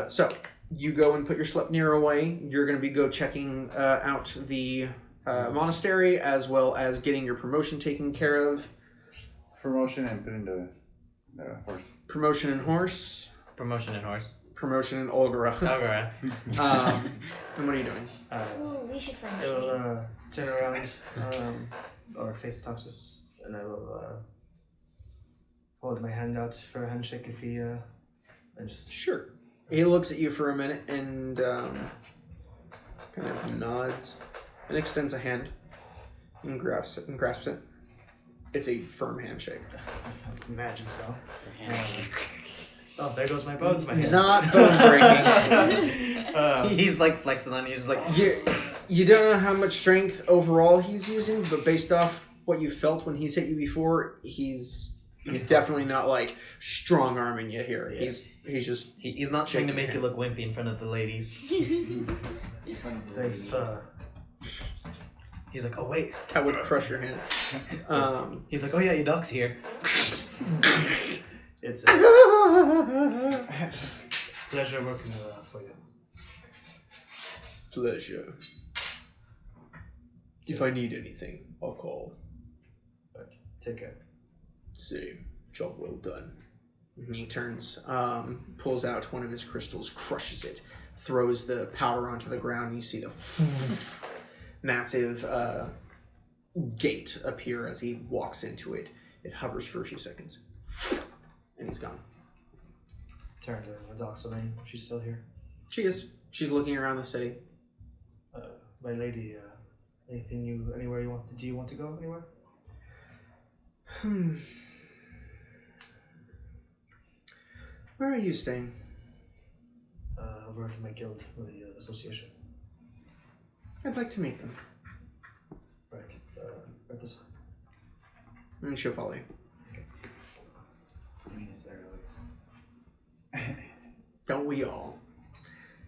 So you go and put your Sleipnir away. You're going to be checking out the monastery as well as getting your promotion taken care of. Promotion and put in the horse. Promotion and horse. Promotion and horse. Promotion and Olgara. Olgara. And what are you doing? Ooh, we should find I Shane. will turn around or face Toxus, and I will hold my hand out for a handshake if he and just Sure. He looks at you for a minute and kind of nods and extends a hand and grasps it. It's a firm handshake. imagine so. Your hand. Oh, there goes my bones, my hand. Not bone breaking. He's like flexing on you. He's like, You don't know how much strength overall he's using, but based off what you felt when he's hit you before, he's definitely not like strong arming you here. Yeah. He's just he's not trying to make you look wimpy in front of the ladies. Thanks. He's like, oh wait. that would crush your hand. He's like, oh yeah, your dog's here. It's a pleasure working for you. Pleasure. If I need anything, I'll call. Take care. See, job well done. And he turns, pulls out one of his crystals, crushes it, throws the powder onto the ground, and you see the massive gate appear as he walks into it. It hovers for a few seconds, and he's gone. Turn to Doxalane. She's still here. She is. She's looking around the city. My lady, anything anywhere you want? Do you want to go anywhere? Where are you staying? Over to my guild, the association. I'd like to meet them. Right. Right this way. And she'll follow you. Don't we all?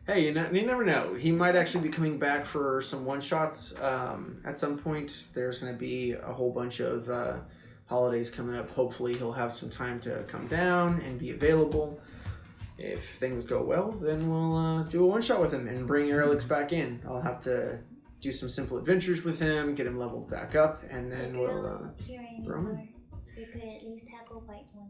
Hey, you never know. He might actually be coming back for some one-shots at some point. There's going to be a whole bunch of holidays coming up. Hopefully he'll have some time to come down and be available. If things go well, then we'll do a one-shot with him and bring Erlich back in. I'll have to do some simple adventures with him, get him leveled back up, and then The we'll girl isn't here throw him anymore. We could at least have a white one.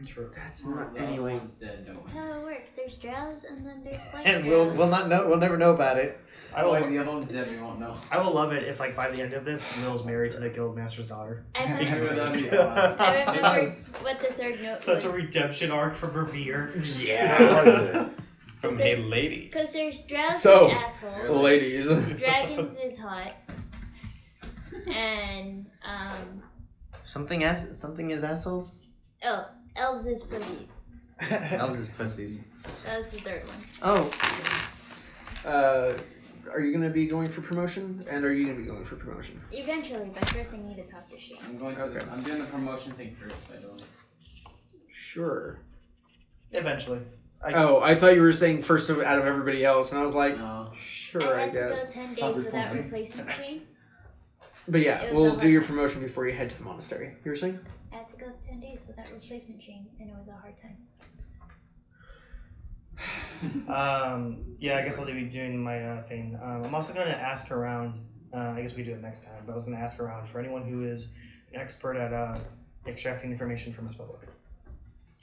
True. That's Well, not the other anyway. one's dead, don't That's worry. how it works. There's drows and then there's white And drows. we'll never know about it. I Well, will. the other one's dead, we won't know. I will love it if, like, by the end of this, Will's married to the guildmaster's daughter. I That'd found, be awesome. I remember Yes. what the third note Such a was. redemption arc from Revere. Yeah. From Hey Ladies. Because there's drows So, is assholes, Ladies. dragons is hot, and Something is assholes? elves is pussies. Elves is pussies. That was the third one. Oh. Are you going to be going for promotion? And are you going to be going for promotion? Eventually, but first I need to talk to Shane. I'm going to. Okay. I'm doing the promotion thing first, by the way. Sure. Eventually. I thought you were saying first out of everybody else, and I was like, No. sure, I I had to go guess. 10 days Probably without fine. replacement Shane. But yeah, It was we'll a do your hard time. promotion before you head to the monastery. You were saying? I had to go 10 days without replacement Shane, and it was a hard time. Yeah, I guess I'll be doing my thing. I'm also going to ask around, I guess we do it next time, but I was going to ask around for anyone who is an expert at extracting information from a spellbook.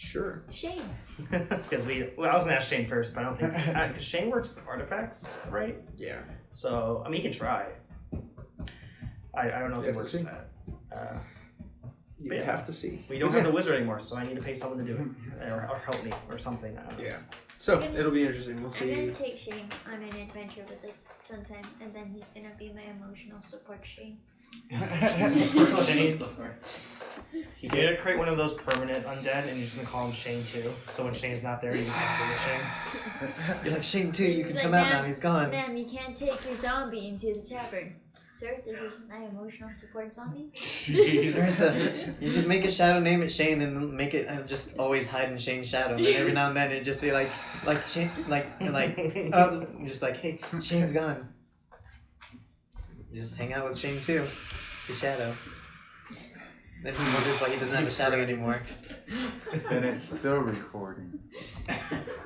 Sure. Shane. Because I was going to ask Shane first, but I don't think, because Shane works with artifacts, right? Yeah. So, I mean, he can try. I don't know if You he have works to with see. that. You Yeah. have to see. We don't have the wizard anymore, so I need to pay someone to do it. Or help me, or something. I don't know. Yeah. So, it'll be interesting. We'll I'm gonna see. take Shane on an adventure with us sometime, and then he's gonna be my emotional support Shane. Shane, you're gonna create one of those permanent undead, and you're just gonna call him Shane too. So when Shane's not there, you can call him Shane. You're like, Shane too, you can Like, come out ma'am, now, he's gone. Ma'am, you can't take your zombie into the tavern. Sir, this is my emotional support zombie. There's you should make a shadow, name it Shane, and make it just always hide in Shane's shadow. And every now and then it'd just be like Shane, just like, hey, Shane's gone. You just hang out with Shane too, the shadow. Then he wonders why he doesn't have a shadow anymore. And it's still recording.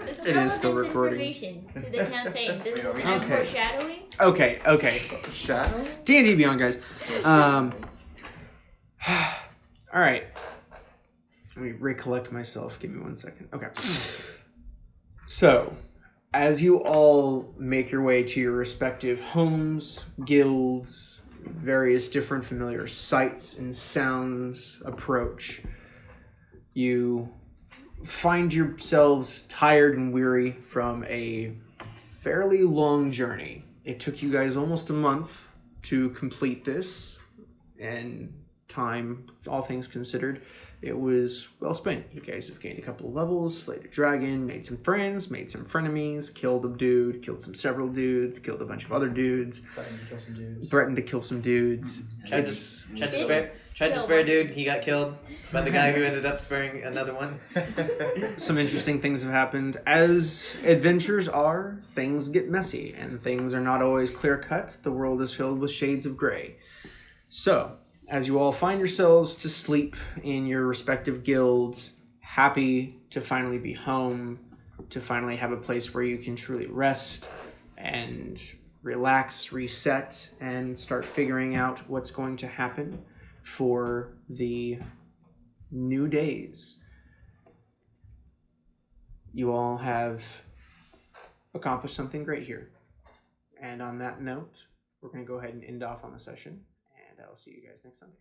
It's It is still relevant recording. information to the campaign. This is Okay. foreshadowing. Okay. Shadow? D&D Beyond, guys. Alright. Let me recollect myself. Give me 1 second. Okay. So, as you all make your way to your respective homes, guilds, various different familiar sights and sounds approach, you find yourselves tired and weary from a fairly long journey. It took you guys almost a month to complete this, and time, all things considered, it was well spent. You guys have gained a couple of levels, slayed a dragon, made some friends, made some frenemies, killed a dude, killed several dudes, killed a bunch of other dudes, Threatening to kill some dudes. threatened to kill some dudes. Tried to spare a dude, he got killed by the guy who ended up sparing another one. Some interesting things have happened. As adventures are, things get messy, and things are not always clear cut. The world is filled with shades of gray. So, as you all find yourselves to sleep in your respective guilds, happy to finally be home, to finally have a place where you can truly rest and relax, reset, and start figuring out what's going to happen for the new days. You all have accomplished something great here. And on that note, we're going to go ahead and end off on the session, and I'll see you guys next Sunday.